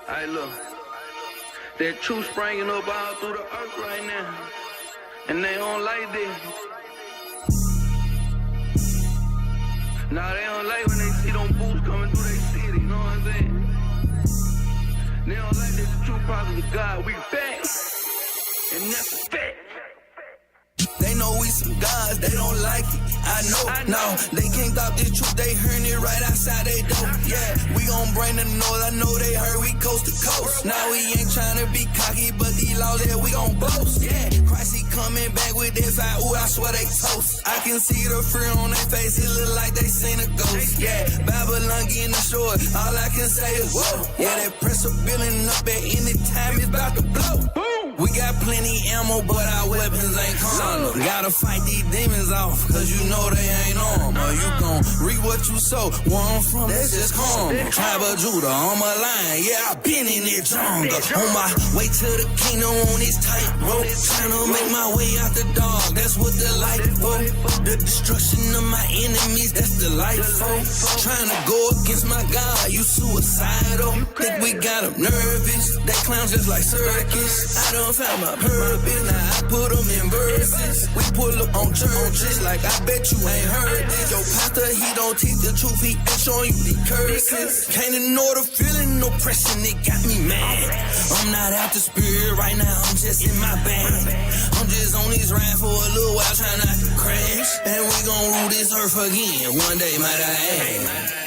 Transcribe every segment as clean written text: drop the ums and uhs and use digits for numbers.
Hey, look, that truth springing up all through the earth right now, and they don't like this. Nah, they don't like when they see them boots coming through their city, you know what I'm saying? They don't like this true prophets of God. We back, and that's a fact. They know we some gods, they don't like it. I know. No, they can't stop this truth, they hearing it right outside they door. Yeah, we gon' bring the north, I know they heard we coast to coast. Now we ain't tryna be cocky, but these laws there we gon' boast. Yeah, Christ he coming back with that fire, ooh, I swear they toast. I can see the fear on their face, it look like they seen a ghost. Yeah, Babylon getting the short, all I can say is whoa. Yeah, that pressure building up at any time, it's about to blow. We got plenty ammo, but our weapons ain't carnal. Gotta fight these demons off, cause you know they ain't armor. You gon' reap what you sow, where I'm from, that's just karma. Tribe of Judah, on my line, yeah, I been in that jungle. On my way to the kingdom on this tight rope, tryna make my way out the dark, that's what the light for. The destruction of my enemies, that's the light for. Tryna go against my God, you suicidal. Think we got them nervous, they clowns just like circus. I done found my purpose, now I put them in verses. We pull up on churches like I bet you ain't heard this. Your pastor, he don't teach the truth, he ain't showing you the curses. Can't ignore the feeling, no pressure, it got me mad. I'm not out the spirit right now, I'm just in my bag. I'm just on this ride for a little while, trying not to crash. And we gon' rule this earth again, one day might I add.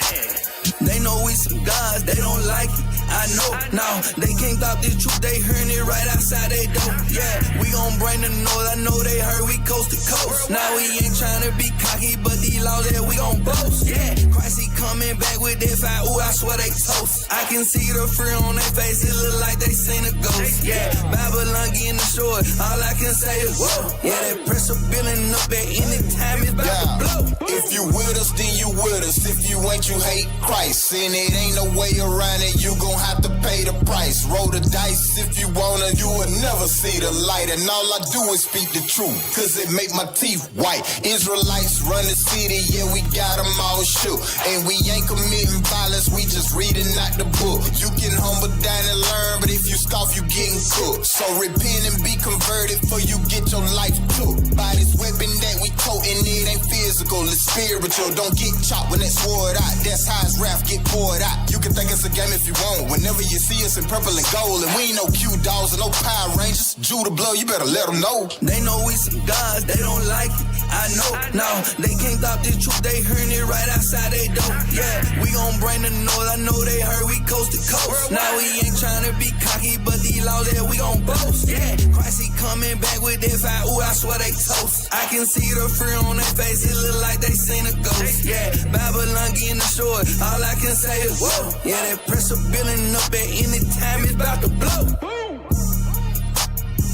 They know we some gods, they don't like it. I know, no, they can't stop this truth, they hearing it right outside they door. Yeah, we gon' bring the north, I know they heard we coast to coast. Now we ain't tryna be cocky, but these laws there we gon' boast. Yeah, Christ he coming back with that fire, ooh, I swear they toast. I can see the fear on their face, it look like they seen a ghost. Yeah, Babylon getting the short, all I can say is whoa. Yeah, that pressure building up at any time, it's about to blow. If you with us, then you with us. If you ain't, you hate Christ. And it ain't no way around it, you gon' have to pay the price. Roll the dice if you wanna, you will never see the light. And all I do is speak the truth, cause it make my teeth white. Israelites run the city, yeah, we got them all shook. And we ain't committing violence, we just reading out the book. You can humble down and learn, but if you scoff, you getting cooked. So repent and be converted, for you get your life took. By this weapon that we toting, it ain't physical, it's spiritual. Don't get chopped when that sword out, that's how his wrath get poured out. You can think it's a game if you want, whenever you see us in purple and gold. And we ain't no Q dolls and no Power Rangers. Judah blow, you better let them know. They know we some gods, they don't like it. I know, no, they can't stop this truth, they hearing it right outside they door. Yeah, we gon' bring the north, I know they heard we coast to coast. Now we ain't tryna be cocky, but these laws there we gon' boast. Yeah, Christ he coming back with that fire, ooh, I swear they toast. I can see the fear on their face, it look like they seen a ghost. Yeah, Babylon getting the short, all I can say is whoa. Yeah, that pressure building up at any time, it's about to blow.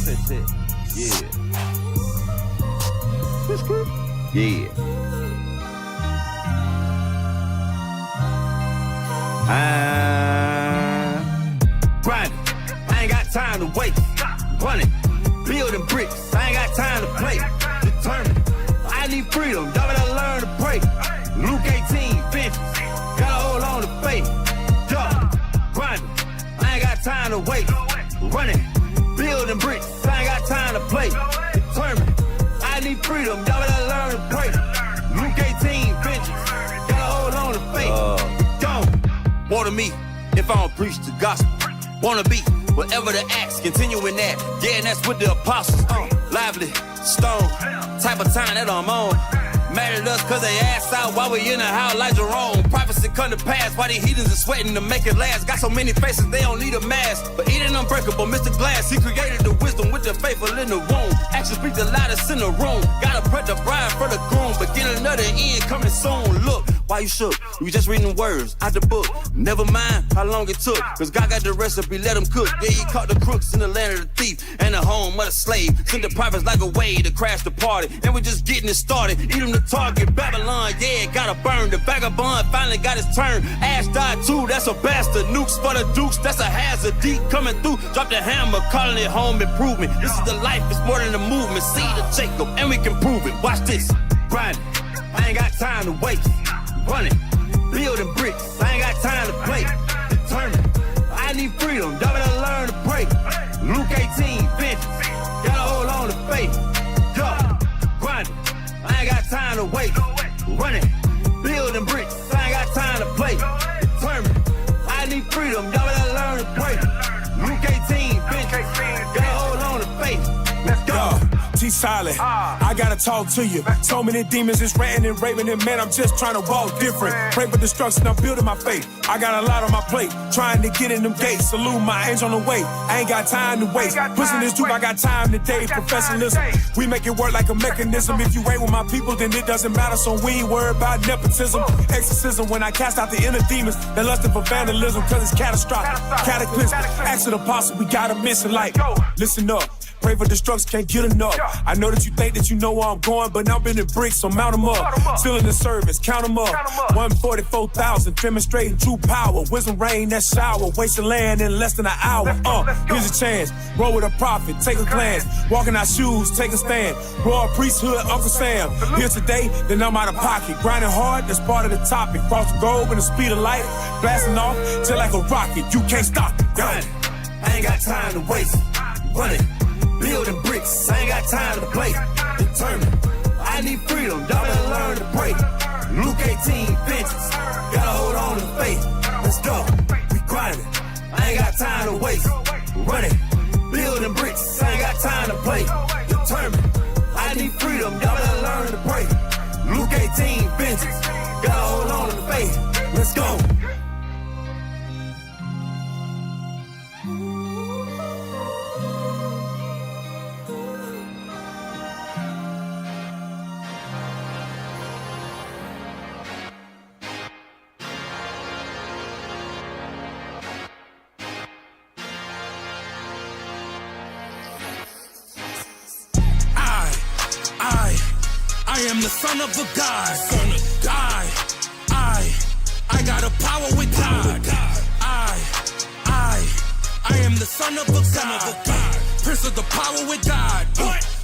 That's it. Yeah. Yeah. Grinding. I ain't got time to wait. Running. Building bricks. I ain't got time to play. Determined. I need freedom. Y'all better learn to pray. Luke 18, vengeance. Gotta hold on to faith. Grinding. I ain't got time to wait. Running. Building bricks. I ain't got time to play. Determined. I need freedom. Y'all better learn to pray. Luke 18, vengeance. Gotta hold on to faith. Gone. Wanna me if I don't preach the gospel. Wanna be whatever the acts, continuing that. Yeah, and that's with the apostles. Lively, stone, type of time that I'm on. Mad at us cause they ass out while we in the house like Jerome. Prophecy come to pass while these heathens are sweating to make it last. Got so many faces they don't need a mask. But eating unbreakable, Mr. Glass, he created the wisdom with the faithful in the womb. Actions speak the loudest in the room. Gotta prep the bride for the groom, but get another end coming soon. Look, why you shook? We just reading words out the book. Never mind how long it took, cause God got the recipe, let him cook. Yeah, he caught the crooks in the land of the thief and the home of the slave. Sent the prophets like a way to crash the party, and we're just getting it started. Eat them the target, Babylon, yeah, gotta burn. The vagabond finally got his turn. Ash died too, that's a bastard. Nukes for the dukes, that's a hazard. Deep coming through, drop the hammer, calling it home improvement. This is the life, it's more than a movement. Seed of Jacob, and we can prove it. Watch this, grinding. I ain't got time to waste. Running, building bricks. I ain't got time to play. freedom, y'all better learn to pray. Luke 18, bitch, gotta hold on to faith. Let's go. T-Silent, I gotta talk to you. So many demons is ranting and raving, and man, I'm just trying to walk different. Pray for destruction, I'm building my faith. I got a lot on my plate, trying to get in them gates. Salute my angel on the way, I ain't got time to waste. Pushing this truth, I got time today. Professionalism, we make it work like a mechanism. If you ain't with my people, then it doesn't matter. So we ain't worried about nepotism. Exorcism, when I cast out the inner demons, they're lusting for vandalism, cause it's catastrophic. Cataclysm, acts of the apostle, we got a mission like, listen up. Pray for destruction, can't get enough. I know that you think that you know where I'm going, but I'm bending bricks, so mount them up. Still in the service, count them up. 144,000, demonstrating true power. Wisdom rain, that shower. Wasting land in less than an hour. Here's a chance. Roll with a prophet, take a glance. Walk in our shoes, take a stand. Royal priesthood, Uncle Sam. Here today, then I'm out of pocket. Grinding hard, that's part of the topic. Cross the globe in the speed of light. Blasting off, just like a rocket. You can't stop it. Run. I ain't got time to waste. Run it. Building bricks, I ain't got time to play. Determined, I need freedom, y'all better learn to pray. Luke 18, benches, gotta hold on to faith. Let's go, we grinding, I ain't got time to waste. Running, building bricks, I ain't got time to play. Determined, I need freedom, y'all better learn to pray. Luke 18, benches, gotta hold on to faith. Let's go. I am the son of a God. I got a power with God. I am the son of a God. Prince of the power with God.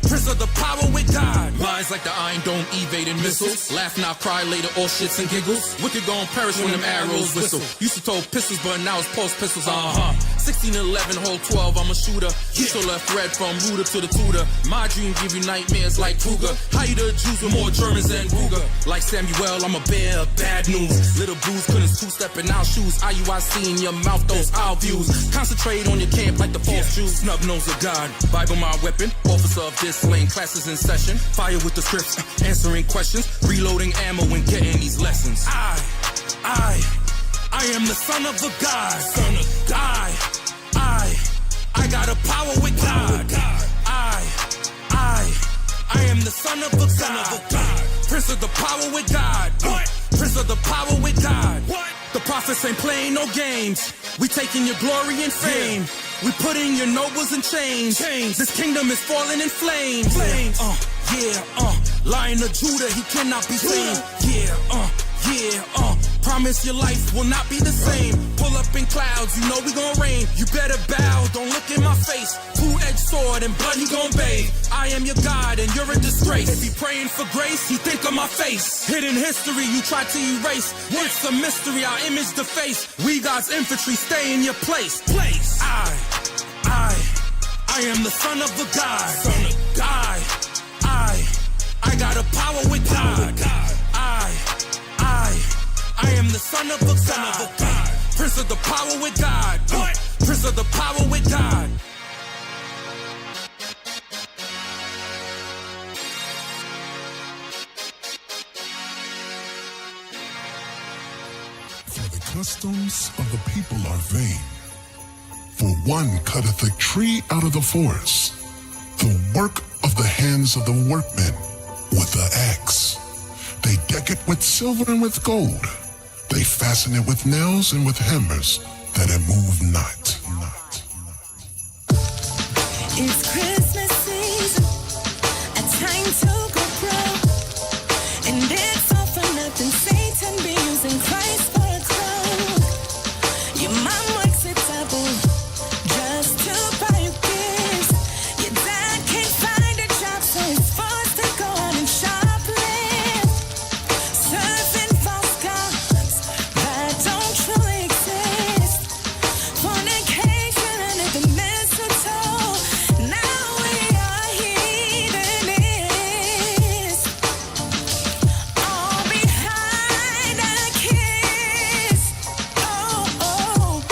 Prince of the power with God. Lines like the iron dome evading missiles. Laugh now, cry later, all shits and giggles. Wicked gon' perish when them arrows whistle. Used to throw pistols, but now it's post pistols, 16-11, hold 12, I'm a shooter. So left red from Ruder to the tutor. My dream give you nightmares like Kruger. Hide the Jews with more Germans than Ruger. Like Samuel, I'm a bear of bad news. Little bruise couldn't two-step in our shoes. IUIC in your mouth, those our views. Concentrate on your camp like the false Jews. Snub nose of God, Bible my weapon. Officer of this lane, classes in session. Fire with the scripts, answering questions. Reloading ammo and getting these lessons. I am the son of a God. I got a power with God. I am the son of a God. Prince of the power with God. Prince of the power with God. The prophets ain't playing no games. We taking your glory and fame. We putting your nobles in chains. This kingdom is falling in flames. Lion of Judah, he cannot be tamed. Promise your life will not be the same. Pull up in clouds, you know we gon' rain. You better bow, don't look in my face. Two-edged sword and blood he gon' bathe. I am your God and you're a disgrace. If he praying for grace, he think of my face. Hidden history you try to erase. It's a mystery, our image deface. We God's infantry, stay in your place. I am the son of a God. I got a power with God. I am the son of a God. Prince of the power with God. Prince of the power with God. For the customs of the people are vain. For one cutteth a tree out of the forest, the work of the hands of the workmen with the axe. They deck it with silver and with gold. They fasten it with nails and with hammers, that it move not. It's Christmas season, a time to go broke. And it's all for nothing, Satan be using Christ for a crown. Your mom works a double, just to buy you gifts. Your dad can't find a job, so he's forced to go out and shoplift. Serving false gods that don't truly exist. Fornication and the mistletoe. Now we are heathenists. All behind a kiss. Oh,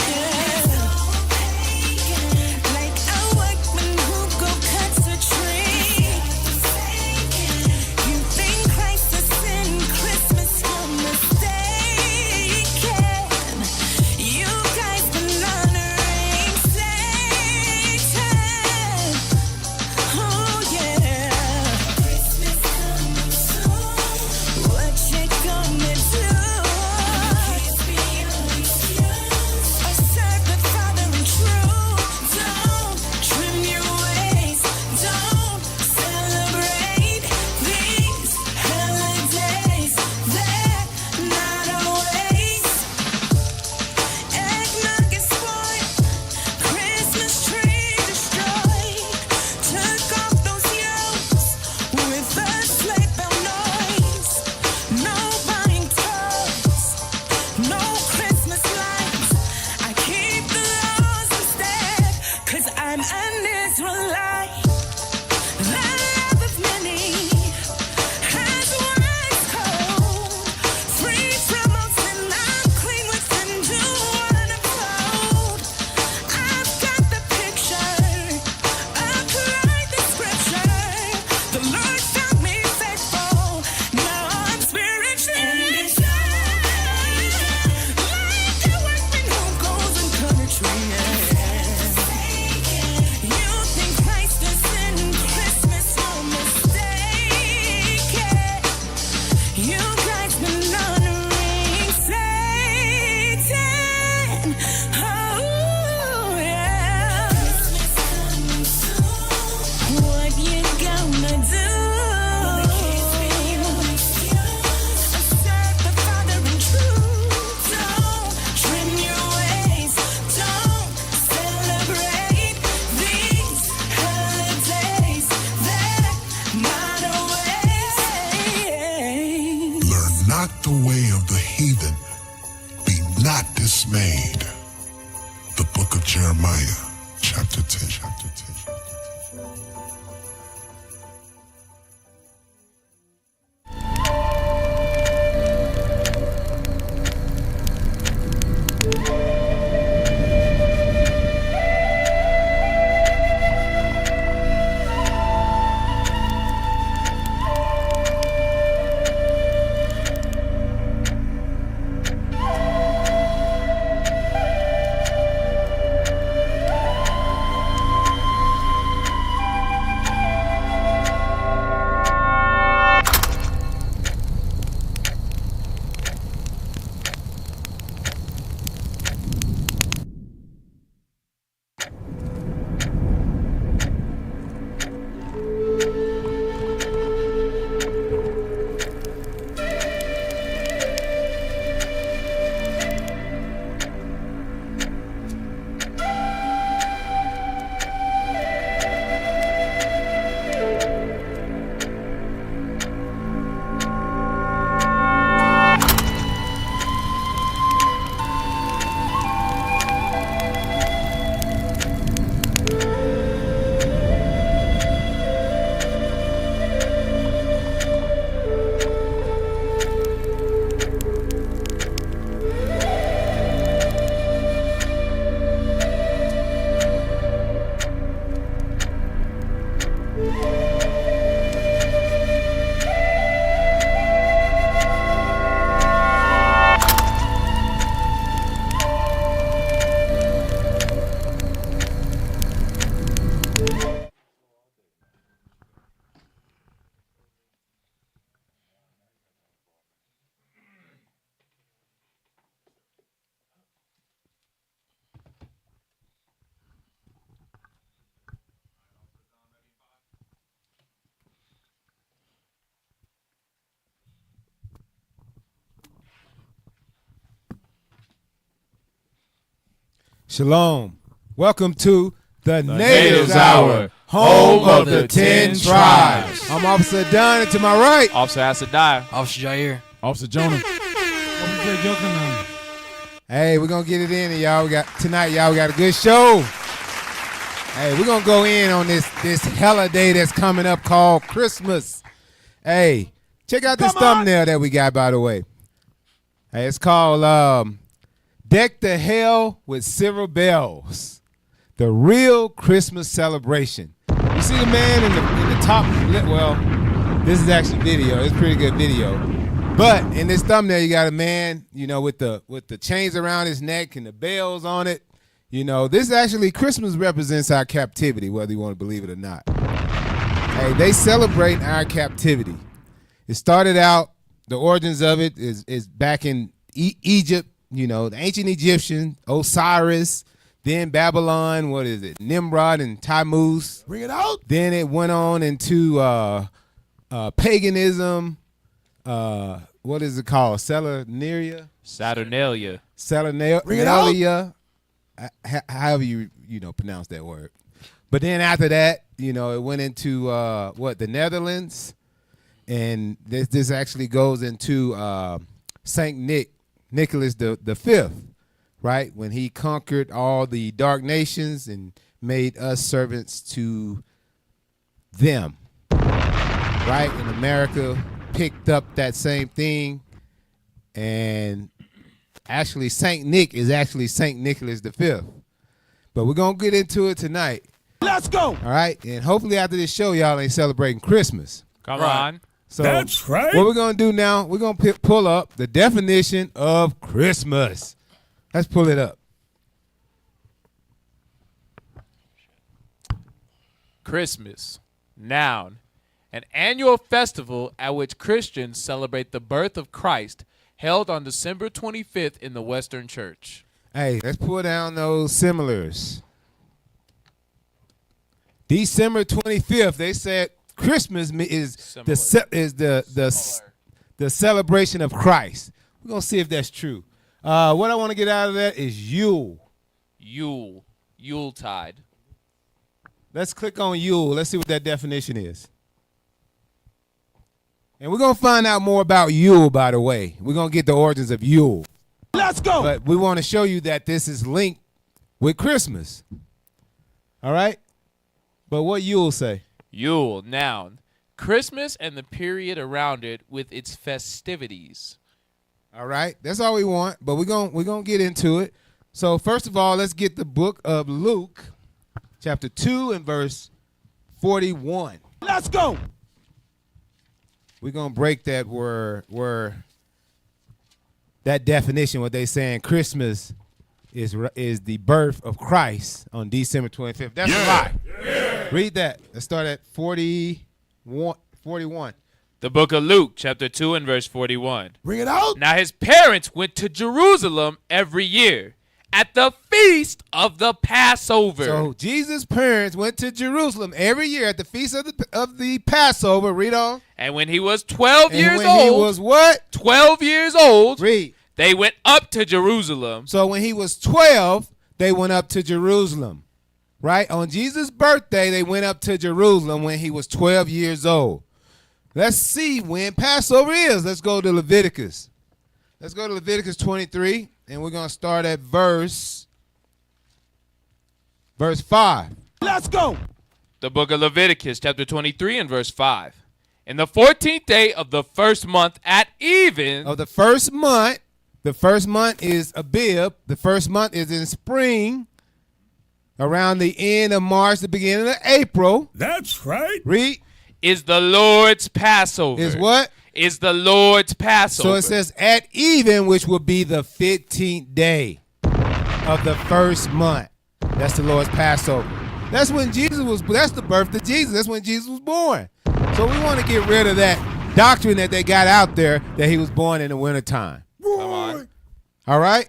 dismayed. The book of Jeremiah, chapter 10. Shalom. Welcome to the Natives Hour, home of the 10 tribes. I'm Officer Dunn, and to my right, Officer Asadai. Officer Jair. Officer Jonah. hey, we're gonna get it in, and y'all. We got a good show. Hey, we're gonna go in on this holiday that's coming up called Christmas. Hey, check out this thumbnail that we got, by the way. Hey, it's called Deck the Hell with Silver Bells, the real Christmas celebration. You see the man in the top, well, this is actually video. It's pretty good video. But in this thumbnail, you got a man, with the chains around his neck and the bells on it. This actually, Christmas represents our captivity, whether you want to believe it or not. Hey, they celebrate our captivity. It started out, the origins of it is back in Egypt. The ancient Egyptian, Osiris, then Babylon, Nimrod and Tammuz. Bring it out. Then it went on into paganism. What is it called? Saturnalia. Bring it out. However you pronounce that word. But then after that, it went into the Netherlands, and this actually goes into Saint Nicholas the Fifth, right? When he conquered all the dark nations and made us servants to them, right? And America picked up that same thing, and actually Saint Nick is actually Saint Nicholas the Fifth. But we're gonna get into it tonight. Let's go. All right, and hopefully after this show, y'all ain't celebrating Christmas. Come on. So That's right. What we're going to do now, we're going to pull up the definition of Christmas. Let's pull it up. Christmas. Noun. An annual festival at which Christians celebrate the birth of Christ, held on December 25th in the Western Church. Hey, let's pull down those similars. December 25th, they said Christmas is the celebration of Christ. We're going to see if that's true. What I want to get out of that is Yule. Yuletide. Let's click on Yule. Let's see what that definition is. And we're going to find out more about Yule, by the way. We're going to get the origins of Yule. Let's go. But we want to show you that this is linked with Christmas. All right? But what you'll say? Yule, noun. Christmas and the period around it with its festivities. All right? That's all we want, but we're gonna get into it. So first of all, let's get the book of Luke, chapter 2 and verse 41. Let's go. We're going to break that where that definition, what they saying Christmas is the birth of Christ on December 25th. That's a lie. Yeah. Read that. Let's start at 41. The book of Luke, chapter 2 and verse 41. Bring it out. Now his parents went to Jerusalem every year at the feast of the Passover. So Jesus' parents went to Jerusalem every year at the feast of the Passover. Read on. And when he was 12 years when old. he was what? 12 years old. Read. They went up to Jerusalem. So when he was 12, they went up to Jerusalem. Right? On Jesus' birthday, they went up to Jerusalem when he was 12 years old. Let's see when Passover is. Let's go to Leviticus. Let's go to Leviticus 23, and we're going to start at verse 5. Let's go. The book of Leviticus, chapter 23 and verse 5. In the 14th day of the first month at even. Of the first month is Abib. The first month is in spring, around the end of March, the beginning of April. That's right. Read. Is the Lord's Passover. Is what? Is the Lord's Passover. So it says at even, which will be the 15th day of the first month. That's the Lord's Passover. That's when Jesus was, that's the birth of Jesus. That's when Jesus was born. So we want to get rid of that doctrine that they got out there that he was born in the wintertime. Come on. All right?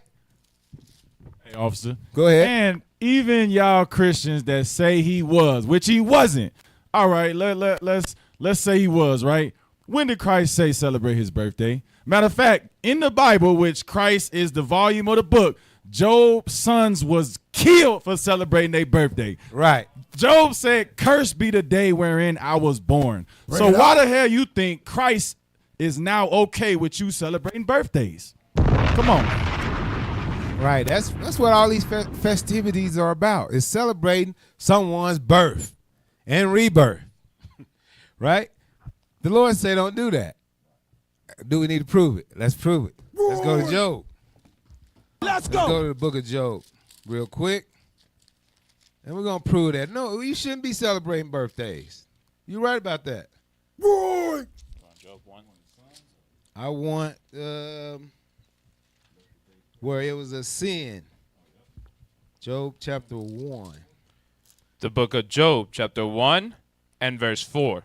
Hey, officer. Go ahead. And even y'all Christians that say he was, which he wasn't. All right, let's say he was, right? When did Christ say celebrate his birthday? Matter of fact, in the Bible, which Christ is the volume of the book, Job's sons was killed for celebrating their birthday. Right. Job said, cursed be the day wherein I was born. So why the hell you think Christ is now okay with you celebrating birthdays? Come on. Right. That's what all these festivities are about. Is celebrating someone's birth and rebirth. Right? The Lord said don't do that. Do we need to prove it? Let's prove it. Let's go to Job. Let's go to the book of Job real quick. And we're going to prove that. No, you shouldn't be celebrating birthdays. You're right about that. Boy. I want where it was a sin. Job chapter 1. The book of Job, chapter 1 and verse 4.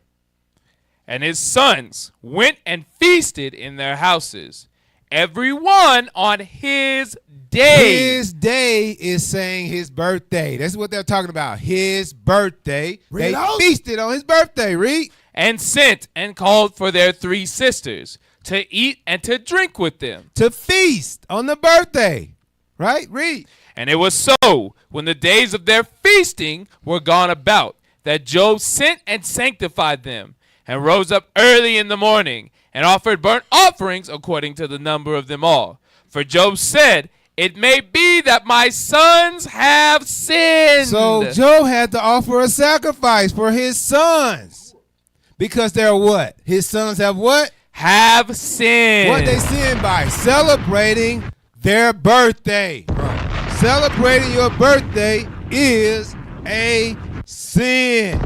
And his sons went and feasted in their houses, every one on his day. His day is saying his birthday. That's what they're talking about. His birthday. They feasted on his birthday. Read. And sent and called for their 3 sisters to eat and to drink with them. To feast on the birthday. Right? Read. And it was so, when the days of their feasting were gone about, that Job sent and sanctified them, and rose up early in the morning, and offered burnt offerings according to the number of them all. For Job said, it may be that my sons have sinned. So Job had to offer a sacrifice for his sons. Because they're what? His sons have what? Have sinned. What they sin by? Celebrating their birthday. Right. Celebrating your birthday is a sin.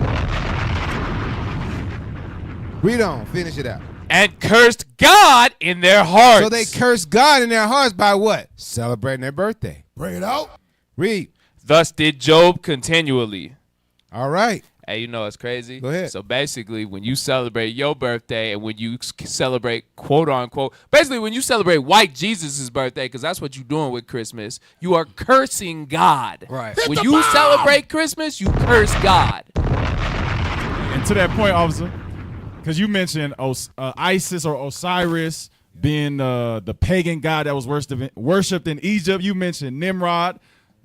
Read on. Finish it out. And cursed God in their hearts. So they cursed God in their hearts by what? Celebrating their birthday. Bring it out. Read. Thus did Job continually. All right. Hey, you know what's crazy? Go ahead. So basically, when you celebrate your birthday and when you celebrate, quote unquote, basically when you celebrate white Jesus' birthday, because that's what you're doing with Christmas, you are cursing God. Right. When you celebrate Christmas, you curse God. And to that point, officer, because you mentioned Isis or Osiris being the pagan god that was worshipped in Egypt. You mentioned Nimrod,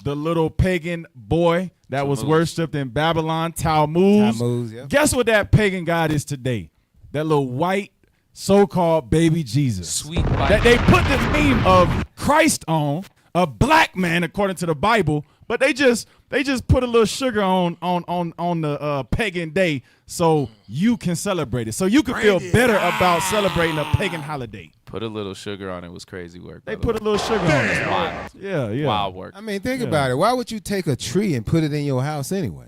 the little pagan boy that was worshipped in Babylon, Tammuz. Tammuz, yeah. Guess what that pagan god is today? That little white so-called baby Jesus. Sweet That they put the name of Christ on, a black man according to the Bible, but they just put a little sugar on the pagan day so you can celebrate it. So you can feel better about celebrating a pagan holiday. Put a little sugar on it was crazy work. They put a little sugar on it. Wild. Yeah. Wild work. I mean, think about it. Why would you take a tree and put it in your house anyway?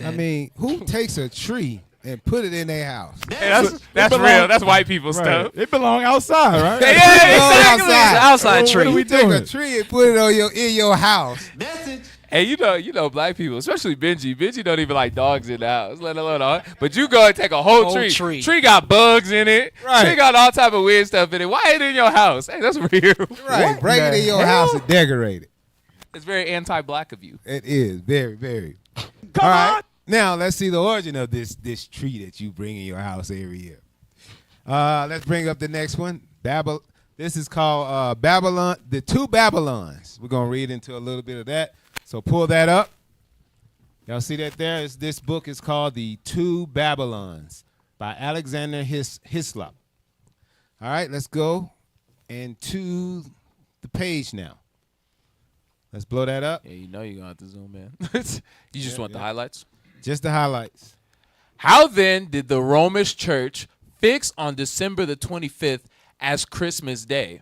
I mean, who takes a tree and put it in their house? Hey, that's real. That's white people stuff. It belong outside, right? Yeah, exactly. Outside tree. What are we Take doing? a tree and put it on in your house. Hey, you know, black people, especially Benji. Benji don't even like dogs in the house, let alone. But you go and take a whole tree. Tree got bugs in it. Right. Tree got all type of weird stuff in it. Why ain't it in your house? Hey, that's real. Right. Bring it in your house and decorate it. It's very anti-black of you. It is very, very. All right. Now let's see the origin of this tree that you bring in your house every year. Let's bring up the next one. This is called Babylon. The Two Babylons. We're gonna read into a little bit of that. So pull that up. Y'all see that there? This book is called The Two Babylons by Alexander Hislop. All right, let's go into the page now. Let's blow that up. Yeah, you know you're going to have to zoom in. You just want the highlights? Just the highlights. How then did the Roman Church fix on December the 25th as Christmas Day?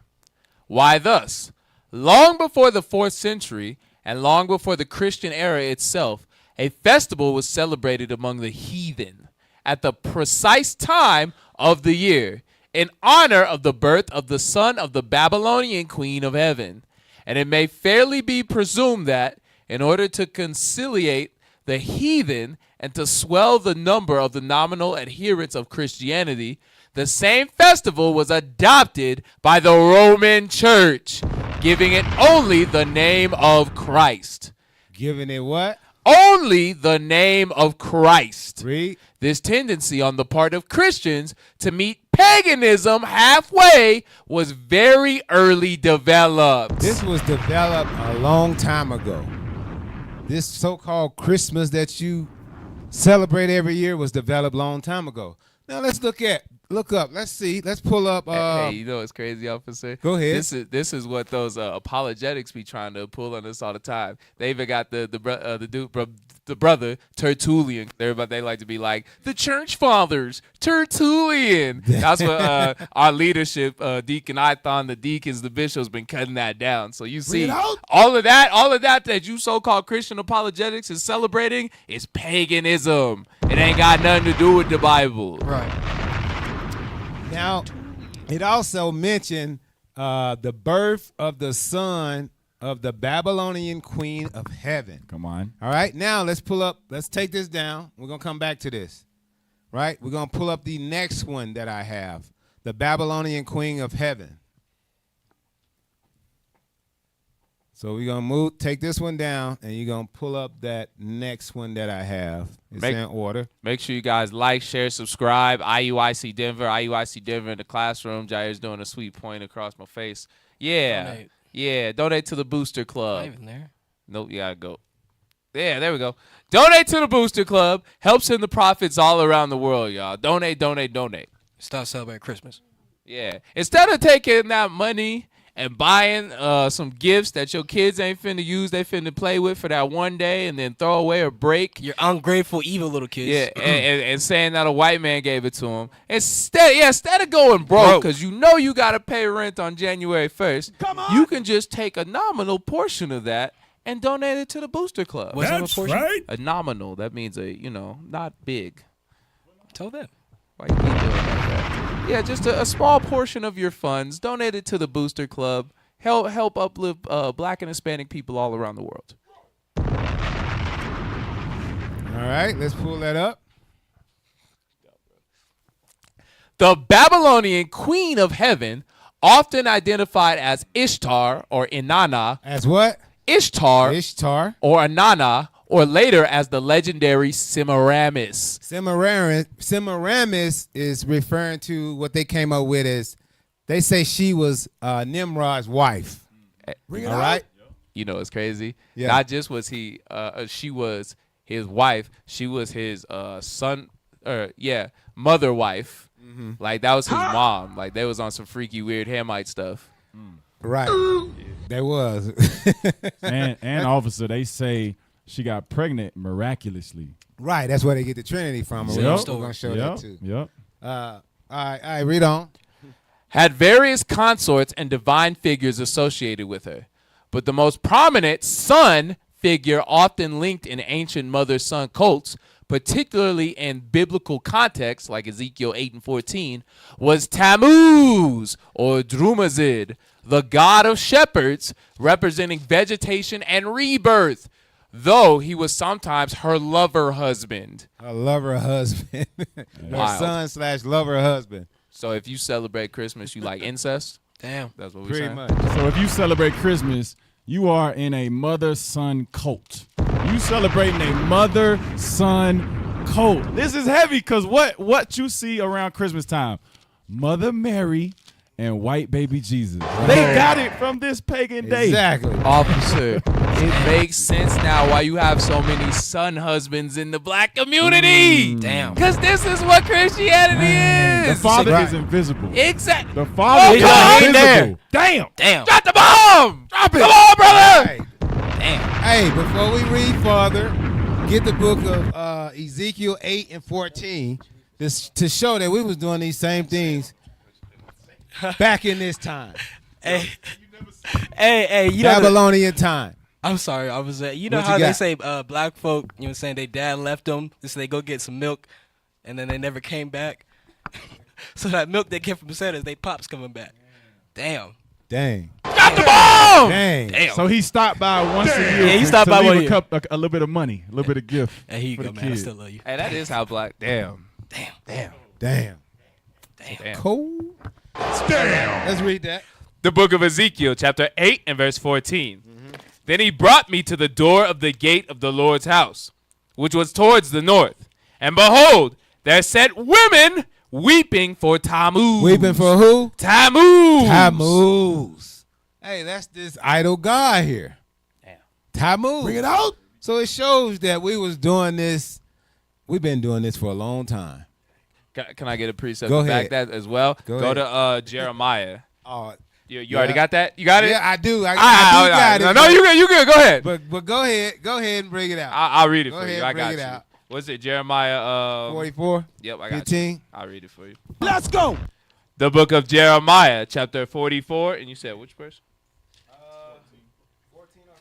Why thus? Long before the 4th century and long before the Christian era itself, a festival was celebrated among the heathen at the precise time of the year in honor of the birth of the son of the Babylonian queen of heaven. And it may fairly be presumed that, in order to conciliate the heathen and to swell the number of the nominal adherents of Christianity, the same festival was adopted by the Roman Church, giving it only the name of Christ. Giving it what? Only the name of Christ. Read. This tendency on the part of Christians to meet paganism halfway was very early developed. This was developed a long time ago. This so-called Christmas that you celebrate every year was developed a long time ago. Now let's look up. Let's see. Let's pull up. Hey, you know what's crazy, officer? Go ahead. This is what those apologetics be trying to pull on us all the time. They even got the brother Tertullian. They like to be like the church fathers, Tertullian. That's what our leadership, Deacon Ithon, the deacons, the bishops, been cutting that down. So you see, all of that you so-called Christian apologetics is celebrating is paganism. It ain't got nothing to do with the Bible. Right. Now, it also mentioned the birth of the son of the Babylonian queen of heaven. Come on. All right, now let's take this down. We're going to come back to this, right? We're going to pull up the next one that I have, the Babylonian queen of heaven. So we're going to take this one down, and you're going to pull up that next one that I have. It's in order. Make sure you guys like, share, subscribe. IUIC Denver in the classroom. Jair's doing a sweet point across my face. Yeah. Donate. Yeah, donate to the Booster Club. Not even there. Nope, you gotta go. Yeah, there we go. Donate to the Booster Club. Help send the profits all around the world, y'all. Donate. Stop celebrating Christmas. Yeah. Instead of taking that money and buying some gifts that your kids ain't finna use, they finna play with for that one day and then throw away or break. You're ungrateful, evil little kids. Yeah, and saying that a white man gave it to him. Instead of going broke, because you know you got to pay rent on January 1st, you can just take a nominal portion of that and donate it to the Booster Club. What's that portion? Right. A nominal. That means not big. Tell them. Why you keep doing that? Yeah, just a small portion of your funds donated to the Booster Club. Help uplift Black and Hispanic people all around the world. All right, let's pull that up. The Babylonian Queen of Heaven, often identified as Ishtar or Inanna. As what? Ishtar or Inanna, or later as the legendary Semiramis. Semiramis is referring to what they came up with as, they say she was Nimrod's wife. All right? You know it's crazy. Yeah. Not just was she was his wife, she was his mother wife. Like that was his mom. Like they was on some freaky weird Hamite stuff. Right. There was. and officer, they say she got pregnant miraculously. Right. That's where they get the Trinity from. We're Yep. going to show that too. Yep. All right. Read on. Had various consorts and divine figures associated with her, but the most prominent son figure often linked in ancient mother-son cults, particularly in biblical contexts like Ezekiel 8 and 14, was Tammuz or Drumazid, the god of shepherds, representing vegetation and rebirth, though he was sometimes her lover husband. Her lover husband. Her Wild. son/lover husband. So if you celebrate Christmas, you like incest? Damn. That's what we're Pretty saying. much. So if you celebrate Christmas, you are in a mother-son cult. You celebrating a mother-son cult. This is heavy because what you see around Christmas time, Mother Mary and white baby Jesus. They got it from this pagan day. Exactly. Officer, it makes sense now why you have so many son husbands in the black community. Damn. Because this is what Christianity The is. father Right. is invisible. Exactly. The father is God. invisible. Damn. Damn. Drop the bomb. Drop it. Come on, brother. Hey. Damn. Hey, before we read further, get the book of Ezekiel 8 and 14 to show that we was doing these same things back in this time. Hey, you know, Babylonian time. I'm sorry, I was you know What you how they got? say black folk, you know what I'm saying, they dad left them, so they go get some milk, and then they never came back. So that milk they get from Santa's, they pops coming back. Damn. Dang. Drop the bomb. Dang. Damn. So he stopped by once a year. Yeah, he to stopped by leave one a year. cup, a little bit of money, a little bit of gift. Hey, here you for go, the man. I kid. still love you. Hey, that is how black. Damn. Damn. Damn. Cold. Let's read that. The book of Ezekiel, chapter 8 and verse 14. Then he brought me to the door of the gate of the Lord's house, which was towards the north. And behold, there sat women weeping for Tammuz. Weeping for who? Tammuz. Tammuz. Hey, that's this idol god here. Damn. Tammuz. Bring it out. So it shows that we was doing this. We've been doing this for a long time. Can I get a precept Go to back ahead. that as well? Go Go to Jeremiah. Oh, You already got that? You got it? yeah, I do. I All do right, got it. No, you good. You good. Go ahead. But go ahead. Go ahead and bring it out. I'll read it Go for ahead, you. I bring got it you. out. What's it? Jeremiah. 44. Yep, I got 15. you. I'll read it for you. Let's go. The book of Jeremiah, chapter 44. And you said which verse? 14 or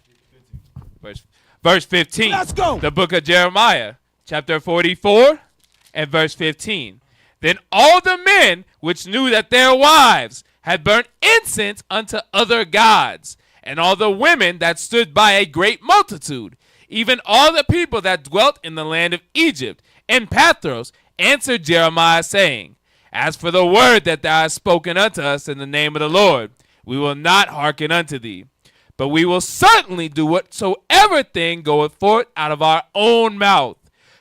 15. Verse 15. Let's go. The book of Jeremiah, chapter 44 and verse 15. Then all the men which knew that their wives had burnt incense unto other gods, and all the women that stood by a great multitude, even all the people that dwelt in the land of Egypt and Pathros, answered Jeremiah, saying, As for the word that thou hast spoken unto us in the name of the Lord, we will not hearken unto thee. But we will certainly do whatsoever thing goeth forth out of our own mouth,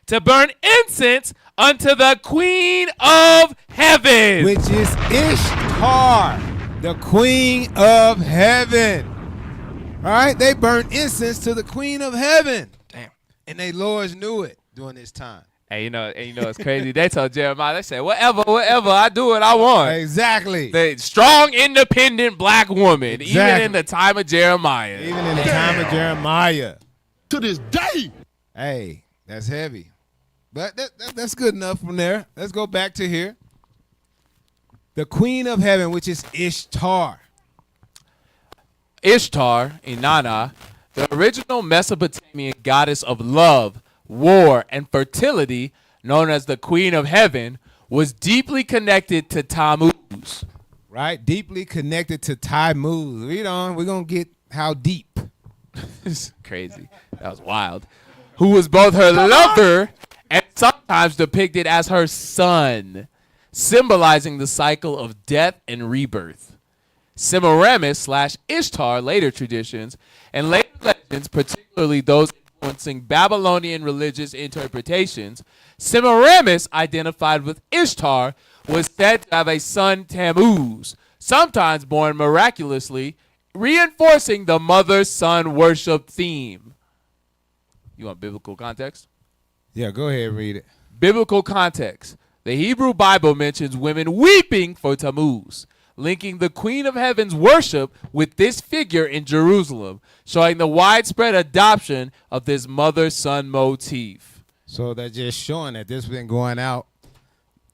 to burn incense unto the Queen of Heaven. Which is Ishtar, the Queen of Heaven. All right, they burnt incense to the Queen of Heaven. Damn. And they lords knew it during this time. And you know it's crazy. They told Jeremiah, they said, whatever, I do what I want. Exactly. The strong, independent black woman, even Exactly. in the time of Jeremiah. Even in the time of Jeremiah. To this day. Hey, that's heavy. But that's good enough from there. Let's go back to here. The Queen of Heaven, which is Ishtar. Ishtar, Inanna, the original Mesopotamian goddess of love, war, and fertility, known as the Queen of Heaven, was deeply connected to Tammuz. Right? Deeply connected to Tammuz. Read on. We're going to get how deep. It's crazy. That was wild. Who was both her lover and sometimes depicted as her son, symbolizing the cycle of death and rebirth. Semiramis / Ishtar, later traditions, and later legends, particularly those influencing Babylonian religious interpretations, Semiramis, identified with Ishtar, was said to have a son Tammuz, sometimes born miraculously, reinforcing the mother-son worship theme. You want biblical context? Yeah, go ahead and read it. Biblical context. The Hebrew Bible mentions women weeping for Tammuz, linking the Queen of Heaven's worship with this figure in Jerusalem, showing the widespread adoption of this mother-son motif. So they're just showing that this has been going out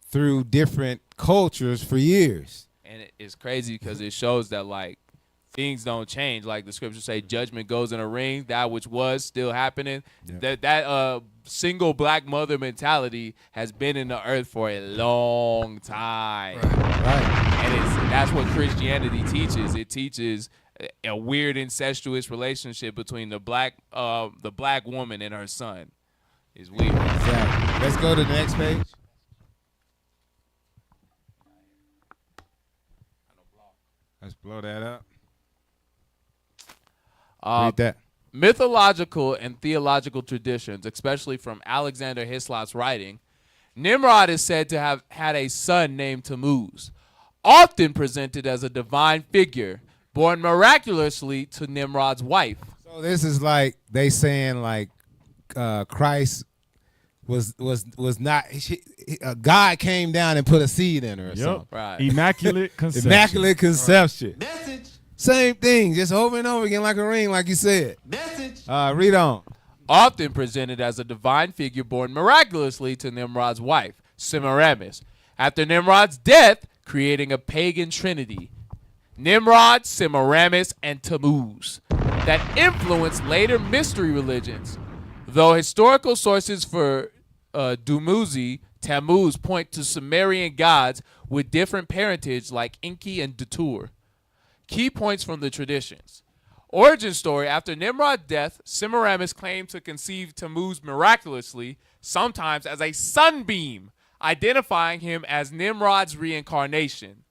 through different cultures for years. And it's crazy because it shows that, like, things don't change. Like the scriptures say, judgment goes in a ring. That which was still happening. Yeah. That single black mother mentality has been in the earth for a long time. Right. And that's what Christianity teaches. It teaches a weird incestuous relationship between the black woman and her son. It's weird. Exactly. Let's go to the next page. Let's blow that up. Read that. Mythological and theological traditions, especially from Alexander Hislop's writing, Nimrod is said to have had a son named Tammuz, often presented as a divine figure, born miraculously to Nimrod's wife. So this is like they saying like Christ was not God came down and put a seed in her or something. Right. Immaculate conception. Immaculate conception. Message. Same thing, just over and over again like a ring, like you said. Message. Read on. Often presented as a divine figure born miraculously to Nimrod's wife, Semiramis, after Nimrod's death, creating a pagan trinity, Nimrod, Semiramis, and Tammuz, that influenced later mystery religions. Though historical sources for Dumuzi, Tammuz point to Sumerian gods with different parentage like Enki and Datur. Key points from the traditions. Origin story: after Nimrod's death, Semiramis claimed to conceive Tammuz miraculously, sometimes as a sunbeam, identifying him as Nimrod's reincarnation.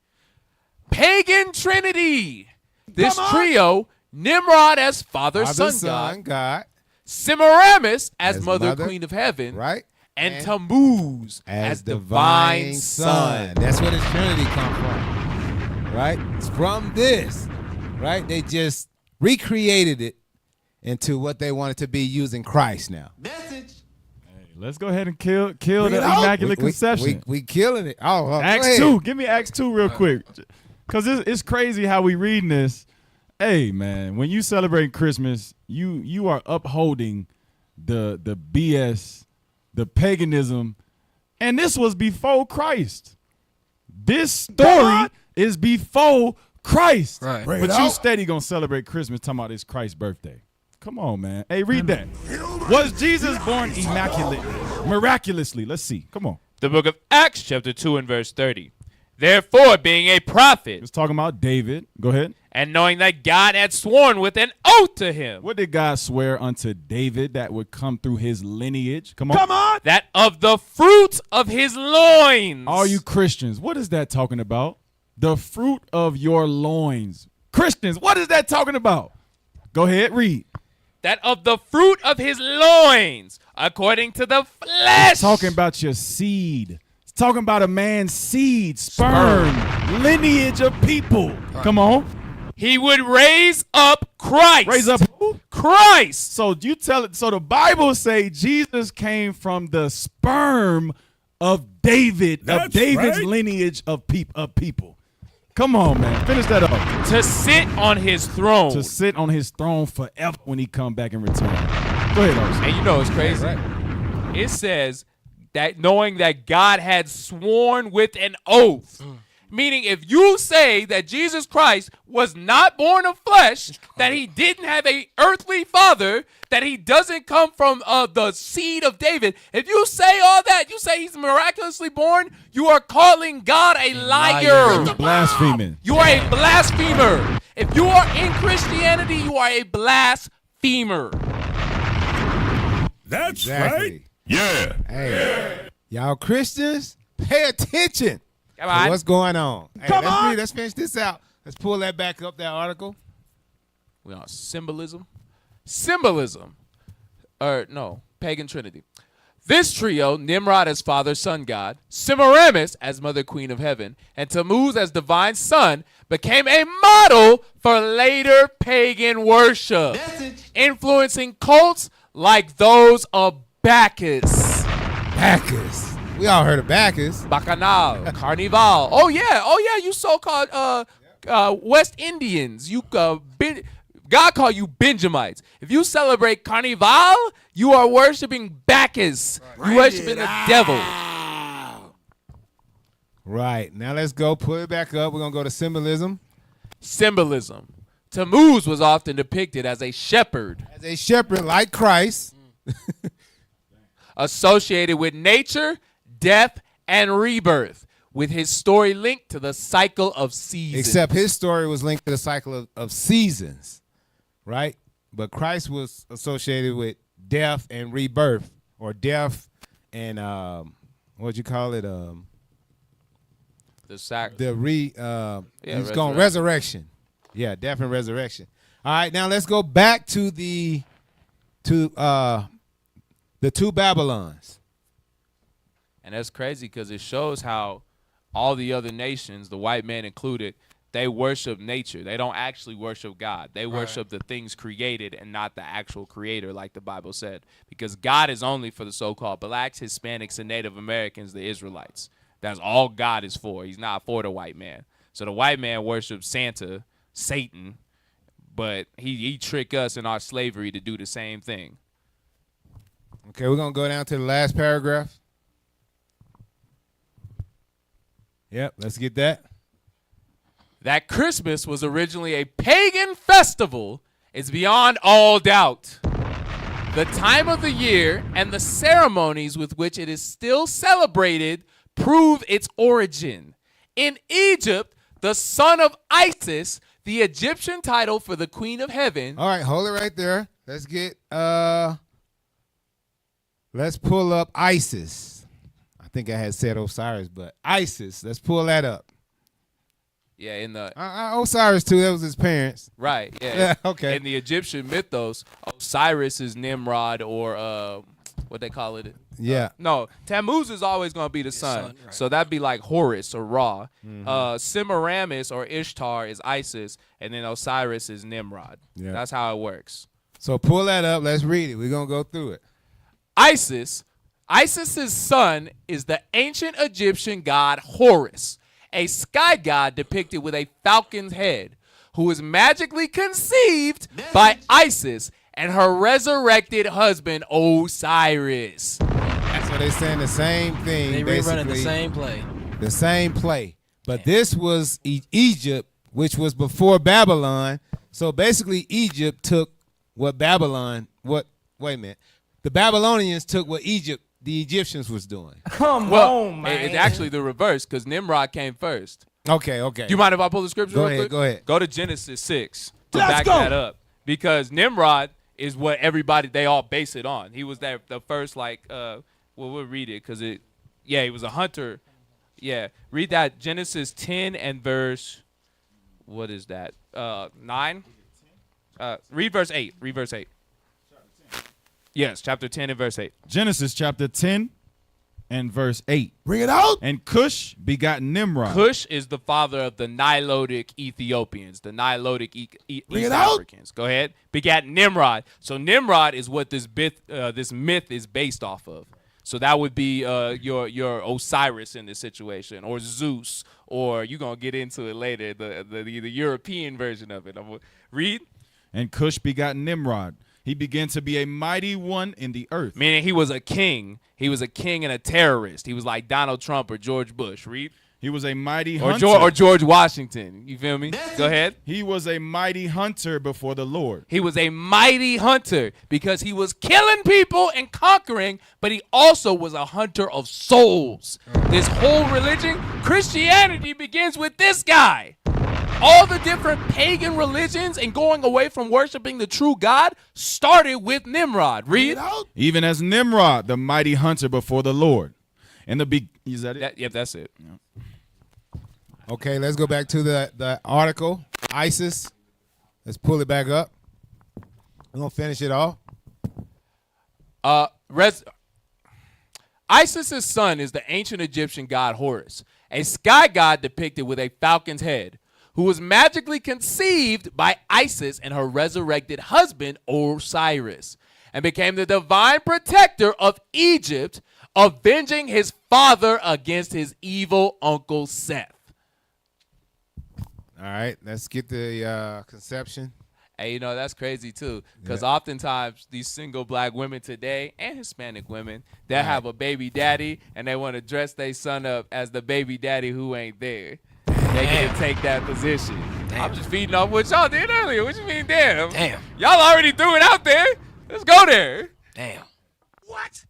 Pagan Trinity. This trio, Nimrod as Father, Son, God, Semiramis as Mother, Queen of Heaven, right, and Tammuz as Divine Son. That's where the Trinity come from. Right? It's from this. Right? They just recreated it into what they wanted to be using Christ now. Message. Hey, let's go ahead and kill the Immaculate Conception. We killing it. Oh, Acts 2. Give me Acts 2 real quick. Because it's crazy how we reading this. Hey, man, when you celebrate Christmas, you are upholding the BS, the paganism, and this was before Christ. This story is before Christ. Right. But you steady gonna celebrate Christmas talking about it's Christ's birthday. Come on, man. Hey, read that. Was Jesus born miraculously? Let's see. Come on. The book of Acts, chapter 2 and verse 30. Therefore, being a prophet, It's talking about David. Go ahead. and knowing that God had sworn with an oath to him, What did God swear unto David that would come through his lineage? Come on. that of the fruit of his loins. All you Christians, what is that talking about? The fruit of your loins. Christians, what is that talking about? Go ahead, read. That of the fruit of his loins, according to the flesh. It's talking about your seed. It's talking about a man's seed, sperm, lineage of people. Come on. He would raise up Christ. Raise up who? Christ. So you tell it. So the Bible say Jesus came from the sperm of David, of David's lineage of people. Come on, man. Finish that up. To sit on his throne. To sit on his throne forever when he come back and return. Go ahead, Austin. And you know it's crazy. Right. It says that knowing that God had sworn with an oath. Meaning if you say that Jesus Christ was not born of flesh, that he didn't have a earthly father, that he doesn't come from the seed of David, if you say all that, you say he's miraculously born, you are calling God a liar. Blaspheming. You are a blasphemer. If you are in Christianity, you are a blasphemer. That's Exactly. Yeah. Hey, y'all Christians, pay attention Come to on. what's going on. Hey, Come on. read. Let's finish this out. Let's pull that back up, that article. We on symbolism. Symbolism. Or no, pagan trinity. This trio, Nimrod as Father, Son, God, Semiramis as Mother, Queen of Heaven, and Tammuz as Divine Son, became a model for later pagan worship, influencing cults like those of Bacchus. Bacchus. We all heard of Bacchus. Bacchanal, Carnival. Oh yeah, you so-called West Indians. God called you Benjamites. If you celebrate Carnival, you are worshiping Bacchus. You worshiping the devil. Right. Now let's go. Pull it back up. We're going to go to symbolism. Symbolism. Tammuz was often depicted as a shepherd. As a shepherd like Christ. Associated with nature, death, and rebirth, with his story linked to the cycle of seasons. Except his story was linked to the cycle of seasons, right? But Christ was associated with death and rebirth, or death and what'd you call it? He's going resurrection. Yeah, death and resurrection. All right, now let's go back to the two Babylons. And that's crazy because it shows how all the other nations, the white man included, they worship nature. They don't actually worship God. They worship the things created and not the actual creator, like the Bible said. Because God is only for the so-called blacks, Hispanics, and Native Americans, the Israelites. That's all God is for. He's not for the white man. So the white man worships Santa, Satan, but he tricked us in our slavery to do the same thing. Okay, we're going to go down to the last paragraph. Yep, let's get that. That Christmas was originally a pagan festival is beyond all doubt. The time of the year and the ceremonies with which it is still celebrated prove its origin. In Egypt, the son of Isis, the Egyptian title for the Queen of Heaven. All right, hold it right there. Let's get let's pull up Isis. I think I had said Osiris, but Isis. Let's pull that up. Yeah, in the Osiris too. That was his parents. Right. Yeah. Okay. In the Egyptian mythos, Osiris is Nimrod, or what they call it. Yeah. No, Tammuz is always going to be the sun. Right. So that'd be like Horus or Ra. Mm-hmm. Semiramis or Ishtar is Isis, and then Osiris is Nimrod. Yeah. That's how it works. So pull that up. Let's read it. We're going to go through it. Isis's son is the ancient Egyptian god Horus, a sky god depicted with a falcon's head, who was magically conceived by Isis and her resurrected husband Osiris. So they're saying the same thing. They rerunning the same play. The same play. But this was Egypt, which was before Babylon. So basically Egypt took what Babylon, wait a minute. The Babylonians took what the Egyptians was doing. Come on, man. It's actually the reverse, because Nimrod came first. Okay. Do you mind if I pull the scripture real quick? Go ahead. Go to Genesis 6 to back that up. Because Nimrod is what they all base it on. He was the first, we'll read it, because he was a hunter. Yeah, read that, Genesis 10 and verse, what is that, 9? Read verse 8. Yes, chapter 10 and verse 8. Genesis chapter 10 and verse 8. Bring it out. And Cush begot Nimrod. Cush is the father of the Nilotic Ethiopians, the Nilotic East Africans. Go ahead. Begat Nimrod. So Nimrod is what this myth is based off of. So that would be your Osiris in this situation, or Zeus, or you're going to get into it later, the European version of it. Read. And Cush begot Nimrod. He began to be a mighty one in the earth. Meaning he was a king. He was a king and a terrorist. He was like Donald Trump or George Bush. Read. He was a mighty hunter. Or George Washington. You feel me? Go ahead. He was a mighty hunter before the Lord. He was a mighty hunter because he was killing people and conquering, but he also was a hunter of souls. This whole religion, Christianity, begins with this guy. All the different pagan religions and going away from worshiping the true God started with Nimrod. Read. Even as Nimrod, the mighty hunter before the Lord. And is that it? Yep, that's it. Yeah. Okay, let's go back to the article. Isis. Let's pull it back up. We're going to finish it off. Isis's son is the ancient Egyptian god Horus, a sky god depicted with a falcon's head, who was magically conceived by Isis and her resurrected husband Osiris, and became the divine protector of Egypt avenging his father against his evil uncle Seth. All right, let's get the conception. Hey, that's crazy too, because oftentimes these single black women today and Hispanic women, they'll have a baby daddy and they want to dress their son up as the baby daddy who ain't there. They can take that position. Damn. I'm just feeding off what y'all did earlier. What you mean, damn? Damn. Y'all already threw it out there. Let's go there. Damn. What?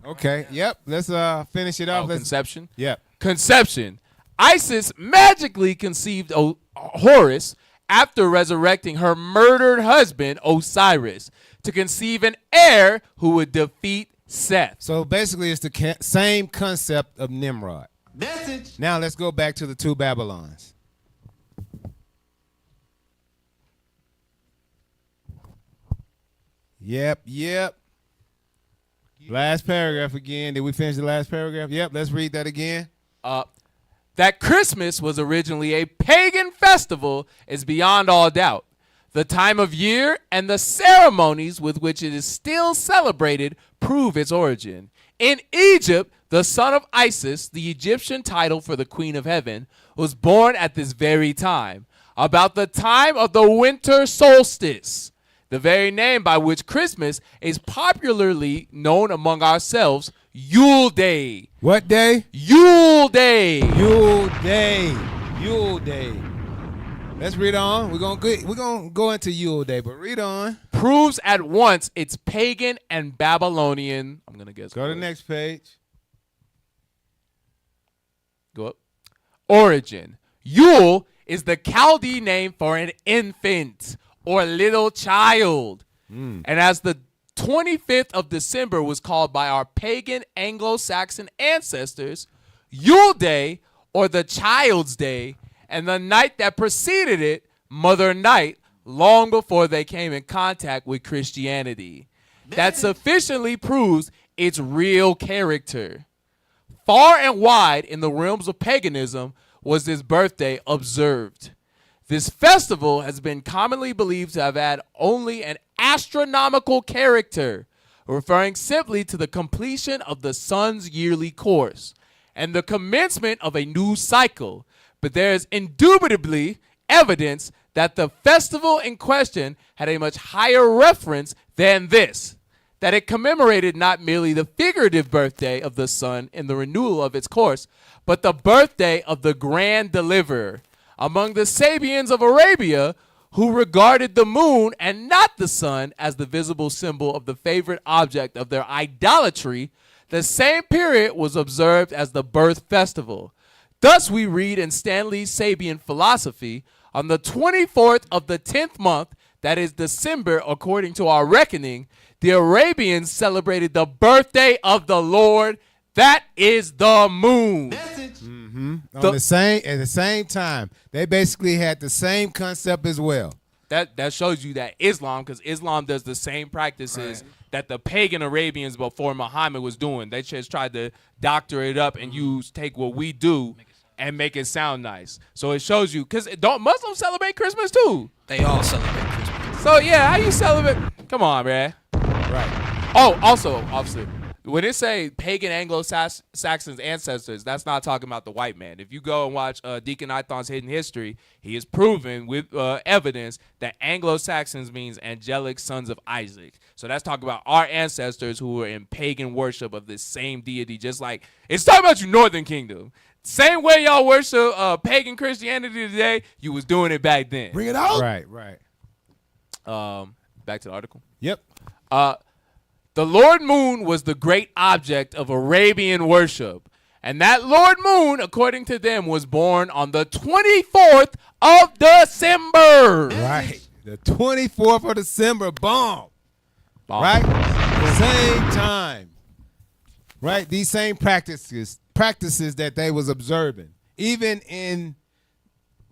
Okay. Yep. Let's finish it off. Conception. Yep. Conception. Isis magically conceived Horus after resurrecting her murdered husband Osiris to conceive an heir who would defeat Seth. So basically, it's the same concept of Nimrod. Message. Now let's go back to the two Babylons. Yep. Last paragraph again. Did we finish the last paragraph? Yep, let's read that again. That Christmas was originally a pagan festival is beyond all doubt. The time of year and the ceremonies with which it is still celebrated prove its origin. In Egypt, the son of Isis, the Egyptian title for the Queen of Heaven, was born at this very time, about the time of the winter solstice, the very name by which Christmas is popularly known among ourselves, Yule Day. What day? Yule Day. Yule Day. Yule Day. Let's read on. We're gonna go into Yule Day, but read on. Proves at once its pagan and Babylonian. I'm gonna guess. Go to the next page. Go up. Origin. Yule is the Chaldee name for an infant or little child, and as the 25th of December was called by our pagan Anglo-Saxon ancestors, Yule Day, or the Child's Day, and the night that preceded it, Mother Night, long before they came in contact with Christianity. That sufficiently proves its real character. Far and wide in the realms of paganism was this birthday observed. This festival has been commonly believed to have had only an astronomical character, referring simply to the completion of the sun's yearly course and the commencement of a new cycle. But there is indubitably evidence that the festival in question had a much higher reference than this, that it commemorated not merely the figurative birthday of the sun in the renewal of its course, but the birthday of the grand deliverer. Among the Sabians of Arabia, who regarded the moon and not the sun as the visible symbol of the favorite object of their idolatry, the same period was observed as the birth festival. Thus we read in Stanley's Sabian philosophy, on the 24th of the 10th month, that is December according to our reckoning, the Arabians celebrated the birthday of the Lord, that is the moon. At the same time, they basically had the same concept as well. That shows you that Islam, because Islam does the same practices that the pagan Arabians before Muhammad was doing. They just tried to doctor it up and take what we do and make it sound nice. So it shows you, because don't Muslims celebrate Christmas too? They all celebrate Christmas. So yeah, how you celebrate? Come on, man. Right. Oh, also, officer, when it say pagan Anglo-Saxons ancestors, that's not talking about the white man. If you go and watch Deacon Ithon's Hidden History, he is proven with evidence that Anglo-Saxons means angelic sons of Isaac. So that's talking about our ancestors who were in pagan worship of this same deity, just like it's talking about you Northern Kingdom. Same way y'all worship pagan Christianity today, you was doing it back then. Bring it out. Right. Back to the article. Yep. The Lord Moon was the great object of Arabian worship. And that Lord Moon, according to them, was born on the 24th of December. Right. The 24th of December, bomb. Right? Same time. Right? These same practices that they was observing. Even in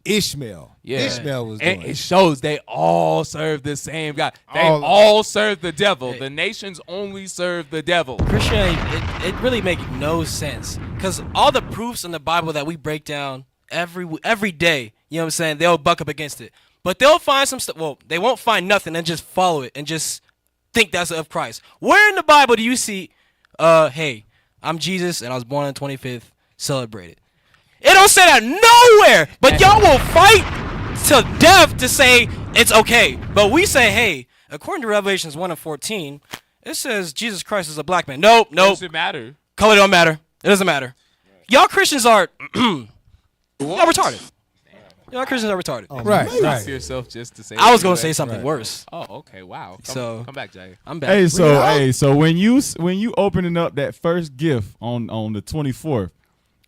Ishmael. Yeah. Ishmael was doing and it shows they all serve the same God. They all serve the devil. The nations only serve the devil. Christianity, it really makes no sense. Because all the proofs in the Bible that we break down every day, you know what I'm saying, they'll buck up against it. But they'll find some stuff. Well, they won't find nothing and just follow it and just think that's of Christ. Where in the Bible do you see hey, I'm Jesus and I was born on the 25th. Celebrate it. It don't say that nowhere. But y'all will fight to death to say it's okay. But we say, hey, according to Revelations 1:14, it says Jesus Christ is a black man. Nope. Does it matter? Color don't matter. It doesn't matter. Y'all Christians are y'all retarded. Y'all Christians are retarded. Right. Yourself just to say. I was gonna say something worse. Oh, okay. Wow. Come back, Jay. I'm back. So when you opening up that first gift on the 24th,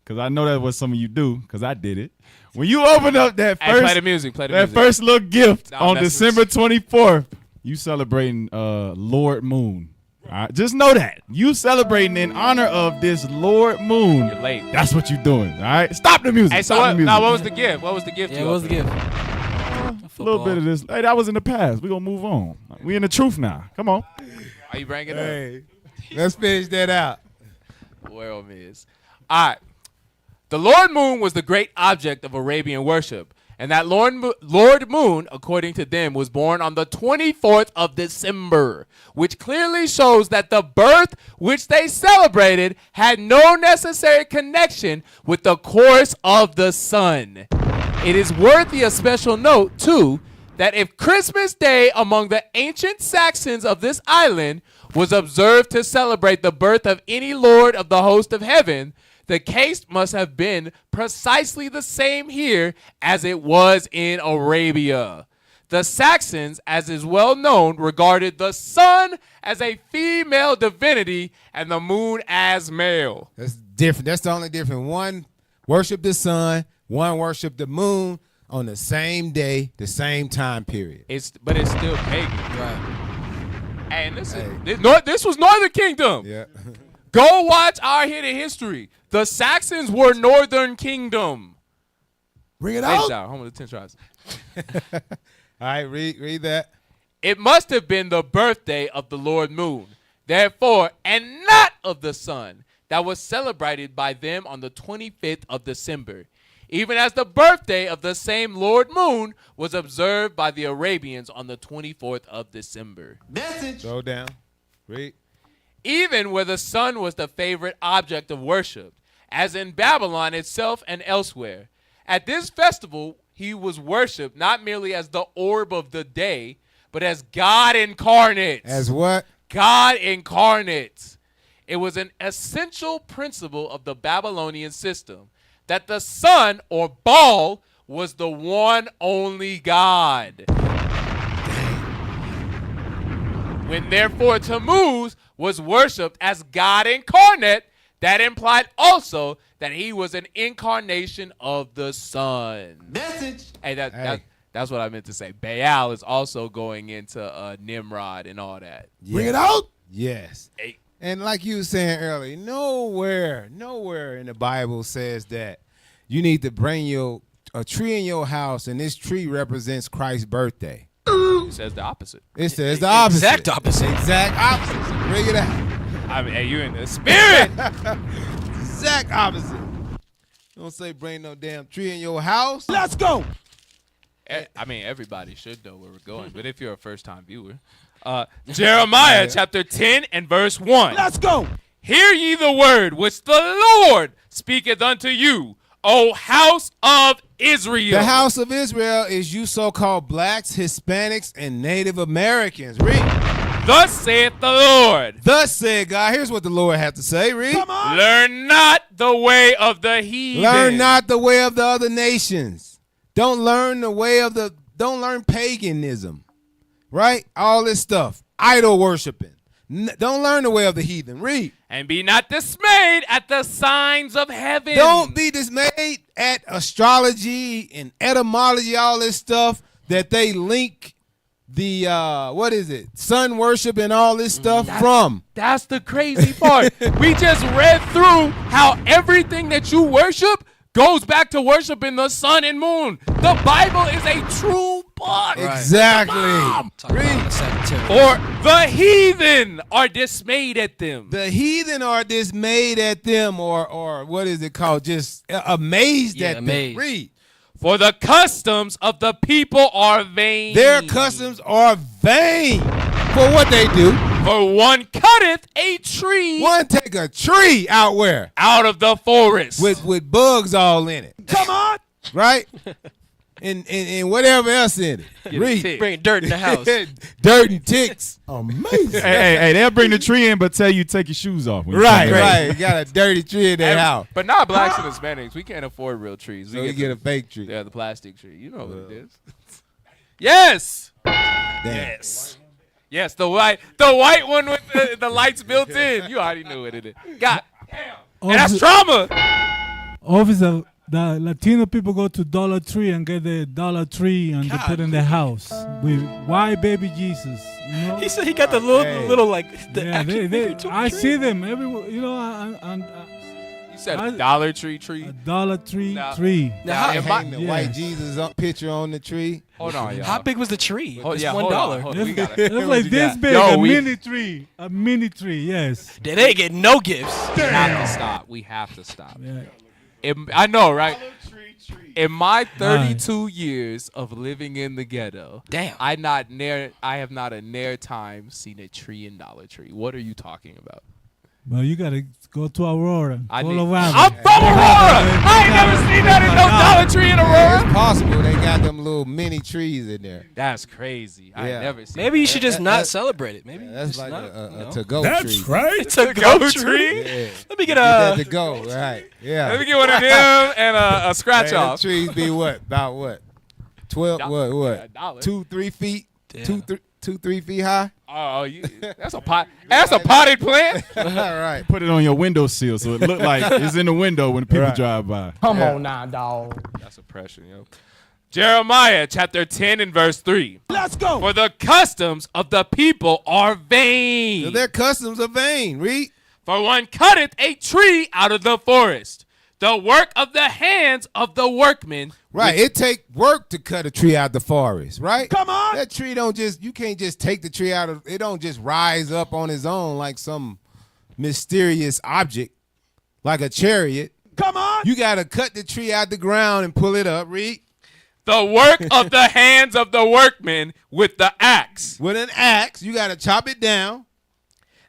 because I know that's what some of you do, because I did it. When you open up that first, play the music. First little gift on December 24th, you celebrating Lord Moon. All right? Just know that you celebrating in honor of this Lord Moon. You're late. That's what you're doing. All right, stop the music. Hey, so what was the gift? What was the gift? Yeah, what was the gift? A little bit of this. Hey, that was in the past. We gonna move on. We in the truth now. Come on. Are you bringing it up? Hey, let's finish that out. World is. All right. The Lord Moon was the great object of Arabian worship, and that Lord Moon, according to them, was born on the 24th of December, which clearly shows that the birth which they celebrated had no necessary connection with the course of the sun. It is worthy of special note, too, that if Christmas Day among the ancient Saxons of this island was observed to celebrate the birth of any lord of the host of heaven, the case must have been precisely the same here as it was in Arabia. The Saxons, as is well known, regarded the sun as a female divinity and the moon as male. That's different. That's the only difference. One worshiped the sun, one worshiped the moon on the same day, the same time period. But it's still pagan. Right. And this was Northern Kingdom. Yeah. Go watch our hidden history. The Saxons were Northern Kingdom. Bring it out. Home of the 10 tribes. All right, read that. It must have been the birthday of the Lord Moon, therefore, and not of the sun, that was celebrated by them on the 25th of December, even as the birthday of the same Lord Moon was observed by the Arabians on the 24th of December. Message. Go down. Read. Even where the sun was the favorite object of worship, as in Babylon itself and elsewhere. At this festival, he was worshipped not merely as the orb of the day, but as God incarnate. As what? God incarnate. It was an essential principle of the Babylonian system that the sun, or Baal, was the one only God. When therefore Tammuz was worshipped as God incarnate, that implied also that he was an incarnation of the sun. Message. Hey, that's what I meant to say. Baal is also going into Nimrod and all that. Yes. Bring it out. Yes. Hey. And like you were saying earlier, nowhere in the Bible says that you need to bring a tree in your house and this tree represents Christ's birthday. It says the opposite. It says the opposite. Exact opposite. Exact opposite. Bring it out. I mean, hey, you in the spirit. Exact opposite. Don't say bring no damn tree in your house. Let's go. I mean, everybody should know where we're going, but if you're a first-time viewer, Jeremiah chapter 10 and verse 1. Let's go. Hear ye the word which the Lord speaketh unto you, O house of Israel. The house of Israel is you so-called blacks, Hispanics, and Native Americans. Read. Thus saith the Lord. Thus said God. Here's what the Lord had to say. Read. Come on. Learn not the way of the heathen. Learn not the way of the other nations. Don't learn paganism. Right? All this stuff. Idol worshiping. Don't learn the way of the heathen. Read. And be not dismayed at the signs of heaven. Don't be dismayed at astrology and etymology, all this stuff that they link the sun worship and all this stuff from. That's the crazy part. We just read through how everything that you worship goes back to worshiping the sun and moon. The Bible is a true book. Exactly. Or the heathen are dismayed at them. The heathen are dismayed at them, or what is it called? Just amazed at them. Read. For the customs of the people are vain. Their customs are vain. For what they do? For one cutteth a tree. One take a tree out where? Out of the forest. With bugs all in it. Come on. Right? And whatever else in it. Read. Bring dirt in the house. Dirt and ticks. Amazing. Hey, they'll bring the tree in, but tell you take your shoes off. Right. You got a dirty tree in that house. But not blacks and Hispanics. We can't afford real trees. So you get a fake tree. Yeah, the plastic tree. You know what it is. Yes. Damn. Yes, the white one with the lights built in. You already knew what it is. God damn. And that's trauma. Officer, the Latino people go to Dollar Tree and get the Dollar Tree and they put in their house. Why baby Jesus? You know? He said he got the little like the yeah, I see them everywhere. You know, you said a Dollar Tree tree. A Dollar Tree tree. Now hang the white Jesus picture on the tree. Hold on, y'all. How big was the tree? Oh, yeah, $1. It was like this big, a mini tree. Yes. They didn't get no gifts. We have to stop. We have to stop. Yeah. I know, right? In my 32 years of living in the ghetto, damn, I have not a near time seen a tree in Dollar Tree. What are you talking about? Well, you gotta go to Aurora. I'm from Aurora. I ain't never seen that in no Dollar Tree in Aurora. It's possible they got them little mini trees in there. That's crazy. I ain't never seen. Maybe you should just not celebrate it. Maybe that's like not, a to-go tree. That's right. It's a go tree. Yeah. Let me get that to go. Right. Yeah. Let me get one of them and a scratch off. Trees be what? About what? 12. What? $1. 2-3 feet. 2-3 feet high. Oh, that's a pot. That's a potted plant. All right. Put it on your windowsill so it look like it's in the window when people drive by. Come on now, dog. That's oppression, yo. Jeremiah chapter 10 and verse 3. Let's go. For the customs of the people are vain. So their customs are vain. Read. For one cutteth a tree out of the forest, the work of the hands of the workmen. Right. It take work to cut a tree out the forest, right? Come on. That tree you can't just take the tree out of, it don't just rise up on its own like some mysterious object, like a chariot. Come on. You got to cut the tree out the ground and pull it up. Read. The work of the hands of the workmen with the axe. With an axe, you got to chop it down.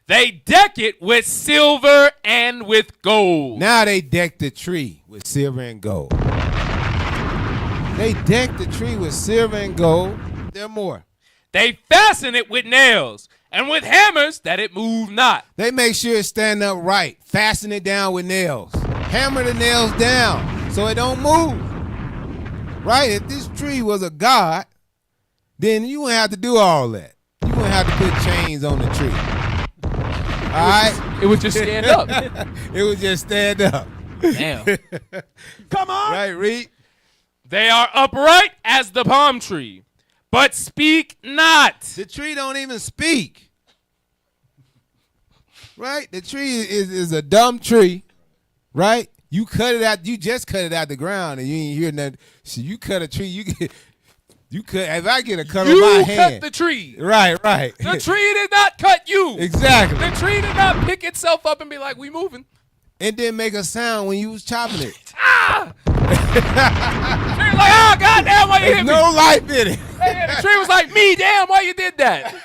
They deck it with silver and with gold. Now they deck the tree with silver and gold. They deck the tree with silver and gold. There are more. They fasten it with nails and with hammers that it move not. They make sure it stand up right. Fasten it down with nails. Hammer the nails down so it don't move. Right? If this tree was a god, then you wouldn't have to do all that. You wouldn't have to put chains on the tree. All right? It would just stand up. It would just stand up. Damn. Come on. Right, read. They are upright as the palm tree, but speak not. The tree don't even speak. Right? The tree is a dumb tree. Right? You cut it out. You just cut it out the ground, and you ain't hear nothing. So you cut a tree. You cut. If I get a cut on my hand, you cut the tree. Right. The tree did not cut you. Exactly. The tree did not pick itself up and be like, "We moving." And then make a sound when you was chopping it. Ah! Tree was like, "Ah, goddamn, why you hit me?" No life in it. And the tree was like, "Me, damn, why you did that?"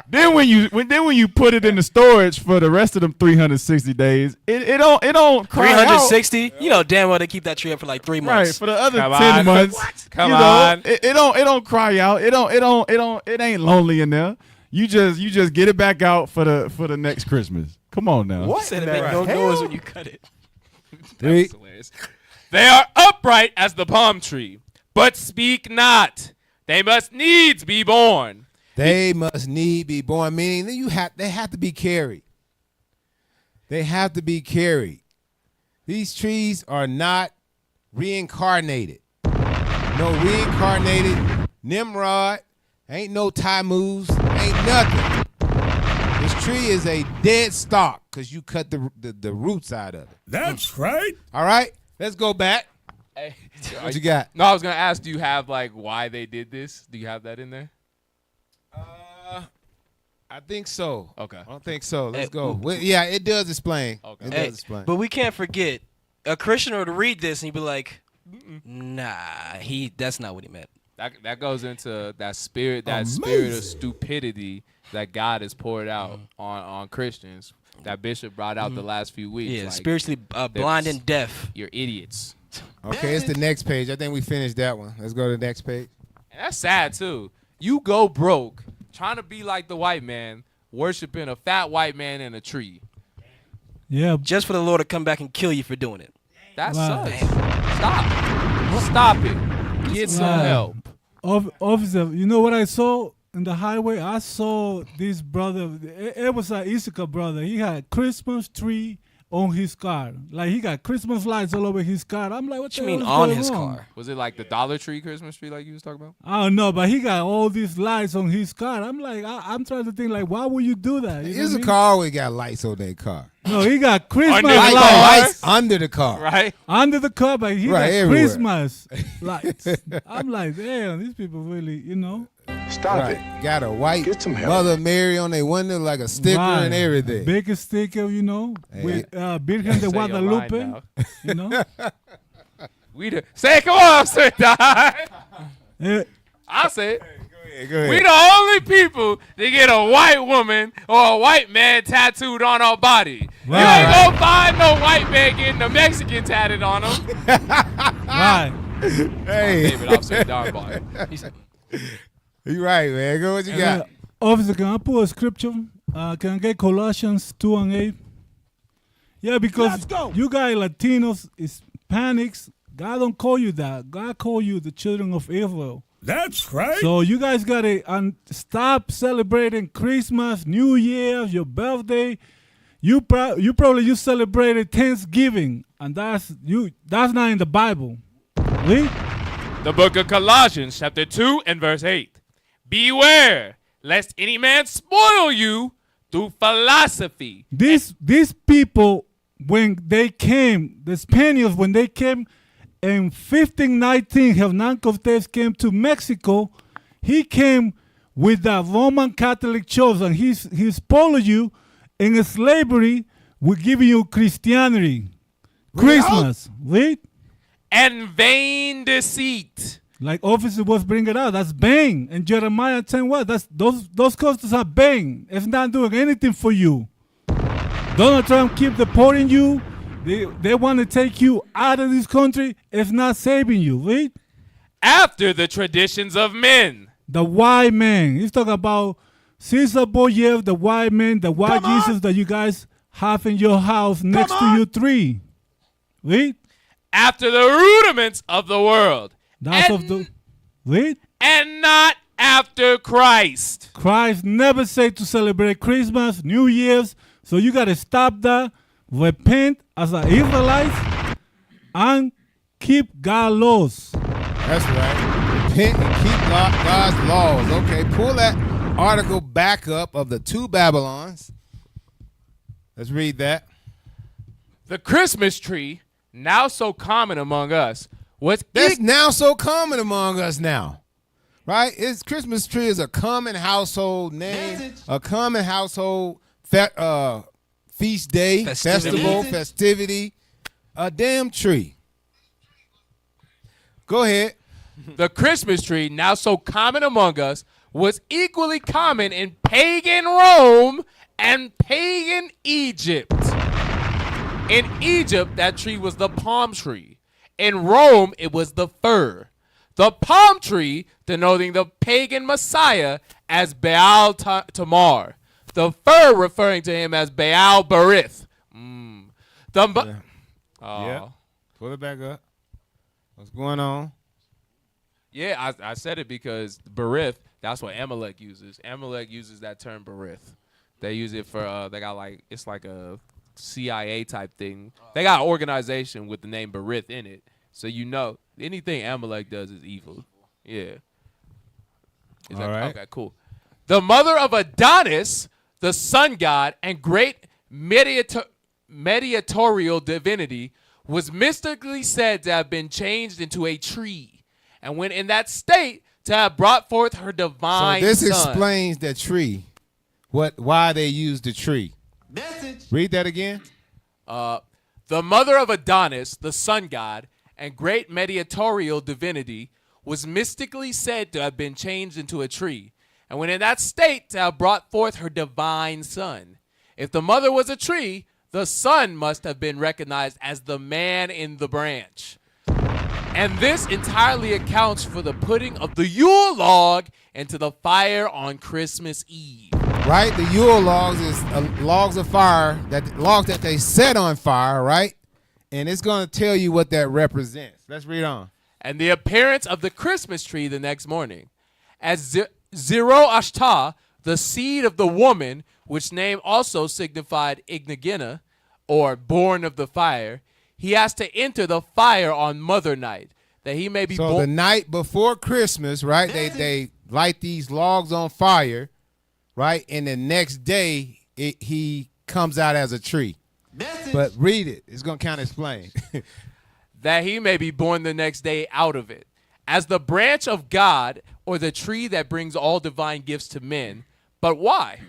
Then when you put it in the storage for the rest of them 360 days, it don't cry 360. You know damn well they keep that tree up for like 3 months. Right, for the other Come 10 on. months. What? Come you on. Know, it don't cry out. It ain't lonely in there. You just get it back out for the next Christmas. Come on now. What? Said it make no noise when you cut it. That's hilarious. They are upright as the palm tree, but speak not. They must needs be born. They must need be born, meaning they have to be carried. They have to be carried. These trees are not reincarnated. No reincarnated Nimrod, ain't no Tammuz, ain't nothing. This tree is a dead stalk because you cut the roots out of it. That's right. All right, let's go back. Hey, what you got? No, I was gonna ask, do you have like why they did this? Do you have that in there? I think so. Okay. I think so. Let's go. Well, yeah, it does explain. Okay. It does explain. But we can't forget, a Christian would read this and he'd be like, nah, that's not what he meant. That goes into that spirit of stupidity that God has poured out on Christians. That Bishop brought out the last few weeks. Yeah, like, spiritually blind and deaf. You're idiots. Okay, it's the next page. I think we finished that one. Let's go to the next page. And that's sad too. You go broke trying to be like the white man, worshiping a fat white man in a tree. Yeah. Just for the Lord to come back and kill you for doing it. That Right. sucks. Stop it. Get some help. Officer, you know what I saw in the highway? I saw this brother. It was an Issachar brother. He had Christmas tree on his car. Like, he got Christmas lights all over his car. I'm like, what the you mean hell is on going his on? car? Was it like the Dollar Tree Christmas tree like you was talking about? I don't know, but he got all these lights on his car. I'm like, I'm trying to think, like, why would you do that? You know what I His mean? car always got lights on their car. No, he got Christmas Under the lights. car. Lights under the car. Right? Under the car, but he Right, got everywhere. Christmas lights. I'm like, damn, these people really, you know. Stop it. Got a white Get some help. Mother Mary on their window, like a sticker Right. and everything. Big sticker, you know, with Virgen de Say your line Guadalupe, now. you know. Say it, come on, say it. Eh, I say it. Go ahead. We the only people that get a white woman or a white man tattooed on our body. Right. You ain't gonna find no white man getting a Mexican tatted on him. right. Hey, David, I'll say darn boy. you right, man. Go what you got. Officer, can I put a scripture? Can I get Colossians 2:8? Yeah, because you guys Latinos, Hispanics, God don't call you that. God call you the children of Israel. That's right. So you guys gotta stop celebrating Christmas, New Year's, your birthday. You probably celebrated Thanksgiving, and that's not in the Bible. Read. The book of Colossians, chapter 2 and verse 8. Beware, lest any man spoil you through philosophy. These people, when they came, the Spaniards, when they came in 1519, Hernán Cortés came to Mexico. He came with the Roman Catholic Church, and he spoiled you in slavery. We're giving you Christianity, Christmas, right? And vain deceit. Like officer was bringing out, that's bang. And Jeremiah 10 what? That's those costs are bang. It's not doing anything for you. Donald Trump keep deporting you. They want to take you out of this country. It's not saving you, right? After the traditions of men. The white man. He's talking about Caesar Borgia, the white man, the white Jesus that you guys have in your house next to your tree. Right? After the rudiments of the world. That's of the right? And not after Christ. Christ never said to celebrate Christmas, New Year's. So you got to stop that, repent as an Israelite, and keep God's laws. That's right. Repent and keep God's laws. Okay, pull that article back up of the two Babylons. Let's read that. The Christmas tree, now so common among us, That's now so common among us now. Right? Christmas tree is a common household name, a common household feast day, festival, festivity, a damn tree. Go ahead. The Christmas tree, now so common among us, was equally common in pagan Rome and pagan Egypt. In Egypt, that tree was the palm tree. In Rome, it was the fir. The palm tree denoting the pagan Messiah as Baal Tamar. The fir referring to him as Baal Berith. Yeah. Pull it back up. What's going on? Yeah, I said it because Berith, that's what Amalek uses. Amalek uses that term Berith. They use it for, they got like, it's like a CIA type thing. They got an organization with the name Berith in it. So you know, anything Amalek does is evil. Yeah. All right. Okay, cool. The mother of Adonis, the sun god and great mediatorial divinity, was mystically said to have been changed into a tree, and when in that state, to have brought forth her divine So this son. explains the tree. Why they used the tree. Message. Read that again. The mother of Adonis, the sun god, and great mediatorial divinity, was mystically said to have been changed into a tree, and when in that state to have brought forth her divine son. If the mother was a tree, the son must have been recognized as the man in the branch. And this entirely accounts for the putting of the Yule log into the fire on Christmas Eve. Right? The Yule logs is logs of fire, logs that they set on fire, right? And it's going to tell you what that represents. Let's read on. And the appearance of the Christmas tree the next morning. As Zoroaster, the seed of the woman, which name also signified Ignagina, or born of the fire, he has to enter the fire on Mother Night, that he may be born. So the night before Christmas, right, they light these logs on fire, right, and the next day he comes out as a tree. But read it. It's going to kind of explain. That he may be born the next day out of it. As the branch of God, or the tree that brings all divine gifts to men. But why?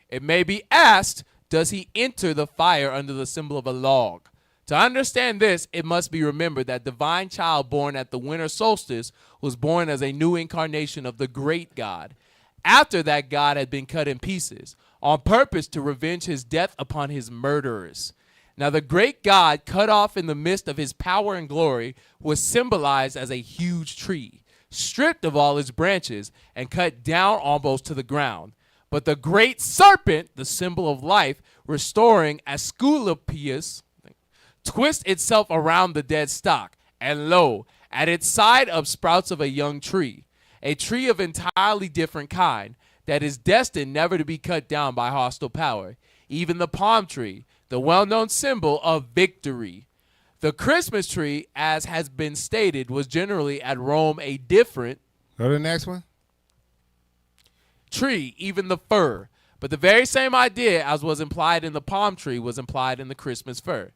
It may be asked, does he enter the fire under the symbol of a log? To understand this, it must be remembered that divine child born at the winter solstice was born as a new incarnation of the great God, after that God had been cut in pieces, on purpose to revenge his death upon his murderers. Now the great God, cut off in the midst of his power and glory, was symbolized as a huge tree, stripped of all its branches and cut down almost to the ground. But the great serpent, the symbol of life, restoring Asclepius, twist itself around the dead stock, and lo, at its side up sprouts of a young tree, a tree of entirely different kind, that is destined never to be cut down by hostile power, even the palm tree, the well-known symbol of victory. The Christmas tree, as has been stated, was generally at Rome a different Go to the next one. tree, even the fir, but the very same idea as was implied in the palm tree was implied in the Christmas fir.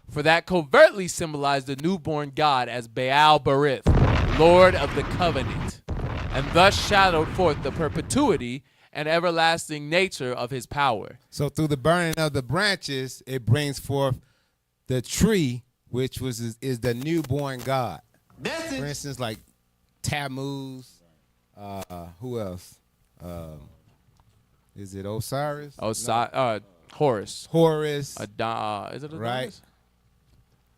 For that covertly symbolized the newborn God as Baal Berith, Lord of the covenant, and thus shadowed forth the perpetuity and everlasting nature of his power. So through the burning of the branches, it brings forth the tree, which is the newborn God. For instance, like Tammuz. Who else? Is it Osiris? Horus. Horus. Is it Adonis? Right.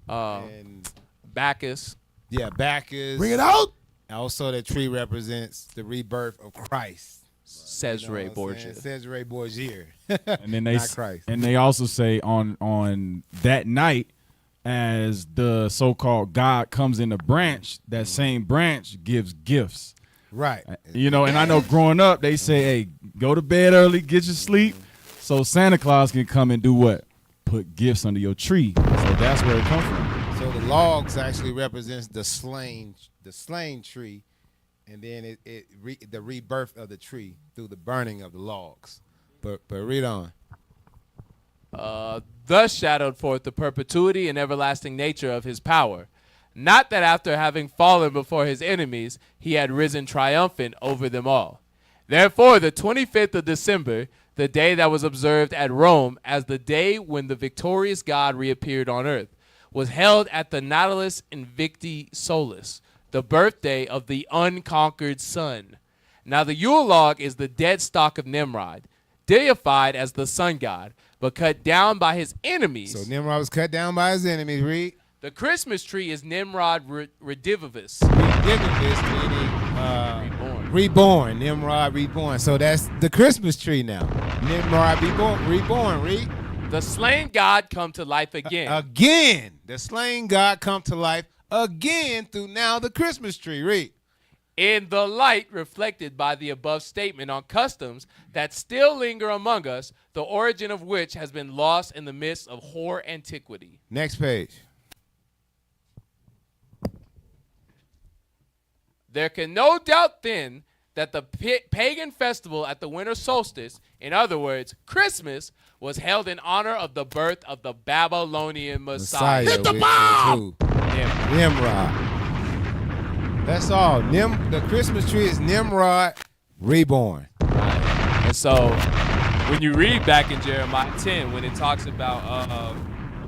And Bacchus. Yeah, Bacchus. Bring it out. Also, the tree represents the rebirth of Christ. Cesare Borgia. Cesare Borgia. And then Not Christ. and they also say on that night, as the so-called God comes in the branch, that same branch gives gifts. Right. You know, and I know growing up, they say, hey, go to bed early, get your sleep, so Santa Claus can come and do what? Put gifts under your tree. So that's where it comes from. So the logs actually represents the slain tree, and then the rebirth of the tree through the burning of the logs. But read on. Thus shadowed forth the perpetuity and everlasting nature of his power. Not that after having fallen before his enemies, he had risen triumphant over them all. Therefore, the 25th of December, the day that was observed at Rome as the day when the victorious God reappeared on earth, was held at the Nautilus Invicti Solis, the birthday of the unconquered sun. Now the Yule log is the dead stock of Nimrod, deified as the sun god, but cut down by his enemies. So Nimrod was cut down by his enemies. Read. The Christmas tree is Nimrod Redivivus. Redivivus meaning reborn. Nimrod reborn. So that's the Christmas tree now. Nimrod reborn. Read. The slain God come to life again. Again. The slain God come to life again through now the Christmas tree. Read. In the light reflected by the above statement on customs that still linger among us, the origin of which has been lost in the midst of hoar antiquity. Next page. There can no doubt then that the pagan festival at the winter solstice, in other words, Christmas, was held in honor of the birth of the Babylonian Messiah. Hit the bomb! Nimrod. That's all. The Christmas tree is Nimrod reborn. Right. And so when you read back in Jeremiah 10, when it talks about,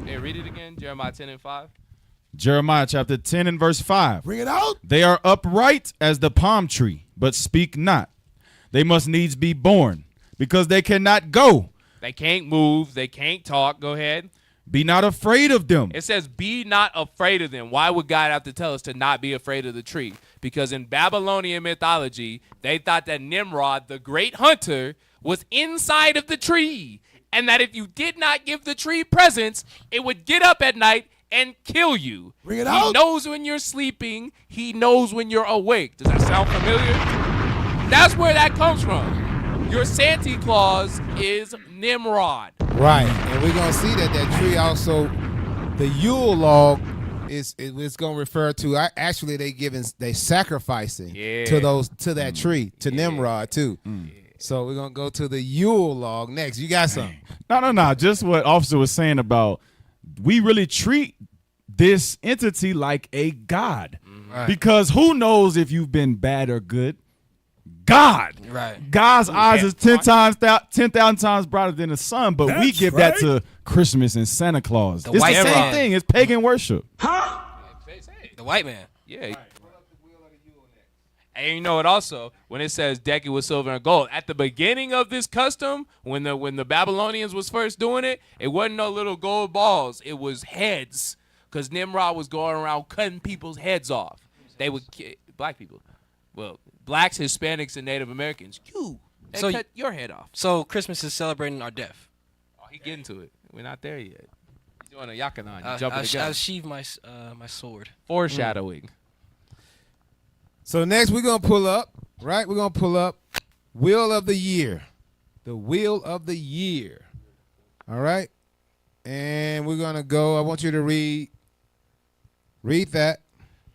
read it again, Jeremiah 10 and 5. Jeremiah chapter 10 and verse 5. Bring it out. They are upright as the palm tree, but speak not. They must needs be born, because they cannot go. They can't move. They can't talk. Go ahead. Be not afraid of them. It says, be not afraid of them. Why would God have to tell us to not be afraid of the tree? Because in Babylonian mythology, they thought that Nimrod, the great hunter, was inside of the tree. And that if you did not give the tree presents, it would get up at night and kill you. Bring it He out. knows when you're sleeping. He knows when you're awake. Does that sound familiar? That's where that comes from. Your Santa Claus is Nimrod. Right, and we're gonna see that tree also, the Yule log is gonna refer to. Actually, they sacrificing to that tree to Nimrod too. So we're gonna go to the Yule log next. You got something? No. Just what Officer was saying about we really treat this entity like a god, because who knows if you've been bad or good? God. Right. God's eyes is 10,000 times brighter than the sun, but we give that to Christmas and Santa Claus. It's the same thing. It's pagan worship. The white man. Yeah. And you know what also, when it says deck it with silver and gold, at the beginning of this custom, when the Babylonians was first doing it, it wasn't no little gold balls. It was heads, because Nimrod was going around cutting people's heads off. They would black people. Well, blacks, Hispanics, and Native Americans. They cut your head off. So Christmas is celebrating our death. Oh, he getting to it. We're not there yet. He's doing a yakanan. You jumping the gun. I'll sheathe my sword. Foreshadowing. So next we're gonna pull up. Right, we're gonna pull up Wheel of the Year. The Wheel of the Year. All right, and we're gonna go. I want you to read that.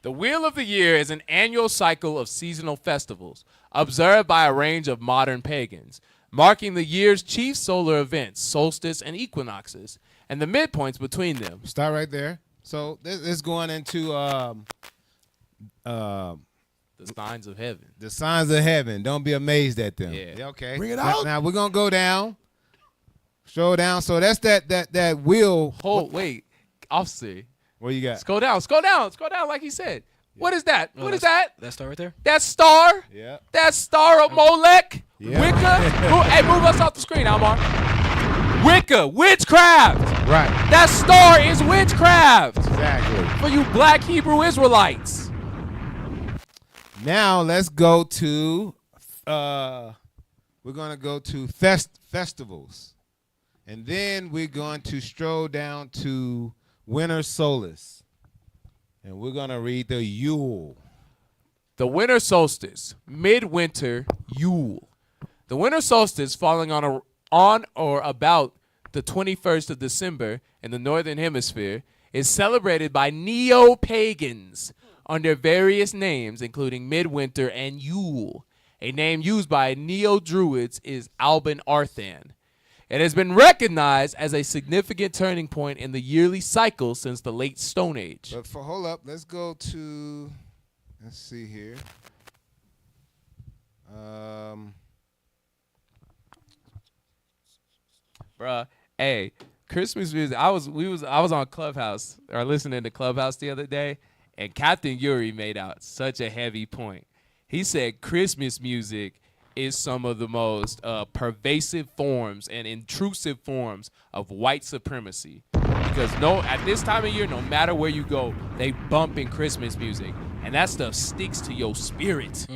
The Wheel of the Year is an annual cycle of seasonal festivals observed by a range of modern pagans, marking the year's chief solar events, solstice and equinoxes, and the midpoints between them. Start right there. So this is going into the signs of heaven. The signs of heaven. Don't be amazed at them. Yeah. Okay. Bring it out. Now we're gonna go down. Show down. So that's that wheel. Hold, wait, officer. What you got? Scroll down like he said. What is that? What is that? That star right there? That star? Yeah. That star of Molech? Yeah. Wicca? Hey, move us off the screen, Almar. Wicca, witchcraft. Right. That star is witchcraft. Exactly. For you black Hebrew Israelites. Now let's go to we're gonna go to festivals. And then we're going to stroll down to winter solace. And we're going to read the Yule. The winter solstice, midwinter Yule. The winter solstice falling on or about the 21st of December in the northern hemisphere is celebrated by neo-pagans under various names, including midwinter and Yule. A name used by neo-druids is Alban Arthan. It has been recognized as a significant turning point in the yearly cycle since the late Stone Age. But hold up, let's go to, let's see here. Bruh, hey, Christmas music. I was on Clubhouse or listening to Clubhouse the other day, and Captain Yuri made out such a heavy point. He said Christmas music is some of the most pervasive forms and intrusive forms of white supremacy. Because at this time of year, no matter where you go, they bumping Christmas music, and that stuff sticks to your spirit.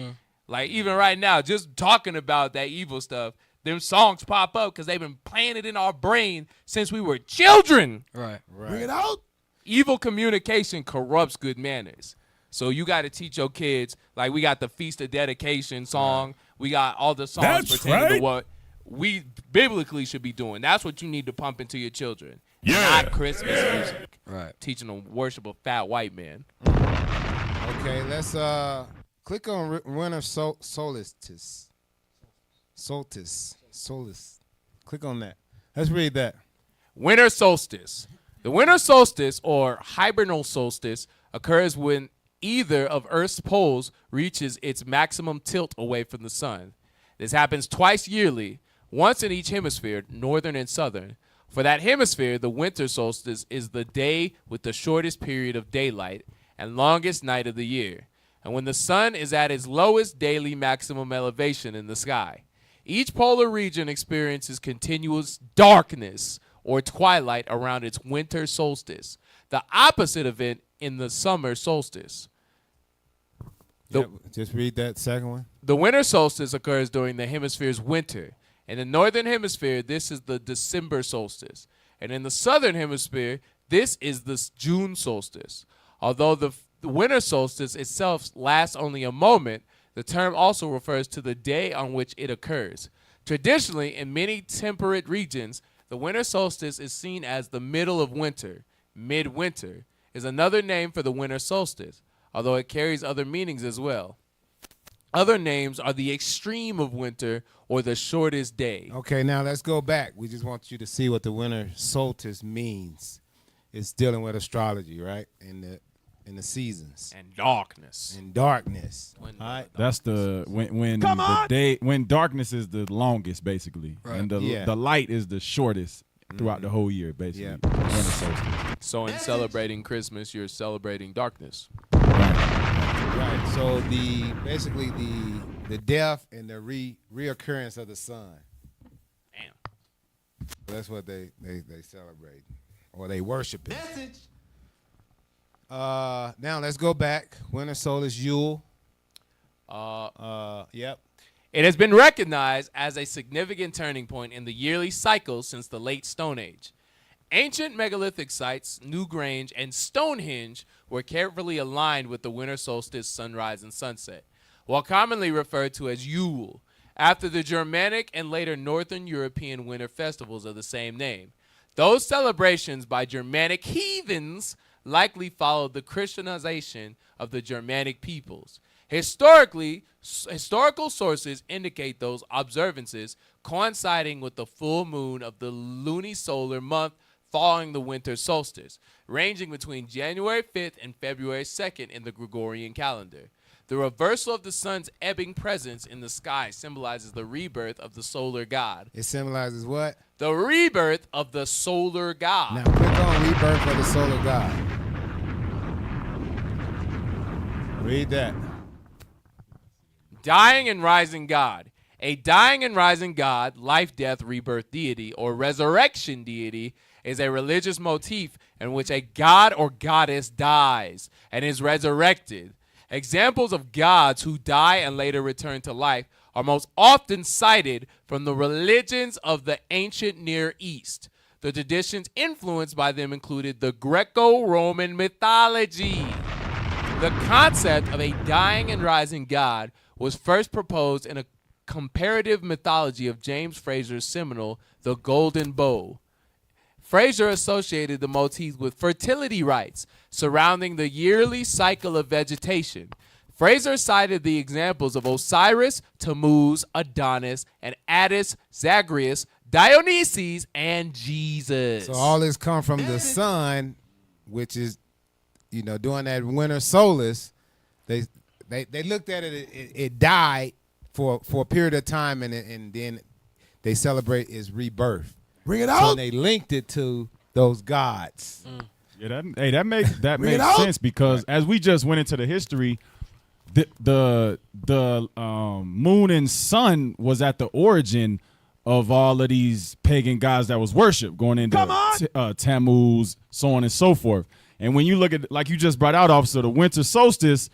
Like even right now, just talking about that evil stuff, them songs pop up because they've been playing it in our brain since we were children. Right. Bring it out. Evil communication corrupts good manners. So you got to teach your kids, like we got the Feast of Dedication song. Right. We got all the songs pertaining to what we biblically should be doing. That's what you need to pump into your children. Yeah. Not Christmas music. Right. Teaching them worship a fat white man. Okay, let's click on winter solstice. Solstice. Click on that. Let's read that. Winter solstice. The winter solstice, or hibernal solstice, occurs when either of Earth's poles reaches its maximum tilt away from the sun. This happens twice yearly, once in each hemisphere, northern and southern, For that hemisphere, the winter solstice is the day with the shortest period of daylight and longest night of the year, and when the sun is at its lowest daily maximum elevation in the sky. Each polar region experiences continuous darkness or twilight around its winter solstice, the opposite event in the summer solstice. Just read that second one. The winter solstice occurs during the hemisphere's winter. In the northern hemisphere, this is the December solstice. And in the southern hemisphere, this is the June solstice. Although the winter solstice itself lasts only a moment, the term also refers to the day on which it occurs. Traditionally, in many temperate regions, the winter solstice is seen as the middle of winter. Midwinter is another name for the winter solstice, although it carries other meanings as well. Other names are the extreme of winter or the shortest day. Okay, now let's go back. We just want you to see what the winter solstice means. It's dealing with astrology, right? In the seasons. And darkness. And darkness. All right. That's the when darkness is the longest, basically, Right. and the light is the shortest throughout the whole year, basically. Yeah. Winter solstice. So in celebrating Christmas, you're celebrating darkness. Right. So basically the death and the reoccurrence of the sun. Damn. That's what they celebrate or they worship it. Now let's go back. Winter solstice, Yule. Yep. It has been recognized as a significant turning point in the yearly cycle since the late Stone Age. Ancient megalithic sites, Newgrange and Stonehenge, were carefully aligned with the winter solstice sunrise and sunset, while commonly referred to as Yule, after the Germanic and later Northern European winter festivals of the same name. Those celebrations by Germanic heathens likely followed the Christianization of the Germanic peoples. Historical sources indicate those observances coinciding with the full moon of the lunisolar month following the winter solstice, ranging between January 5th and February 2nd in the Gregorian calendar. The reversal of the sun's ebbing presence in the sky symbolizes the rebirth of the solar god. It symbolizes what? The rebirth of the solar god. Now click on rebirth of the solar god. Read that. Dying and rising god. A dying and rising god, life, death, rebirth deity, or resurrection deity is a religious motif in which a god or goddess dies and is resurrected. Examples of gods who die and later return to life are most often cited from the religions of the ancient Near East. The traditions influenced by them included the Greco-Roman mythology. The concept of a dying and rising god was first proposed in a comparative mythology of James Fraser's seminal The Golden Bow. Fraser associated the motif with fertility rites surrounding the yearly cycle of vegetation. Fraser cited the examples of Osiris, Tammuz, Adonis, and Attis, Zagreus, Dionysus, and Jesus. So all this come from the sun, which is, during that winter solstice, they looked at it. It died for a period of time, and then they celebrate its rebirth. Bring it So out. they linked it to those gods. Yeah, that makes sense because as we just went into the history, the moon and sun was at the origin of all of these pagan gods that was worshipped, going into Tammuz, so on and so forth. And when you look at, like you just brought out, officer, the winter solstice,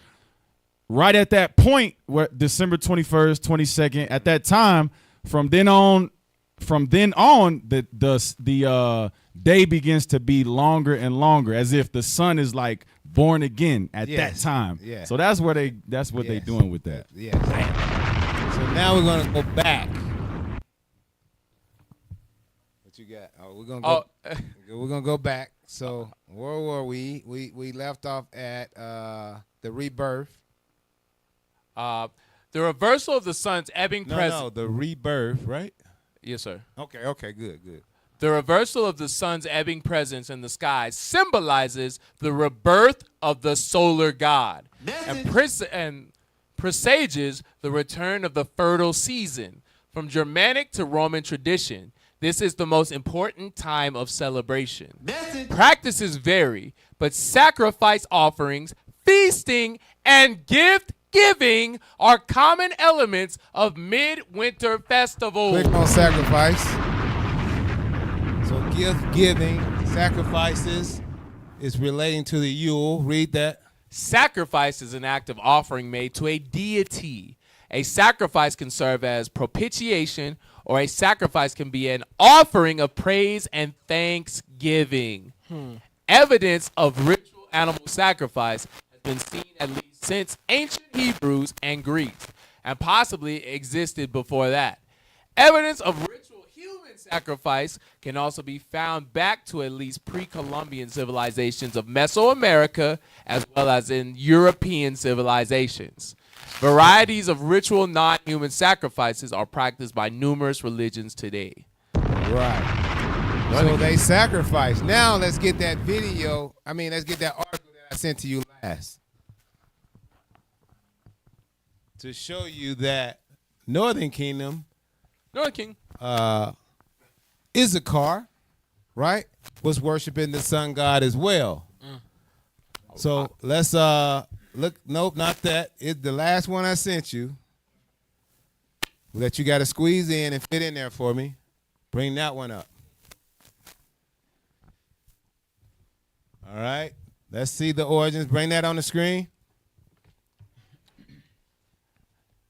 right at that point, where December 21st, 22nd, at that time, from then on, the day begins to be longer and longer, as if the sun is like born again at that time. Yeah. So that's what they doing with that. Yes. So now we're gonna go back. What you got? Oh, we're gonna go back. So where were we? We left off at the rebirth. The reversal of the sun's ebbing presence. No, the rebirth, right? Yes, sir. Okay, good. The reversal of the sun's ebbing presence in the sky symbolizes the rebirth of the solar god and presages the return of the fertile season. From Germanic to Roman tradition, This is the most important time of celebration. Practices vary, but sacrifice offerings, feasting, and gift giving are common elements of midwinter festivals. Click on sacrifice. So gift giving, sacrifices is relating to the Yule. Read that. Sacrifice is an act of offering made to a deity. A sacrifice can serve as propitiation, or a sacrifice can be an offering of praise and thanksgiving. Evidence of ritual animal sacrifice has been seen at least since ancient Hebrews and Greeks, and possibly existed before that. Evidence of ritual human sacrifice can also be found back to at least pre-Columbian civilizations of Mesoamerica, as well as in European civilizations. Varieties of ritual non-human sacrifices are practiced by numerous religions today. Right. So they sacrifice. Now let's get that video. Let's get that article that I sent to you last. To show you that Northern Kingdom, Issachar, right, was worshiping the sun god as well. So let's look. Nope, not that. It's the last one I sent you. That you got to squeeze in and fit in there for me. Bring that one up. All right. Let's see the origins. Bring that on the screen.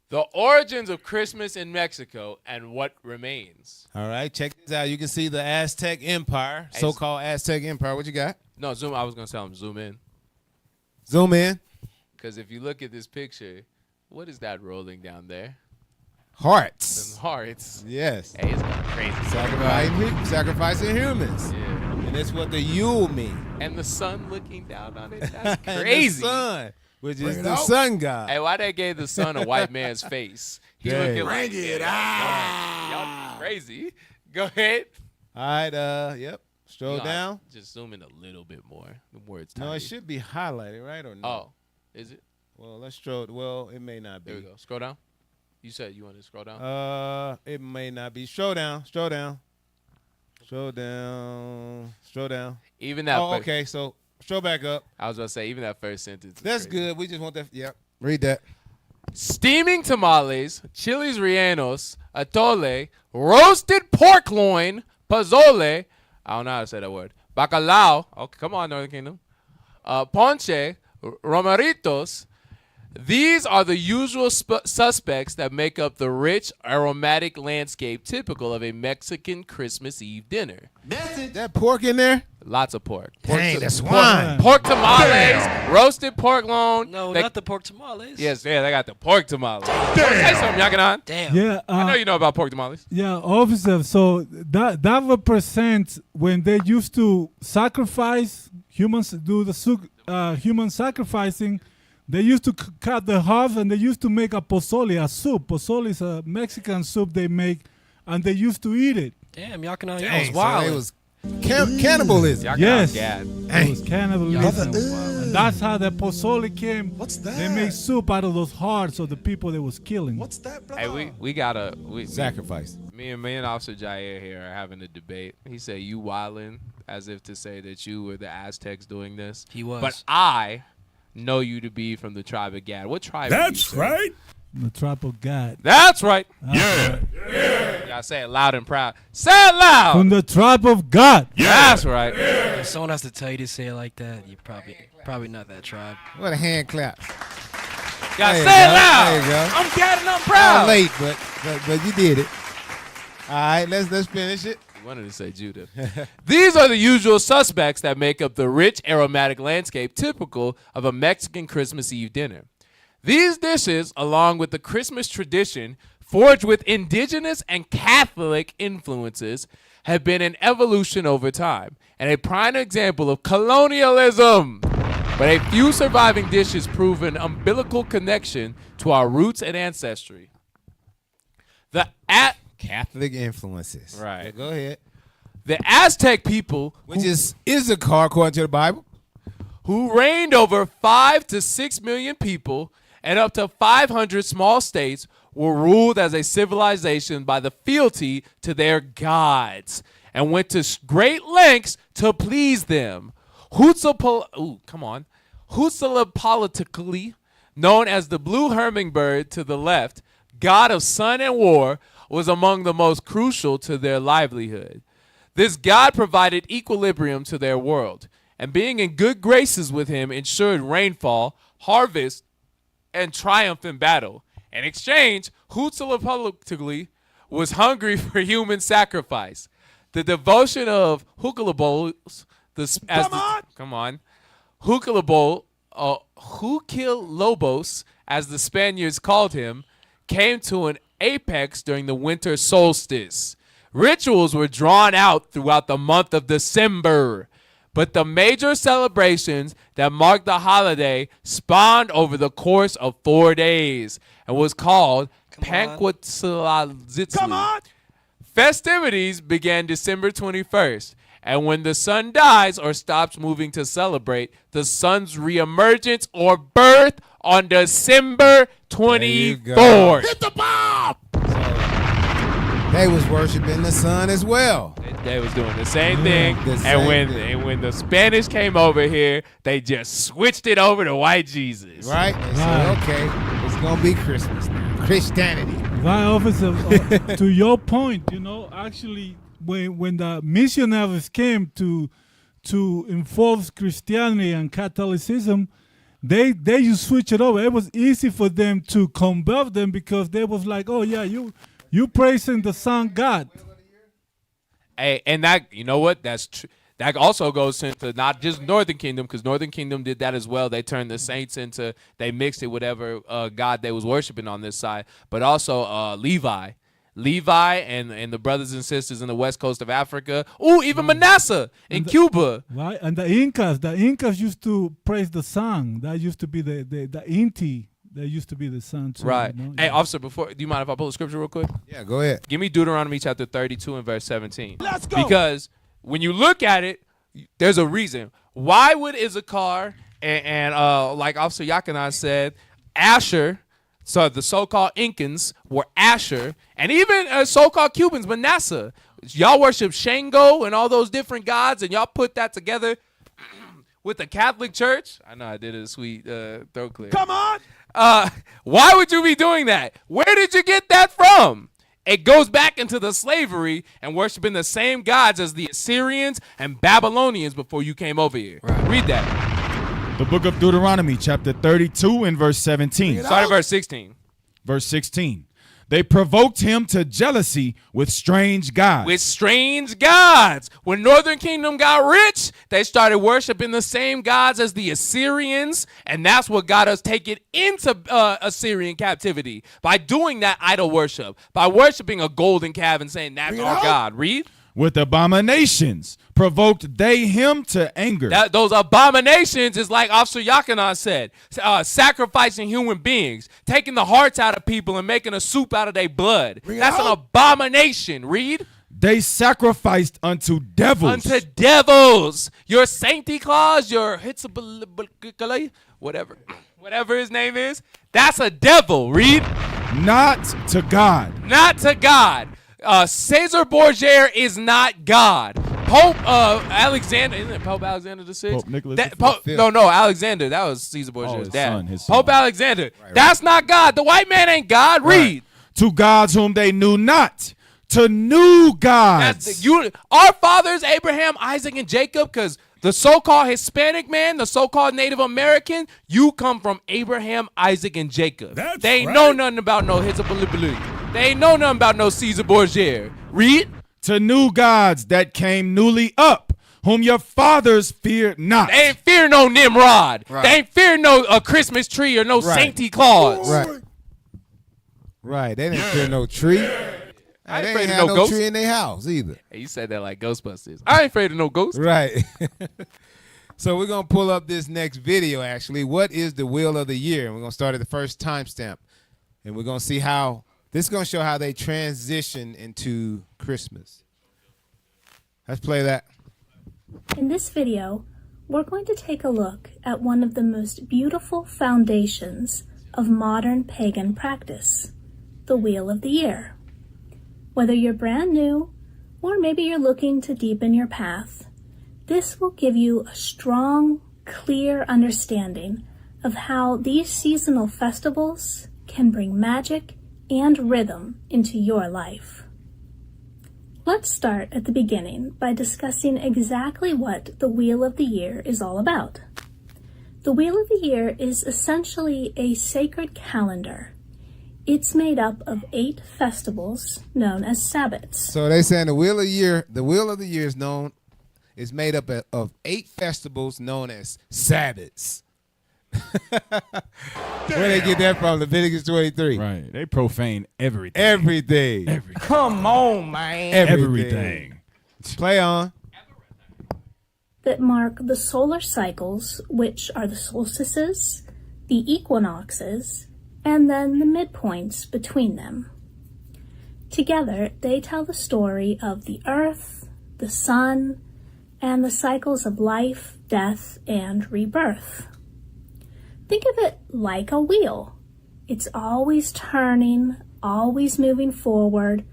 The origins of Christmas in Mexico and what remains. All right. Check this out. You can see the Aztec Empire, so-called Aztec Empire. What you got? No, zoom. I was going to tell him zoom in. Zoom in. Because if you look at this picture, what is that rolling down there? Hearts. Some hearts. Yes. Hey, it's going crazy. Sacrificing humans. Yeah. And that's what the Yule mean. And the sun looking down on it. That's crazy. The sun, which is the sun god. Hey, why they gave the sun a white man's face? He looking like it. Y'all crazy. Go ahead. All right. Yep. Scroll down. Just zoom in a little bit more. The words. No, it should be highlighted, right, or no? Oh, is it? Well, let's scroll. Well, it may not be. There we go. Scroll down. You said you wanted to scroll down? It may not be. Scroll down. Scroll down. Scroll down. Scroll down. Even that. Oh, okay. So scroll back up. I was going to say, even that first sentence. That's crazy. good. We just want that. Yep. Read that. Steaming tamales, chiles rellenos, atole, roasted pork loin, pozole. I don't know how to say that word. Bacalao. Okay, come on, Northern Kingdom. Ponche, romeritos. These are the usual suspects that make up the rich, aromatic landscape typical of a Mexican Christmas Eve dinner. That pork in there? Lots of pork. Dang, that's swine. Pork tamales, roasted pork loin. No, not the pork tamales. Yes, yeah, they got the pork tamales. Say something, Yakanan. Damn. Yeah, I know you know about pork tamales. Yeah, officer. So that represents when they used to sacrifice humans, do the human sacrificing. They used to cut the halves and they used to make a pozole, a soup. Pozole is a Mexican soup they make, and they used to eat it. Damn, y'all was So wild. it was cannibalism. Yes. Gad. It was cannibalism. And that's how the pozole came. What's that? They make soup out of those hearts of the people they was killing. What's that, brother? Hey, we gotta Sacrifice. Me and Officer Jair here are having a debate. He said you wildin', as if to say that you were the Aztecs doing this. He was. But I know you to be from the tribe of Gad. What tribe? That's right. The tribe of God. That's right. Yeah. Y'all say it loud and proud. Say it loud. From the tribe of God. That's right. If someone has to tell you to say it like that, you're probably not that tribe. What a hand clap. Y'all There you say it go. loud. There you go. I'm Gad and I'm proud. Late, but you did it. All right, let's finish it. I wanted to say Judah. These are the usual suspects that make up the rich, aromatic landscape typical of a Mexican Christmas Eve dinner. These dishes, along with the Christmas tradition forged with indigenous and Catholic influences, have been an evolution over time and a prime example of colonialism. But a few surviving dishes prove an umbilical connection to our roots and ancestry. Catholic influences. Right. Go ahead. The Aztec people, Which is Issachar according to the Bible. who reigned over 5 to 6 million people and up to 500 small states, were ruled as a civilization by the fealty to their gods and went to great lengths to please them. Huitzilopochtli, known as the blue hummingbird to the left, god of sun and war, was among the most crucial to their livelihood. This god provided equilibrium to their world, and being in good graces with him ensured rainfall, harvest, and triumph in battle. In exchange, Huitzilopochtli was hungry for human sacrifice. The devotion of Huitzilopochtli, Huitzilopochtli, as the Spaniards called him, came to an apex during the winter solstice. Rituals were drawn out throughout the month of December, but the major celebrations that marked the holiday spawned over the course of 4 days and was called Panquatzilazitli. Festivities began December 21st, and when the sun dies or stops moving to celebrate the sun's reemergence or birth on December 24th. Hit the bomb! They was worshiping the sun as well. They was doing the same thing. When the Spanish came over here, they just switched it over to white Jesus. Right? They said, okay, it's going to be Christmas now. Christianity. Right, officer, to your point, actually, when the missionaries came to enforce Christianity and Catholicism, they used to switch it over. It was easy for them to convert them because they was like, oh yeah, you praising the sun God. Hey, and that, you know what? That's true. That also goes into not just Northern Kingdom, because Northern Kingdom did that as well. They turned the saints into, they mixed it whatever God they was worshiping on this side, but also Levi and the brothers and sisters in the west coast of Africa. Ooh, even Manasseh in Cuba. Right, and the Incas used to praise the sun. That used to be the Inti. That used to be the sun too. Right. Hey, officer, do you mind if I pull the scripture real quick? Yeah, go ahead. Give me Deuteronomy chapter 32 and verse 17. Let's go. Because when you look at it, there's a reason. Why would Issachar and like Officer Yakana said, Asher, so the so-called Incans were Asher, and even so-called Cubans, Manasseh. Y'all worship Shango and all those different gods, and y'all put that together with the Catholic Church. I know I did a sweet throat clear. Come on. Why would you be doing that? Where did you get that from? It goes back into the slavery and worshiping the same gods as the Assyrians and Babylonians before you came over here. Right. Read that. The book of Deuteronomy, chapter 32 and verse 17. Start at verse 16. Verse 16. They provoked him to jealousy with strange gods. With strange gods. When Northern Kingdom got rich, they started worshiping the same gods as the Assyrians, and that's what got us taken into Assyrian captivity. By doing that idol worship, by worshiping a golden calf and saying that's our God. Read. With abominations provoked they him to anger. Those abominations is like Officer Yakana said, sacrificing human beings, taking the hearts out of people and making a soup out of their blood. That's an abomination. Read. They sacrificed unto devils. Unto devils. Your Sancti Claus, your whatever his name is, that's a devil. Read. Not to God. Not to God. Caesar Borgia is not God. Pope Alexander, isn't it Pope Alexander the Sixth? Pope Nicholas V. No, Alexander. That was Caesar Borgia's dad. His son. Pope Alexander. Right. That's not God. The white man ain't God. Read. Right. To gods whom they knew not. To new gods. Our fathers, Abraham, Isaac, and Jacob, because the so-called Hispanic man, the so-called Native American, you come from Abraham, Isaac, and Jacob. They ain't know nothing about no Hitzapalipaloo. They ain't know nothing about no Caesar Borgia. Read. To new gods that came newly up, whom your fathers feared not. They ain't fear no Nimrod. Right. They ain't fear no Christmas tree or no Sancti Claus. Right. Right. They didn't fear no tree. I ain't they afraid ain't of have no no ghosts. tree in their house either. Hey, you said that like Ghostbusters. I ain't afraid of no ghosts. Right. So we're going to pull up this next video, actually. What is the will of the year? And we're going to start at the first timestamp. And we're going to see how, this is going to show how they transition into Christmas. Let's play that. In this video, we're going to take a look at one of the most beautiful foundations of modern pagan practice, the Wheel of the Year. Whether you're brand new or maybe you're looking to deepen your path, this will give you a strong, clear understanding of how these seasonal festivals can bring magic and rhythm into your life. Let's start at the beginning by discussing exactly what the Wheel of the Year is all about. The Wheel of the Year is essentially a sacred calendar. It's made up of 8 festivals known as Sabbats. So they saying the Wheel of the Year is made up of 8 festivals known as Sabbats. Where they get that from? Leviticus 23. Right. They profane everything. Everything. Come on, man. Everything. Play on. That mark the solar cycles, which are the solstices, the equinoxes, and then the midpoints between them. Together, they tell the story of the earth, the sun, and the cycles of life, death, and rebirth. Think of it like a wheel. It's always turning, always moving forward,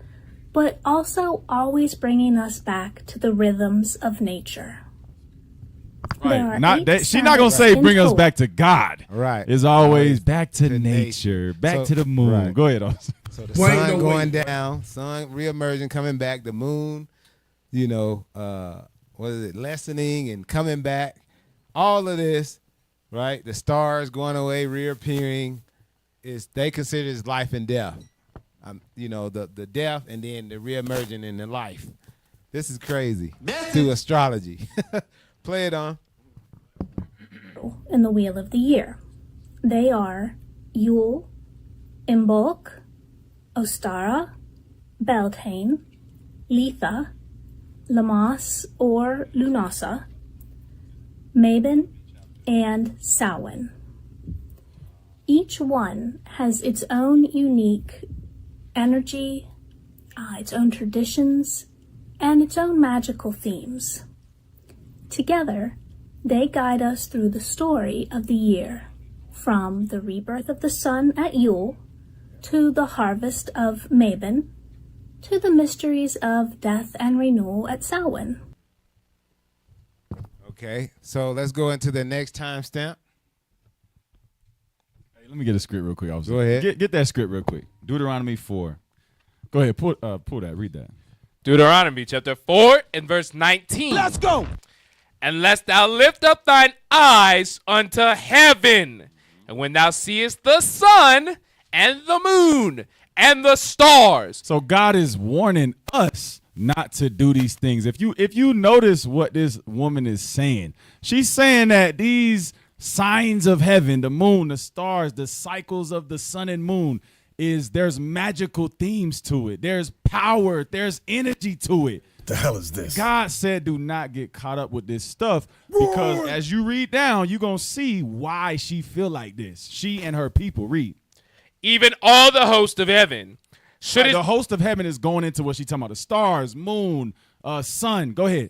but also always bringing us back to the rhythms of nature. Right. She's not going to say bring us back to God. Right. It's always back to nature, back to the moon. Right. Go ahead, Austin. So the sun going down, sun reemerging, coming back, the moon, lessening and coming back. All of this, right? The stars going away, reappearing, they consider it life and death. The death and then the reemerging and the life. This is crazy. Through astrology. Play it on. In the Wheel of the Year. They are Yule, Imbolc, Ostara, Beltane, Letha, Lammas or Lunasa, Mabon, and Samhain. Each one has its own unique energy, its own traditions, and its own magical themes. Together, they guide us through the story of the year, from the rebirth of the sun at Yule, to the harvest of Mabon, to the mysteries of death and renewal at Samhain. Okay, so let's go into the next timestamp. Hey, let me get a script real quick, officer. Go ahead. Get that script real quick. Deuteronomy 4. Go ahead, pull that, read that. Deuteronomy chapter 4 and verse 19. Let's go. Unless thou lift up thine eyes unto heaven, and when thou seest the sun and the moon and the stars. So God is warning us not to do these things. If you notice what this woman is saying, she's saying that these signs of heaven, the moon, the stars, the cycles of the sun and moon, there's magical themes to it. There's power. There's energy to it. The hell is this? God said do not get caught up with this stuff, because as you read down, you're going to see why she feel like this. She and her people. Read. Even all the host of heaven. The host of heaven is going into what she's talking about. The stars, moon, sun. Go ahead.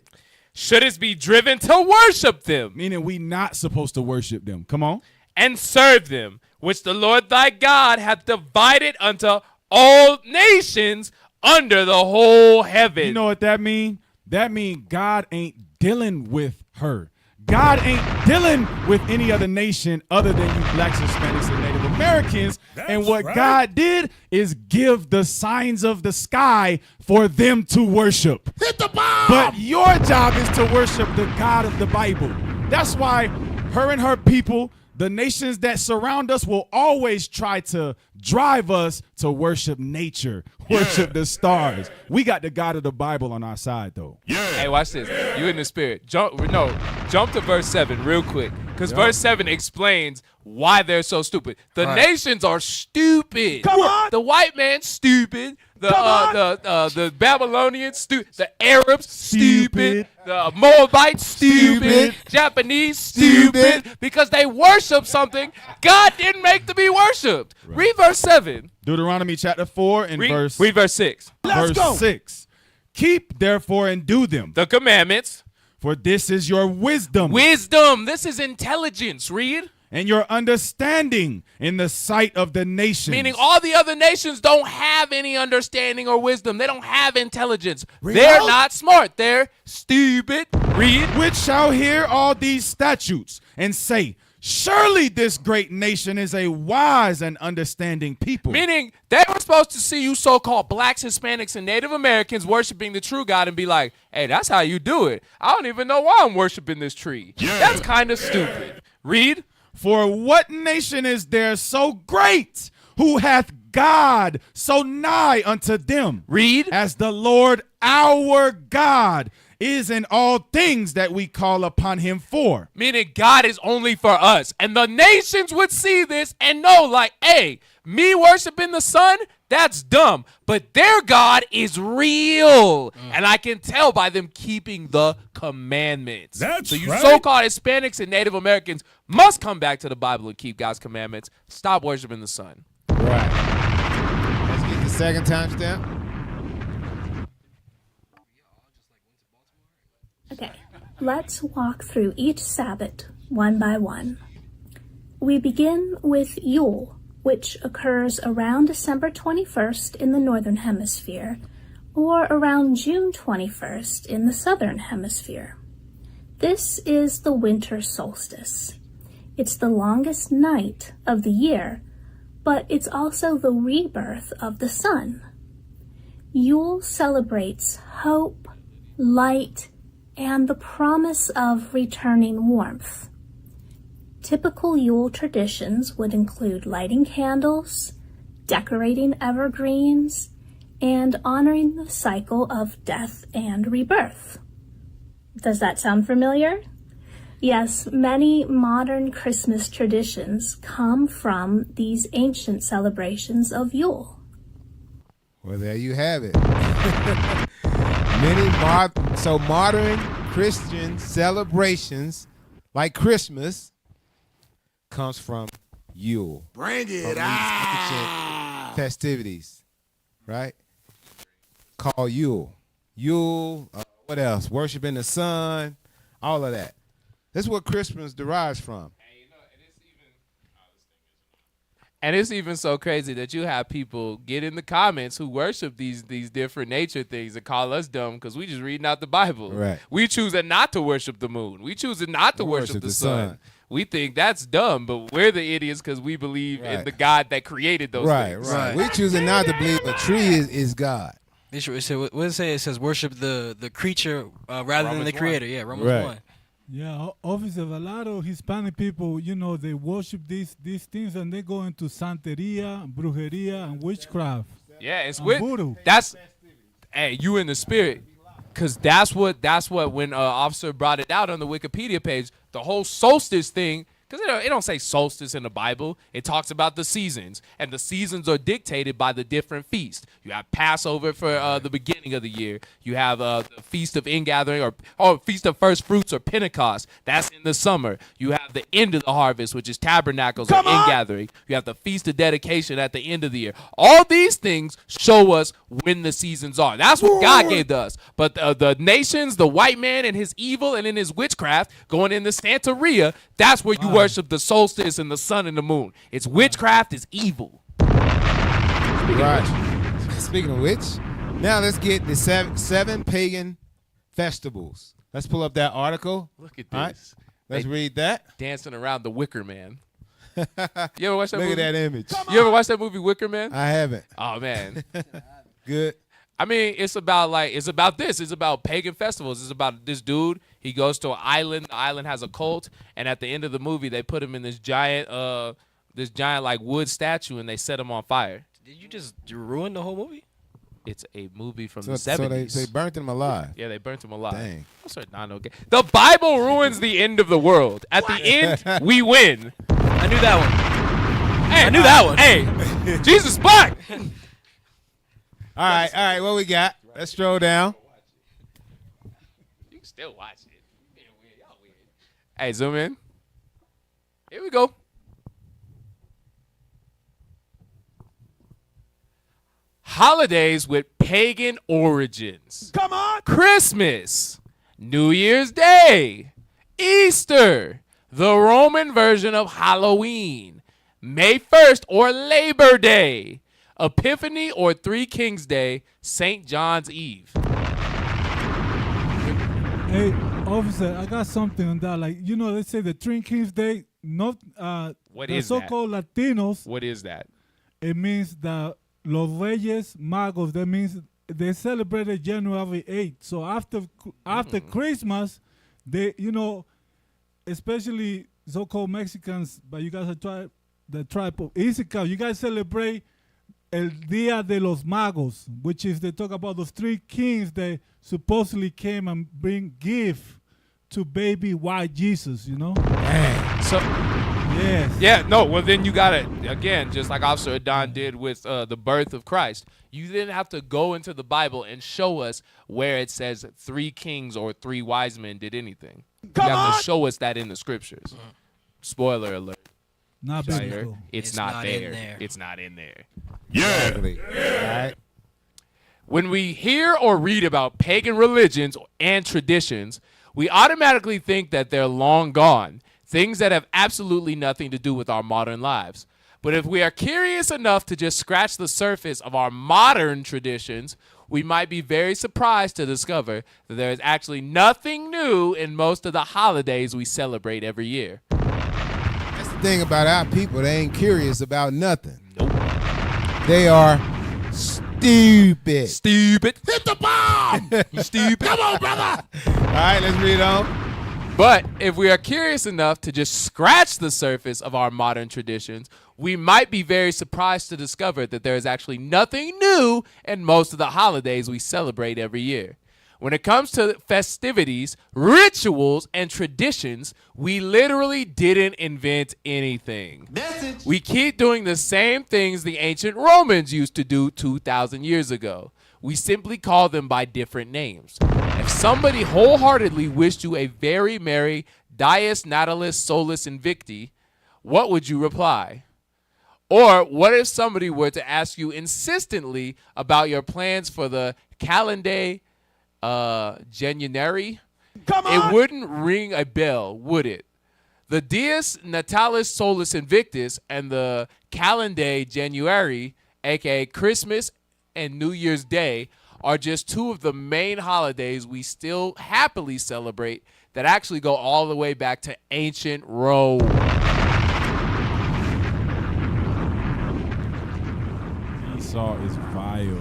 Shouldest be driven to worship them. Meaning we not supposed to worship them. Come on. And serve them, which the Lord thy God hath divided unto all nations under the whole heaven. You know what that mean? That mean God ain't dealing with her. God ain't dealing with any other nation other than you blacks, Hispanics, and Native Americans. And what God did is give the signs of the sky for them to worship. Hit the bomb! But your job is to worship the God of the Bible. That's why her and her people, the nations that surround us, will always try to drive us to worship nature, worship the stars. We got the God of the Bible on our side, though. Hey, watch this. You in the spirit. Jump to verse 7 real quick, because verse 7 explains why they're so stupid. The nations are stupid. Come on. The white man's stupid. The Babylonians stupid. The Arabs stupid. The Moabites stupid. Japanese stupid. Because they worship something God didn't make to be worshipped. Right. Read verse 7. Deuteronomy chapter 4 and Read verse verse 6. Let's go. 6. Keep therefore and do them, The commandments. for this is your wisdom. Wisdom. This is intelligence. Read. and your understanding in the sight of the nations. Meaning all the other nations don't have any understanding or wisdom. They don't have intelligence. They're not smart. They're stupid. Read. Which shall hear all these statutes and say, surely this great nation is a wise and understanding people. Meaning they were supposed to see you so-called blacks, Hispanics, and Native Americans worshiping the true God and be like, hey, that's how you do it. I don't even know why I'm worshiping this tree. Yeah. That's kind of stupid. Read. For what nation is there so great who hath God so nigh unto them? Read. As the Lord our God is in all things that we call upon him for. Meaning God is only for us. And the nations would see this and know like, hey, me worshiping the sun, that's dumb. But their God is real. And I can tell by them keeping the commandments. That's so you right. so-called Hispanics and Native Americans must come back to the Bible and keep God's commandments. Stop worshiping the sun. Right. Let's get the second timestamp. Okay, let's walk through each Sabbath one by one. We begin with Yule, which occurs around December 21st in the Northern Hemisphere, or around June 21st in the Southern Hemisphere. This is the winter solstice. It's the longest night of the year, but it's also the rebirth of the sun. Yule celebrates hope, light, and the promise of returning warmth. Typical Yule traditions would include lighting candles, decorating evergreens, and honoring the cycle of death and rebirth. Does that sound familiar? Yes, many modern Christmas traditions come from these ancient celebrations of Yule. Well, there you have it. Modern Christian celebrations like Christmas comes from Yule. Bring it from out. Ancient festivities, right? Called Yule. Yule, what else? Worshiping the sun, all of that. That's what Christmas derives from. And it's even so crazy that you have people get in the comments who worship these different nature things and call us dumb because we just reading out the Bible. Right. We choosing not to worship the moon. We choosing not to worship the sun. We think that's dumb, but we're the idiots because we believe in the God that created those things. Right. We choosing not to believe a tree is God. What does it say? It says worship the creature rather than the creator. Yeah, Romans 1. Yeah, obviously, a lot of Hispanic people, they worship these things and they go into santeria, brujeria, and witchcraft. Yeah, it's voodoo. That's, hey, you in the spirit. Because that's what when Officer brought it out on the Wikipedia page, the whole solstice thing, because it don't say solstice in the Bible. It talks about the seasons, and the seasons are dictated by the different feasts. You have Passover for the beginning of the year. You have the Feast of Ingathering or Feast of First Fruits or Pentecost. That's in the summer. You have the end of the harvest, which is Tabernacles or Ingathering. You have the Feast of Dedication at the end of the year. All these things show us when the seasons are. That's what God gave to us. But the nations, the white man and his evil and in his witchcraft, going into Santeria, that's where you worship the solstice and the sun and the moon. It's witchcraft, it's evil. Right. Speaking of which, now let's get the seven pagan festivals. Let's pull up that article. Look at this. All right. Let's read that. Dancing around the Wicker Man. You ever watch that Look movie? at that image. You ever watch that movie Wicker Man? I haven't. Oh man. Good. I mean, it's about this. It's about pagan festivals. It's about this dude. He goes to an island. The island has a cult, and at the end of the movie, they put him in this giant like wood statue, and they set him on fire. Did you just ruin the whole movie? It's a movie from the 70s. So they burnt him alive. Yeah, they burnt him alive. Dang. The Bible ruins the end of the world. At the end, we win. I knew that one. Hey, I knew that one. Hey, Jesus black. All right, what we got? Let's stroll down. You can still watch it. Y'all weird. Hey, zoom in. Here we go. Holidays with pagan origins. Come on. Christmas, New Year's Day, Easter, the Roman version of Halloween, May 1st or Labor Day, Epiphany or Three Kings Day, St. John's Eve. Hey, officer, I got something on that. Like, they say the Three Kings Day, not What the is that? so-called Latinos. What is that? It means the Los Reyes Magos. That means they celebrated January 8th. So after Christmas, they, especially so-called Mexicans, but you guys are the tribe of Issachar, you guys celebrate El Dia de los Magos, which is they talk about those three kings that supposedly came and bring gift to baby white Jesus, Dang. So, yes. Yeah, no, well, then you got to, again, just like Officer Adon did with the birth of Christ, you then have to go into the Bible and show us where it says three kings or three wise men did anything. You have to show us that in the scriptures. Spoiler alert. Not biblical. It's not there. It's not in there. Yeah. Exactly. All right. When we hear or read about pagan religions and traditions, we automatically think that they're long gone, things that have absolutely nothing to do with our modern lives. But if we are curious enough to just scratch the surface of our modern traditions, we might be very surprised to discover that there is actually nothing new in most of the holidays we celebrate every year. That's the thing about our people. They ain't curious about nothing. Nope. They are stupid. Stupid. Hit the bomb. You stupid. Come on, brother. All right, let's read on. But if we are curious enough to just scratch the surface of our modern traditions, we might be very surprised to discover that there is actually nothing new in most of the holidays we celebrate every year. When it comes to festivities, rituals, and traditions, we literally didn't invent anything. Message. We keep doing the same things the ancient Romans used to do 2,000 years ago. We simply call them by different names. If somebody wholeheartedly wished you a very merry Dies Natalis Solis Invicti, what would you reply? Or what if somebody were to ask you insistently about your plans for the Calendae January? Come on. It wouldn't ring a bell, would it? The Dies Natalis Solis Invictus and the Calendae January, aka Christmas and New Year's Day, are just two of the main holidays we still happily celebrate that actually go all the way back to ancient Rome. Esau is vile, yo.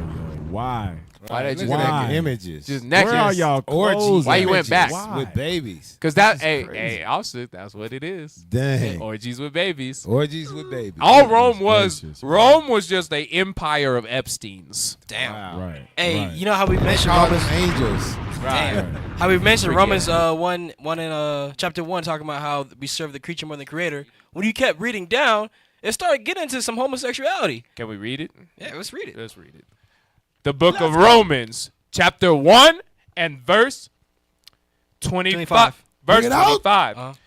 Why? Why did you Look at Why? the images. just naked? Where are y'all Orgies. clothes Why at? you went back? Why? with babies. Because that, crazy. hey, also, that's what it is. Dang. Orgies with babies. Orgies with babies. All Rome was, gracious. Rome was just an empire of Epsteins. Damn. Wow. Right. Hey, right. you know how we mentioned Call them Romans? angels. Damn. How we mentioned Forget. Romans 1 in chapter 1 talking about how we serve the creature more than the creator. When you kept reading down, it started getting into some homosexuality. Can we read it? Yeah, let's read it. Let's read it. The book of Romans, chapter 1 and verse 25. Verse Bring it out. 25.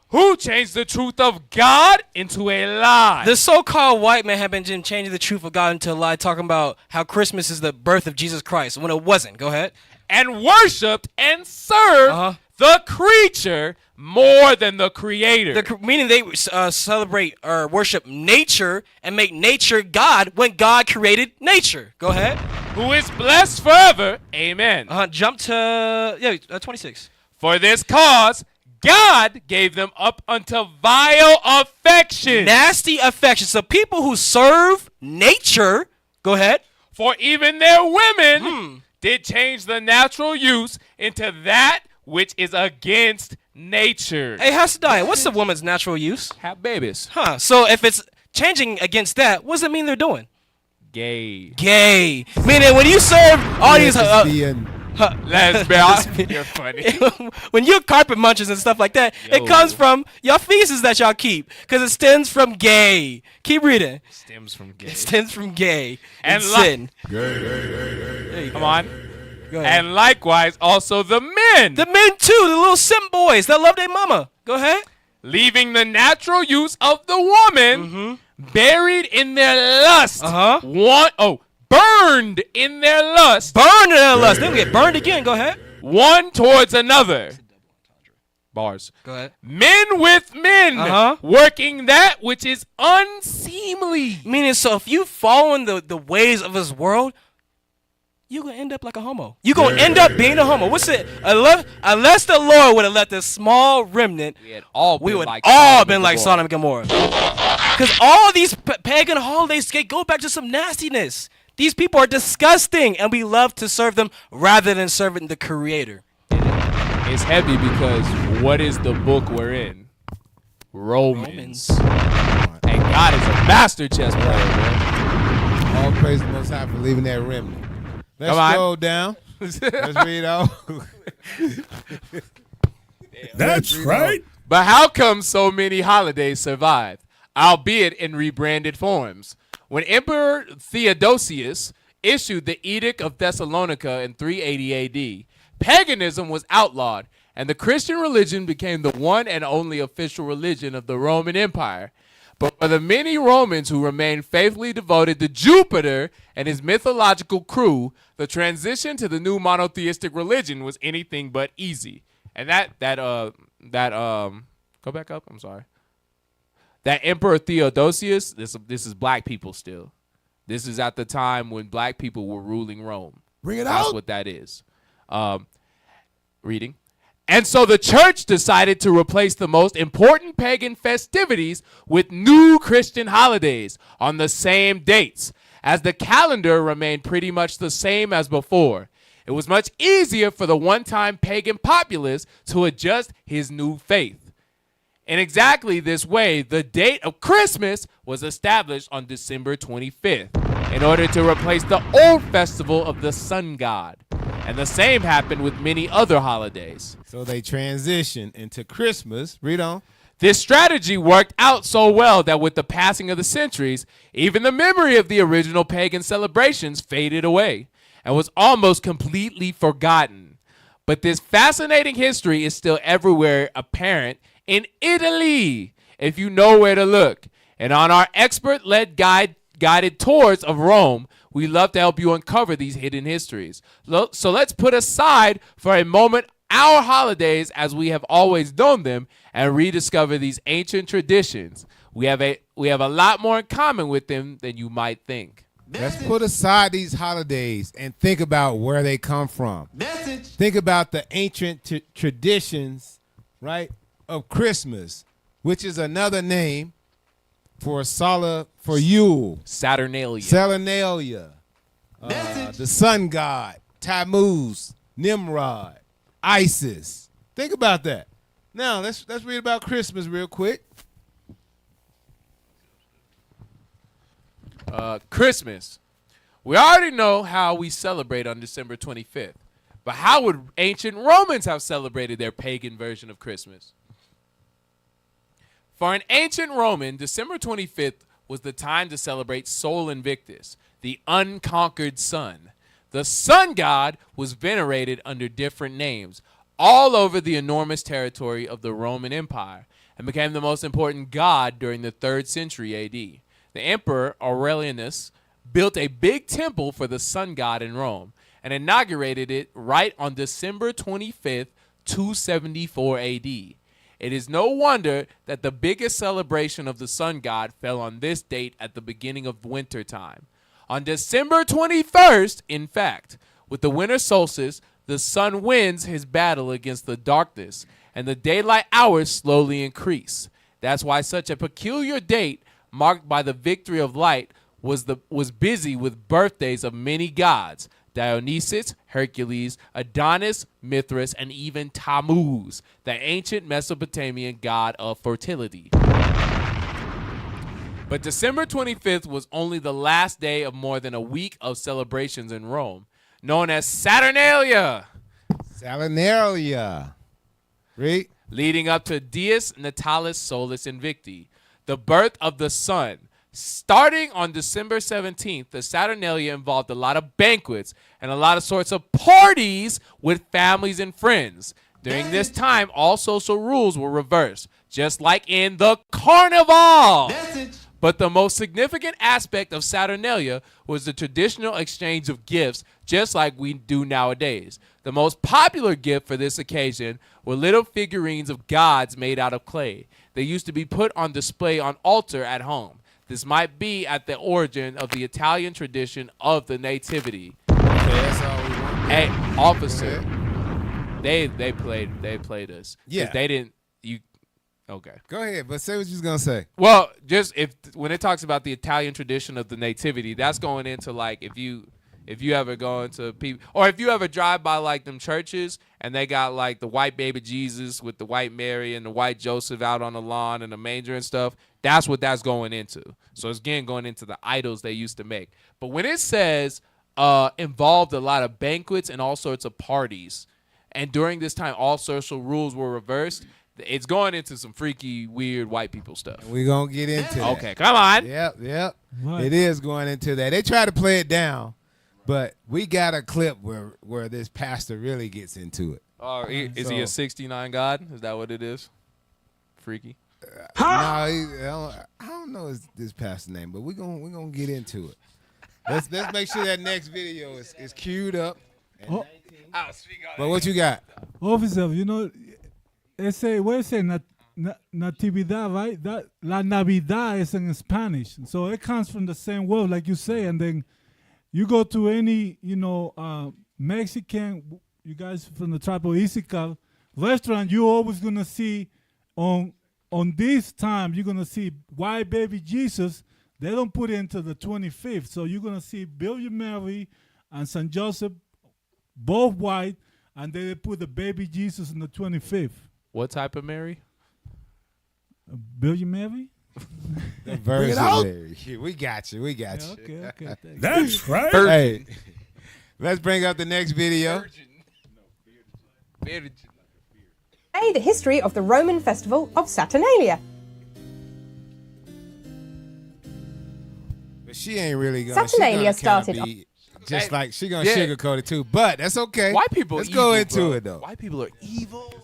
Who changed the truth of God into a lie? The so-called white man have been changing the truth of God into a lie, talking about how Christmas is the birth of Jesus Christ when it wasn't. Go ahead. And worshipped and served the creature more than the creator. Meaning they celebrate or worship nature and make nature God when God created nature. Go ahead. Who is blessed forever. Amen. Jump to 26. For this cause, God gave them up unto vile affection. Nasty affection. So people who serve nature, go ahead. For even their women did change the natural use into that which is against nature. Hey, Hasadiah, what's the woman's natural use? Have babies. Huh. So if it's changing against that, what does it mean they're doing? Gay. Gay. Meaning when you serve all these... Lesbian. Lesbian. You're funny. When you're carpet munchers and stuff like that, it comes from your feces that y'all keep because it stems from gay. Keep reading. Stems from gay. It stems from gay And sin. Come on. And likewise also the men. The men too, the little simp boys that love their mama. Go ahead. Leaving the natural use of the woman, buried in their lust. Burned in their lust. Burned in their lust. Then we get burned again. Go ahead. One towards another. Bars. Go ahead. Men with men working that which is unseemly. Meaning, so if you following the ways of this world, you're going to end up like a homo. You're going to end up being a homo. What's it? Unless the Lord would have left a small remnant, we would all been like Sodom and Gomorrah. Because all these pagan holidays go back to some nastiness. These people are disgusting, and we love to serve them rather than serving the Creator. It's heavy because what is the book we're in? Romans. And God is a master chess player, bro. All praise the Most High for leaving that remnant. Let's go down. Let's read on. That's right. But how come so many holidays survive, albeit in rebranded forms? When Emperor Theodosius issued the Edict of Thessalonica in 380 AD, paganism was outlawed, and the Christian religion became the one and only official religion of the Roman Empire. But for the many Romans who remained faithfully devoted to Jupiter and his mythological crew, the transition to the new monotheistic religion was anything but easy. And go back up. I'm sorry. That Emperor Theodosius, this is black people still. This is at the time when black people were ruling Rome. Bring it That's out. what that is. Reading. And so the church decided to replace the most important pagan festivities with new Christian holidays on the same dates, as the calendar remained pretty much the same as before. It was much easier for the one-time pagan populace to adjust his new faith. In exactly this way, the date of Christmas was established on December 25th in order to replace the old festival of the sun god. And the same happened with many other holidays. So they transitioned into Christmas. Read on. This strategy worked out so well that with the passing of the centuries, even the memory of the original pagan celebrations faded away and was almost completely forgotten. But this fascinating history is still everywhere apparent in Italy, if you know where to look. And on our expert-led guided tours of Rome, we love to help you uncover these hidden histories. So let's put aside for a moment our holidays as we have always known them and rediscover these ancient traditions. We have a lot more in common with them than you might think. Let's put aside these holidays and think about where they come from. Think about the ancient traditions, right, of Christmas, which is another name for Yule. Saturnalia. The sun god, Tammuz, Nimrod, Isis. Think about that. Now let's read about Christmas real quick. Christmas. We already know how we celebrate on December 25th. But how would ancient Romans have celebrated their pagan version of Christmas? For an ancient Roman, December 25th was the time to celebrate Sol Invictus, the unconquered sun. The sun god was venerated under different names all over the enormous territory of the Roman Empire and became the most important god during the 3rd century AD. The emperor Aurelianus built a big temple for the sun god in Rome and inaugurated it right on December 25th, 274 AD. It is no wonder that the biggest celebration of the sun god fell on this date at the beginning of winter time. On December 21st, in fact, with the winter solstice, the sun wins his battle against the darkness, and the daylight hours slowly increase. That's why such a peculiar date, marked by the victory of light, was busy with birthdays of many gods: Dionysus, Hercules, Adonis, Mithras, and even Tammuz, the ancient Mesopotamian god of fertility. But December 25th was only the last day of more than a week of celebrations in Rome, known as Saturnalia. Saturnalia. Read. Leading up to Dies Natalis Solis Invicti, the birth of the sun. Starting on December 17th, the Saturnalia involved a lot of banquets and a lot of sorts of parties with families and friends. During this time, all social rules were reversed, just like in the carnival. But the most significant aspect of Saturnalia was the traditional exchange of gifts, just like we do nowadays. The most popular gift for this occasion were little figurines of gods made out of clay. They used to be put on display on altar at home. This might be at the origin of the Italian tradition of the nativity. That's all we want. Hey, officer, they played us. Yeah. They didn't. Okay. Go ahead, but say what you was gonna say. Well, just when it talks about the Italian tradition of the nativity, that's going into like if you ever go into people, or if you ever drive by like them churches and they got like the white baby Jesus with the white Mary and the white Joseph out on the lawn and the manger and stuff, that's what that's going into. So it's again going into the idols they used to make. But when it says involved a lot of banquets and all sorts of parties, and during this time all social rules were reversed, it's going into some freaky, weird white people stuff. We're going to get into that. Okay, come on. Yep. Right. It is going into that. They try to play it down, but we got a clip where this pastor really gets into it. Is he a 69 God? Is that what it is? Freaky. No, I don't know this pastor's name, but we're gonna get into it. Let's make sure that next video is queued up. But what you got? Officer, where it say natividad, right? That la Navidad is in Spanish, so it comes from the same word, like you say. And then you go to any, Mexican, you guys from the tribe of Issachar restaurant, you're always gonna see on this time you're gonna see white baby Jesus. They don't put it into the 25th, so you're gonna see Virgin Mary and Saint Joseph, both white, and then they put the baby Jesus in the 25th. What type of Mary? Virgin Mary? The Virgin Mary. We got you. Okay. That's right. Hey, let's bring up the next video. Virgin. The history of the Roman festival of Saturnalia. But she ain't really gonna. Saturnalia started be just like she gonna sugarcoat it too. But that's okay. White people. Let's evil, go into bro. it though. White people are evil.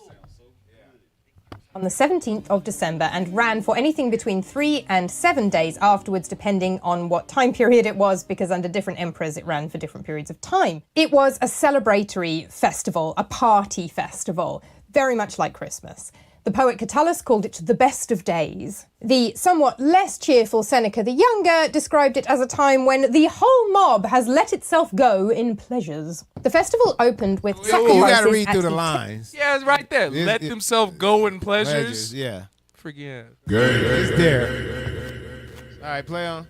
On the 17th of December and ran for anything between 3 and 7 days afterwards, depending on what time period it was, because under different emperors it ran for different periods of time. It was a celebratory festival, a party festival, very much like Christmas. The poet Catullus called it the best of days. The somewhat less cheerful Seneca the Younger described it as a time when the whole mob has let itself go in pleasures. The festival opened with sacrifices. You gotta read through the lines. Yeah, it's right there. Let themselves go in pleasures. Yeah. Forget. It's there. All right, play on.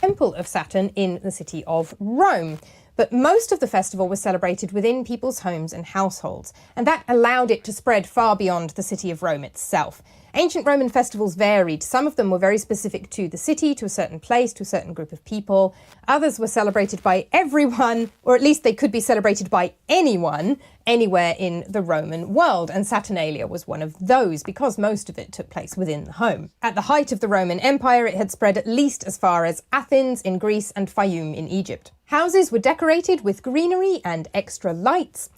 Temple of Saturn in the city of Rome. But most of the festival was celebrated within people's homes and households, and that allowed it to spread far beyond the city of Rome itself. Ancient Roman festivals varied. Some of them were very specific to the city, to a certain place, to a certain group of people. Others were celebrated by everyone, or at least they could be celebrated by anyone, anywhere in the Roman world. And Saturnalia was one of those, because most of it took place within the home. At the height of the Roman Empire, it had spread at least as far as Athens in Greece and Fayum in Egypt. Houses were decorated with greenery and extra lights.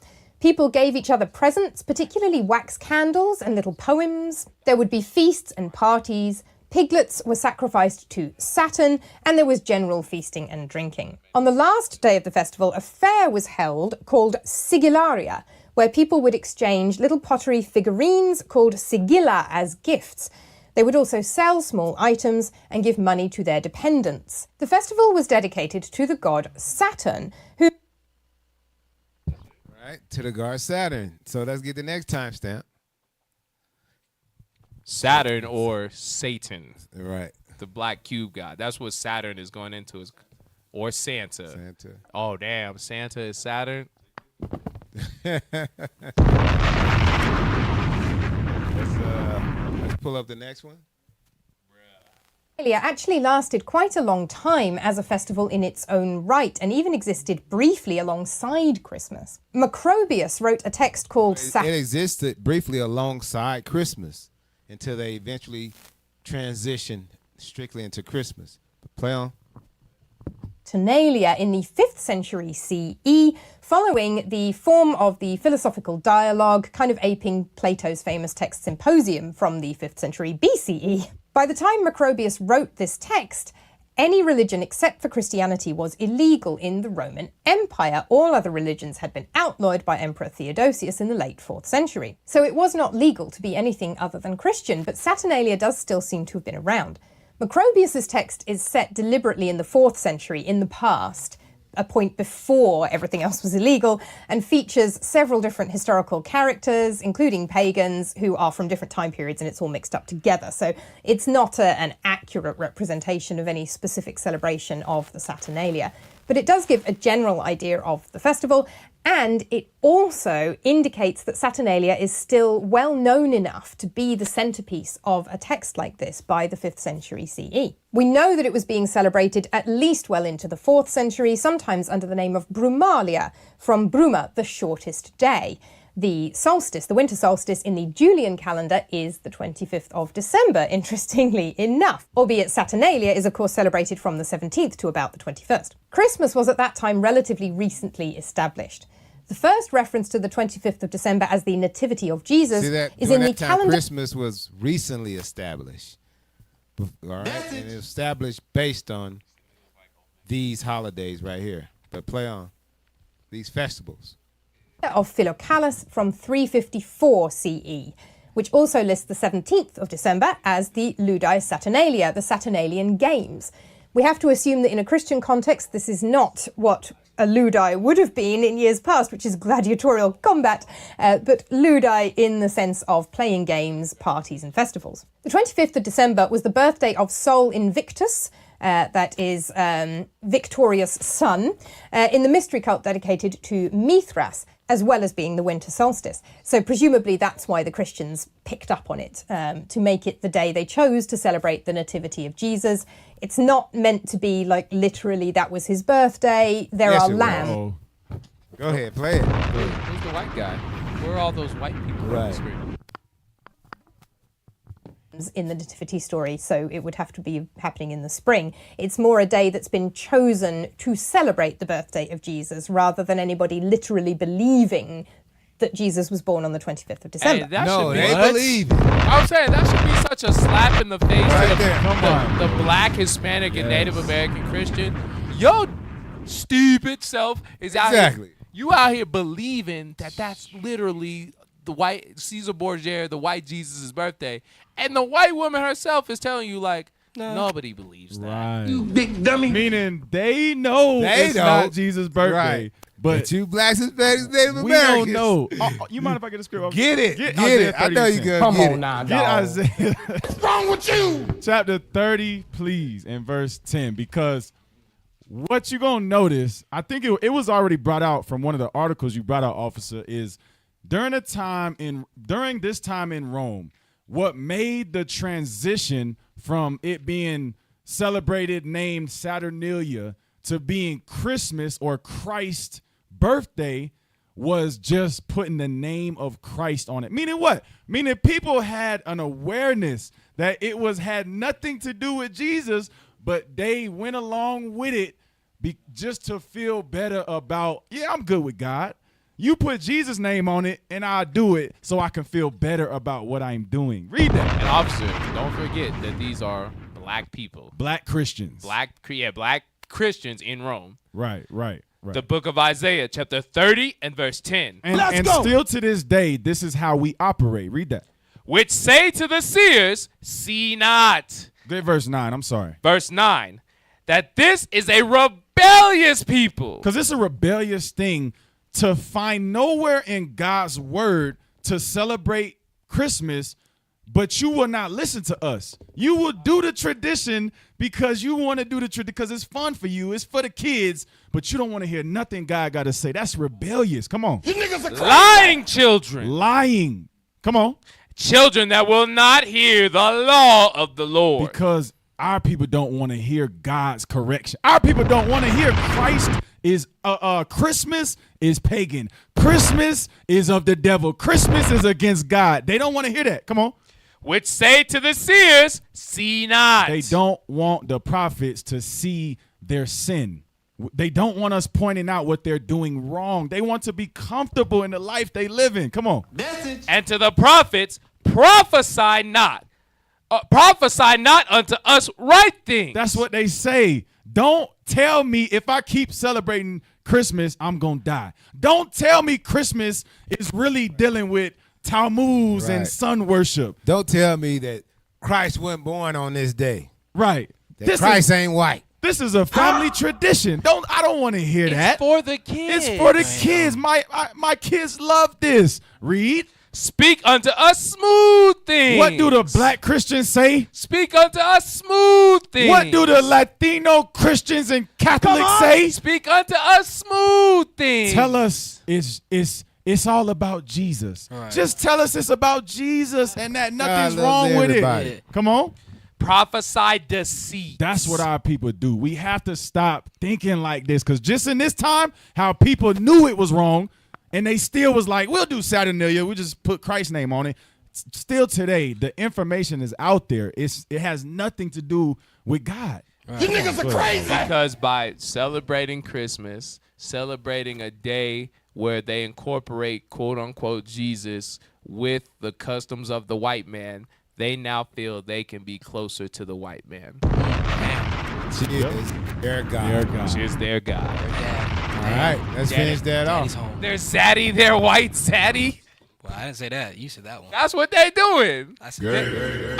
People gave each other presents, particularly wax candles and little poems. There would be feasts and parties. Piglets were sacrificed to Saturn, and there was general feasting and drinking. On the last day of the festival, a fair was held called Sigillaria, where people would exchange little pottery figurines called sigilla as gifts. They would also sell small items and give money to their dependents. The festival was dedicated to the god Saturn, who... Right, to the god Saturn. So let's get the next timestamp. Saturn or Satan. Right. The black cube god. That's what Saturn is going into. Or Santa. Santa. Oh, damn. Santa is Saturn. Let's pull up the next one. Saturnalia actually lasted quite a long time as a festival in its own right, and even existed briefly alongside Christmas. Macrobius wrote a text called It existed briefly alongside Christmas until they eventually transitioned strictly into Christmas. But play on. Saturnalia in the 5th century CE, following the form of the philosophical dialogue, kind of aping Plato's famous text Symposium from the 5th century BCE. By the time Macrobius wrote this text, any religion except for Christianity was illegal in the Roman Empire. All other religions had been outlawed by Emperor Theodosius in the late 4th century. So it was not legal to be anything other than Christian, but Saturnalia does still seem to have been around. Macrobius's text is set deliberately in the 4th century, in the past, a point before everything else was illegal, and features several different historical characters, including pagans, who are from different time periods, and it's all mixed up together. So it's not an accurate representation of any specific celebration of the Saturnalia. But it does give a general idea of the festival, and it also indicates that Saturnalia is still well known enough to be the centerpiece of a text like this by the 5th century CE. We know that it was being celebrated at least well into the 4th century, sometimes under the name of Brumalia, from Bruma, the shortest day. The solstice, the winter solstice in the Julian calendar, is the 25th of December, interestingly enough, albeit Saturnalia is of course celebrated from the 17th to about the 21st. Christmas was at that time relatively recently established. The first reference to the 25th of December as the Nativity of Jesus is in the calendar. Christmas was recently established. All right, and it was established based on these holidays right here. But play on these festivals. Of Philocalus from 354 CE, which also lists the 17th of December as the Ludi Saturnalia, the Saturnalian Games. We have to assume that in a Christian context, this is not what a Ludi would have been in years past, which is gladiatorial combat, but Ludi in the sense of playing games, parties and festivals. The 25th of December was the birthday of Sol Invictus, that is Victorious Sun, in the mystery cult dedicated to Mithras, as well as being the winter solstice. So presumably that's why the Christians picked up on it, to make it the day they chose to celebrate the Nativity of Jesus. It's not meant to be like literally that was his birthday. There are lambs. Go ahead, play it. Who's the white guy? Where are all those white people on the screen? In the nativity story, so it would have to be happening in the spring. It's more a day that's been chosen to celebrate the birthday of Jesus rather than anybody literally believing that Jesus was born on the 25th of December. Hey, they believe. I'm saying that should be such a slap in the face to the black, Hispanic, and Native American Christian. Your stupid self is out here. You out here believing that that's literally the white Caesar Borgia, the white Jesus' birthday, and the white woman herself is telling you like, nobody believes that. Right. You big dummy. Meaning they know it's not Jesus' birthday. Right. But you blacks, Hispanics, Native we Americans. don't know. You mind if I get a script? Get it. Get it. I know you good. Come on now, dog. Get Isaiah. What's wrong with you? Chapter 30, please, and verse 10. Because what you're going to notice, I think it was already brought out from one of the articles you brought out, officer, is during this time in Rome, what made the transition from it being celebrated named Saturnalia to being Christmas or Christ's birthday was just putting the name of Christ on it. Meaning what? Meaning people had an awareness that it had nothing to do with Jesus, but they went along with it just to feel better about, I'm good with God. You put Jesus' name on it, and I'll do it so I can feel better about what I'm doing. Read that. And officer, don't forget that these are black people. Black Christians. Black Christians in Rome. Right. The book of Isaiah, chapter 30 and verse 10. And still to this day, this is how we operate. Read that. Which say to the seers, see not. Get verse 9, I'm sorry. Verse 9, that this is a rebellious people. Because it's a rebellious thing to find nowhere in God's word to celebrate Christmas, but you will not listen to us. You will do the tradition because you want to do the tradition because it's fun for you. It's for the kids, but you don't want to hear nothing God got to say. That's rebellious. Come on. You niggas are crazy. Lying children. Lying. Come on. Children that will not hear the law of the Lord. Because our people don't want to hear God's correction. Our people don't want to hear Christ is Christmas is pagan. Christmas is of the devil. Christmas is against God. They don't want to hear that. Come on. Which say to the seers, see not. They don't want the prophets to see their sin. They don't want us pointing out what they're doing wrong. They want to be comfortable in the life they live in. Come on. Message. And to the prophets, prophesy not. prophesy not unto us right things. That's what they say. Don't tell me if I keep celebrating Christmas, I'm going to die. Don't tell me Christmas is really dealing with Talmuds and sun worship. Don't tell me that Christ wasn't born on this day. Right. That Christ ain't white. This is a family tradition. I don't want to hear that. It's for the kids. It's for the kids. My kids love this. Read. Speak unto us smooth things. What do the black Christians say? Speak unto us smooth things. What do the Latino Christians and Catholics say? Speak unto us smooth things. Tell us it's all about Jesus. Right. Just tell us it's about Jesus and that nothing's wrong with it. Come on. Prophesy deceit. That's what our people do. We have to stop thinking like this, because just in this time, how people knew it was wrong, and they still was like, we'll do Saturnalia. We just put Christ's name on it. Still today, the information is out there. It has nothing to do with God. Right. You niggas are crazy. Because by celebrating Christmas, celebrating a day where they incorporate, quote unquote, Jesus with the customs of the white man, they now feel they can be closer to the white man. She is their God. She is their God. All right, let's finish that off. They're zaddy, they're white zaddy. Well, I didn't say that. You said that one. That's what they doing. I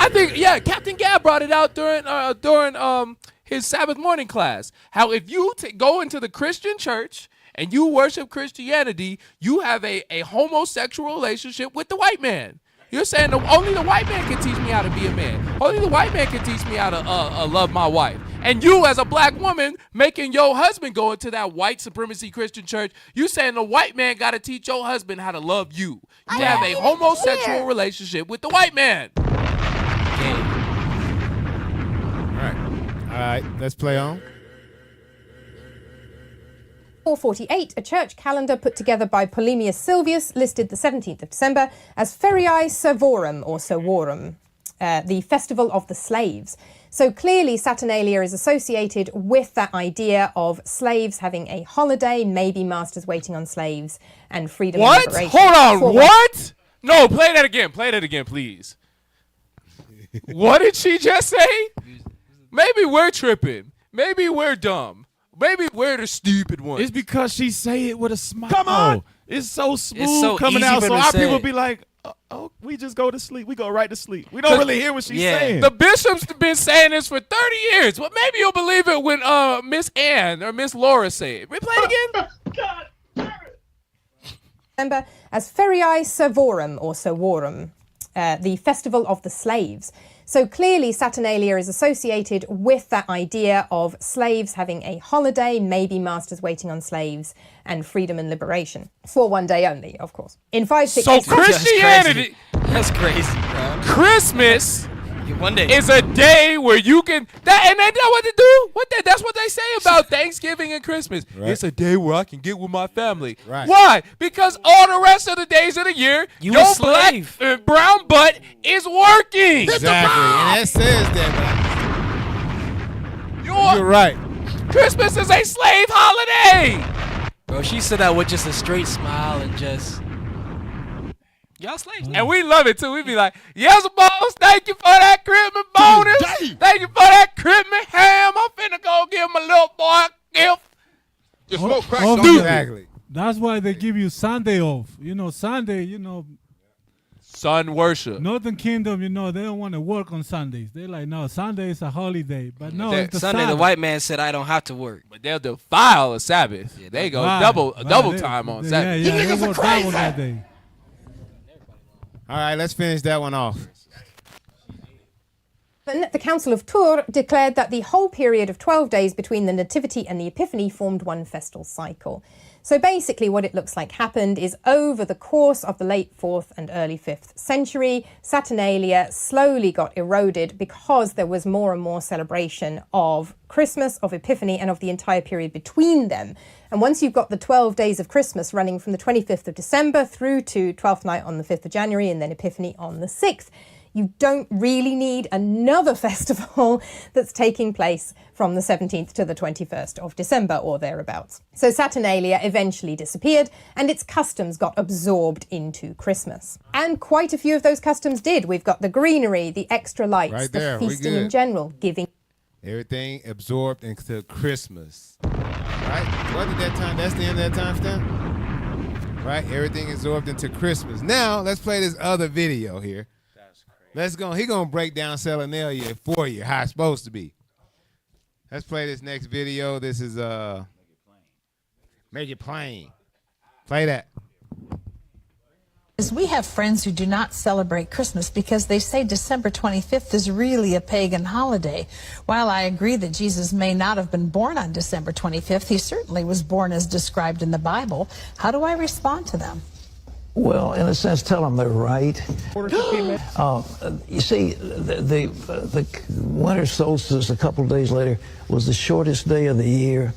think, Captain Gab brought it out during his Sabbath morning class. How if you go into the Christian church and you worship Christianity, you have a homosexual relationship with the white man. You're saying only the white man can teach me how to be a man. Only the white man can teach me how to love my wife. And you, as a black woman, making your husband go into that white supremacy Christian church, you saying the white man got to teach your husband how to love you. You have a homosexual relationship with the white man. All right, let's play on. 448, a church calendar put together by Polemius Silvius listed the 17th of December as Feriae Servorum, or Servorum, the festival of the slaves. So clearly Saturnalia is associated with that idea of slaves having a holiday, maybe masters waiting on slaves, and freedom and liberation. Hold on, what? No, play that again, please. What did she just say? Maybe we're tripping. Maybe we're dumb. Maybe we're the stupid ones. It's because she say it with a smile. Come on. It's so smooth It's so coming easy out. for So her to our say people it. be like, oh, we just go to sleep. We go right to sleep. We don't really hear what she's saying. The bishop's been saying this for 30 years. Well, maybe you'll believe it when Miss Ann or Miss Laura say it. Replay it again. December as Feriae Servorum, or Servorum, the festival of the slaves. So clearly Saturnalia is associated with that idea of slaves having a holiday, maybe masters waiting on slaves, and freedom and liberation. For one day only, of course. In 568... So Christianity... That's crazy, bro. Christmas one day is a day where you can... and they know what to do? That's what they say about Thanksgiving and Christmas. Right. It's a day where I can get with my family. Right. Why? Because all the rest of the days of the year, You a your slave. black brown butt is working. Exactly, and it says that. You're right. Christmas is a slave holiday. Bro, she said that with just a straight smile and just... Y'all slaves. And we love it too. We be like, yes, boss, thank you for that Christmas bonus. Thank you for that Christmas ham. I'm finna go give my little boy a gift. Just smoke crack. Exactly. That's why they give you Sunday off. Sunday, Sun worship. Northern Kingdom, they don't want to work on Sundays. They're like, no, Sunday is a holiday. But no, it's the Sunday, Sabbath. the white man said, I don't have to work. But they'll defile a Sabbath. Yeah, they go double They- time on Yeah, Sabbath. yeah, they work double that day. All right, let's finish that one off. The Council of Tours declared that the whole period of 12 days between the Nativity and the Epiphany formed one festal cycle. So basically what it looks like happened is over the course of the late 4th and early 5th century, Saturnalia slowly got eroded because there was more and more celebration of Christmas, of Epiphany, and of the entire period between them. And once you've got the 12 days of Christmas running from the 25th of December through to 12th night on the 5th of January and then Epiphany on the 6th, You don't really need another festival that's taking place from the 17th to the 21st of December or thereabouts. So Saturnalia eventually disappeared and its customs got absorbed into Christmas. And quite a few of those customs did. We've got the greenery, the extra lights, Right the there, we feasting good. in general, giving. Everything absorbed into Christmas. Right? What did that time? That's the end of that time stamp? Right? Everything absorbed into Christmas. Now, let's play this other video here. That's crazy. Let's go. He gonna break down Saturnalia for you, how it's supposed to be. Let's play this next video. This is Make It Plain. Play that. We have friends who do not celebrate Christmas because they say December 25th is really a pagan holiday. While I agree that Jesus may not have been born on December 25th, he certainly was born as described in the Bible. How do I respond to them? Well, in a sense, tell them they're right. You see, the winter solstice a couple of days later was the shortest day of the year,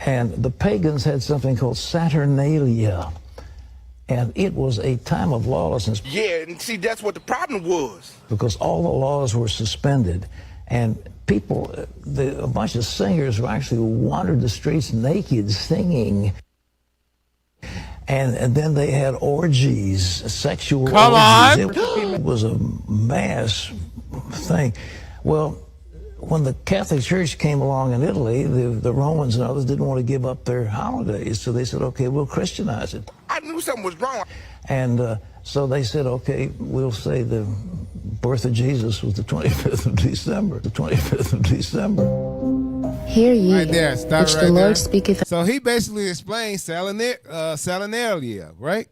and the pagans had something called Saturnalia, and it was a time of lawlessness. Yeah, and see, that's what the problem was. Because all the laws were suspended, and people, a bunch of singers who actually wandered the streets naked singing. And then they had orgies, sexual orgies. It was a mass thing. Well, when the Catholic Church came along in Italy, the Romans and others didn't want to give up their holidays, so they said, okay, we'll Christianize it. I knew something was wrong. And so they said, okay, we'll say the birth of Jesus was the 25th of December, the 25th of December. Hear ye, Right there. Stop which right the there. Lord speaketh. So he basically explains Saturnalia, right?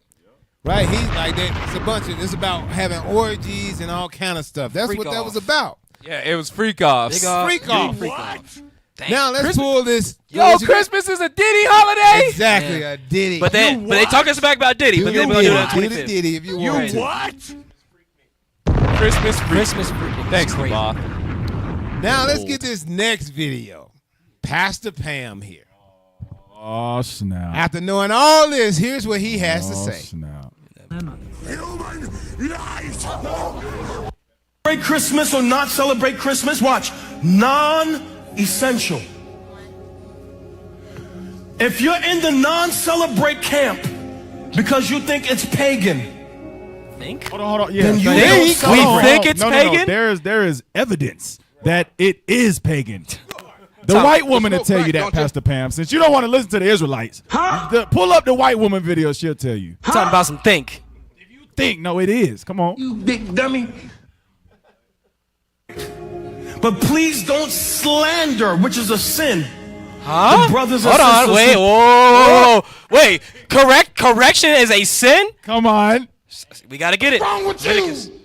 Right? He's like that. It's a bunch of. It's about having orgies and all kind of stuff. That's what that was about. Yeah, it was freak offs. Freak off. What? Now let's pull this. Yo, Christmas is a Diddy holiday. Exactly, Yeah. a Diddy. But they talk us back about Diddy, but then we're gonna do it on Do 25th. the Diddy if you want to. what? Christmas freak. Thanks, Bob. Now let's get this next video. Pastor Pam here. Oh, snap. After knowing all this, here's what he has to say. Snap. Celebrate Christmas or not celebrate Christmas, watch, non-essential. If you're in the non-celebrate camp because you think it's pagan, Hold on. Yeah, then you think? don't celebrate. think it's pagan? There is evidence that it is pagan. The white woman will tell you that, Pastor Pam. Since you don't want to listen to the Israelites, pull up the white woman video. She'll tell you. Talking about some think. No, it is. Come on. You big dummy. But please don't slander, which is a sin. Huh? The brothers and Hold on. sisters Wait. who- Whoa. Wait. Correction is a sin? Come on. We got to get it. What's wrong with you?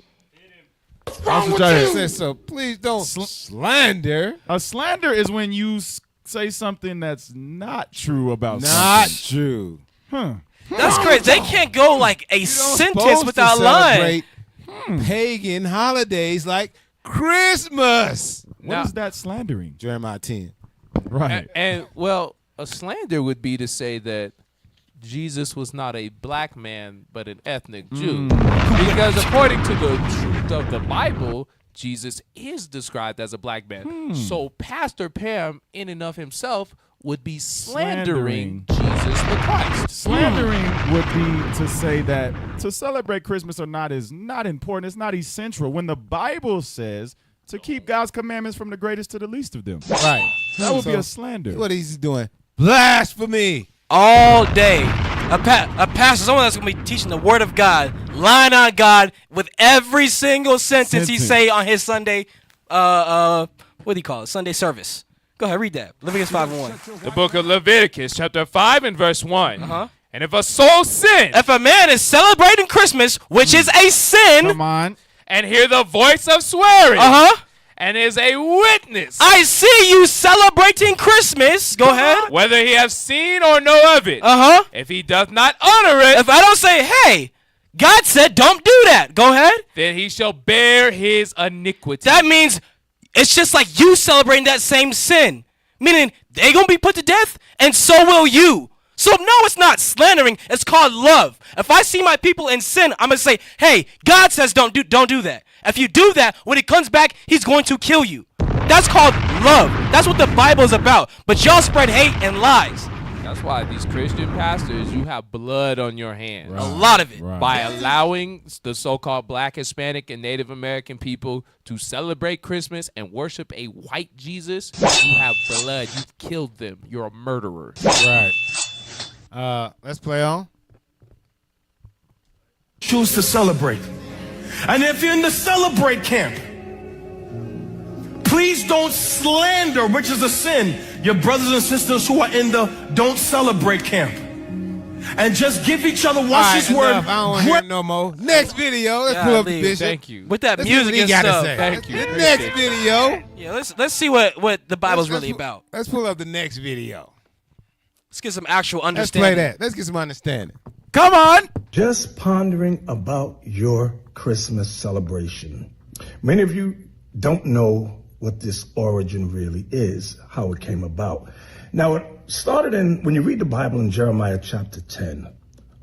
What's wrong with you? Says so. Please don't slander. A slander is when you say something that's not true about Not something. true. Huh. That's crazy. They can't go like a sentence Supposed without to lying. celebrate pagan holidays like Christmas. What is that slandering? Jeremiah 10. Right. And well, a slander would be to say that Jesus was not a black man, but an ethnic Jew. Because according to the truth of the Bible, Jesus is described as a black man. So Pastor Pam, in and of himself, would be slandering Jesus the Christ. Slandering would be to say that to celebrate Christmas or not is not important. It's not essential. When the Bible says to keep God's commandments from the greatest to the least of them. Right. That would be So, a slander. What he's doing? Blasphemy. All day. A pastor, someone that's going to be teaching the word of God, lying on God with every single sentence he say on his Sunday, what do you call it? Sunday service. Go ahead, read that. Leviticus 5:1. The book of Leviticus, chapter 5 and verse 1. And if a soul sin, If a man is celebrating Christmas, which is a sin, Come on. and hear the voice of swearing, and is a witness, I see you celebrating Christmas. Go ahead. whether he have seen or know of it, if he doth not honor it, If I don't say, hey, God said don't do that. Go ahead. then he shall bear his iniquity. That means it's just like you celebrating that same sin. Meaning they going to be put to death and so will you. So no, it's not slandering. It's called love. If I see my people in sin, I'm going to say, hey, God says don't do that. If you do that, when he comes back, he's going to kill you. That's called love. That's what the Bible is about. But y'all spread hate and lies. That's why these Christian pastors, you have blood on your hands. A lot of it. By allowing the so-called Black, Hispanic, and Native American people to celebrate Christmas and worship a white Jesus, you have blood. You've killed them. You're a murderer. Right. Let's play on. Choose to celebrate. And if you're in the celebrate camp, please don't slander, which is a sin, your brothers and sisters who are in the don't celebrate camp. And just give each other, watch this word. I don't want to hear no more. Next video. Let's pull up the bishop. Thank you. With that Let's music see what and he gotta stuff. say. Thank you. The next video. Yeah, let's see what the Bible's really about. Let's pull up the next video. Let's get some actual Let's understanding. play that. Let's get some understanding. Come on. Just pondering about your Christmas celebration. Many of you don't know what this origin really is, how it came about. Now, it started when you read the Bible in Jeremiah chapter 10,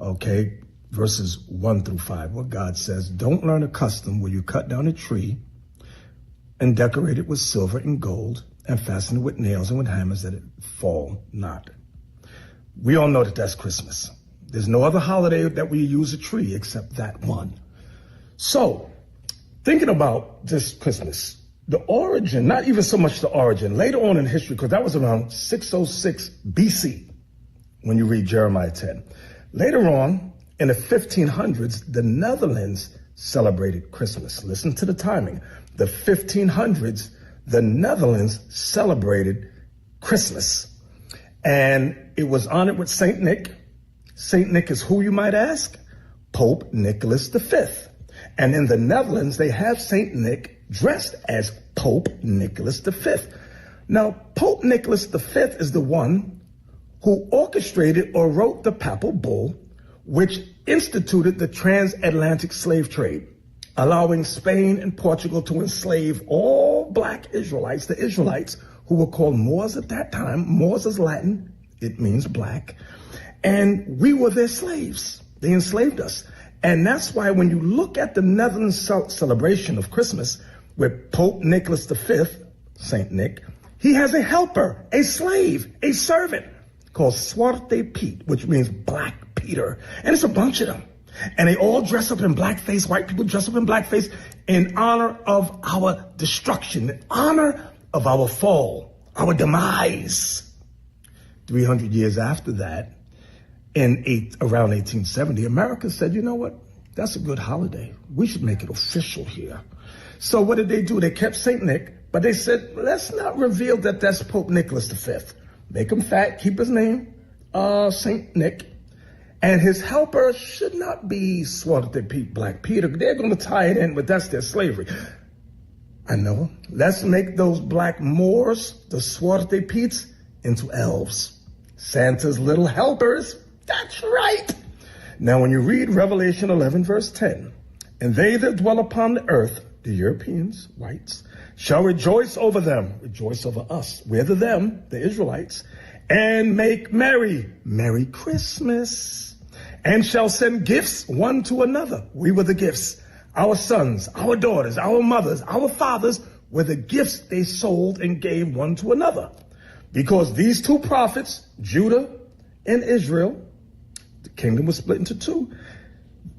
okay, verses 1 through 5, where God says, don't learn a custom where you cut down a tree and decorate it with silver and gold and fasten it with nails and with hammers that it fall not. We all know that that's Christmas. There's no other holiday that we use a tree except that one. So, thinking about this Christmas, the origin, not even so much the origin, later on in history, because that was around 606 BC, when you read Jeremiah 10. Later on, in the 1500s, the Netherlands celebrated Christmas. Listen to the timing. The 1500s, the Netherlands celebrated Christmas. And it was honored with Saint Nick. Saint Nick is who, you might ask? Pope Nicholas V. And in the Netherlands, they have Saint Nick dressed as Pope Nicholas V. Now, Pope Nicholas V is the one who orchestrated or wrote the papal bull, which instituted the transatlantic slave trade, allowing Spain and Portugal to enslave all black Israelites, the Israelites, who were called Moors at that time. Moors is Latin. It means black. And we were their slaves. They enslaved us. And that's why when you look at the Netherlands celebration of Christmas with Pope Nicholas V, Saint Nick, he has a helper, a slave, a servant called Zwarte Piet, which means Black Peter. And it's a bunch of them. And they all dress up in blackface. White people dress up in blackface in honor of our destruction, in honor of our fall, our demise. 300 years after that, around 1870, America said, you know what? That's a good holiday. We should make it official here. So what did they do? They kept St. Nick, but they said, let's not reveal that that's Pope Nicholas V. Make him fat, keep his name, St. Nick. And his helper should not be Zwarte Piet, Black Peter. They're going to tie it in, but that's their slavery. I know. Let's make those black Moors, the Zwarte Piets, into elves. Santa's little helpers. That's right. Now, when you read Revelation 11, verse 10, and they that dwell upon the earth, the Europeans, whites, shall rejoice over them, rejoice over us. We're the them, the Israelites, and make merry, Merry Christmas, and shall send gifts one to another. We were the gifts. Our sons, our daughters, our mothers, our fathers were the gifts they sold and gave one to another. Because these two prophets, Judah and Israel, the kingdom was split into two.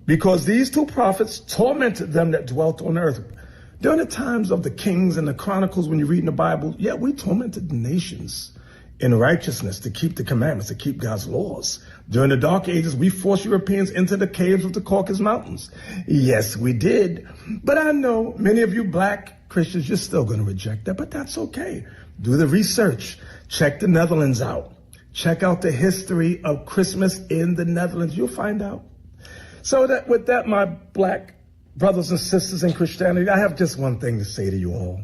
Because these two prophets tormented them that dwelt on earth. During the times of the kings and the chronicles, when you read in the Bible, yeah, we tormented the nations in righteousness to keep the commandments, to keep God's laws. During the Dark Ages, we forced Europeans into the caves of the Caucasus Mountains. Yes, we did. But I know many of you black Christians, you're still going to reject that, but that's okay. Do the research. Check the Netherlands out. Check out the history of Christmas in the Netherlands. You'll find out. So that with that, my black brothers and sisters in Christianity, I have just one thing to say to you all.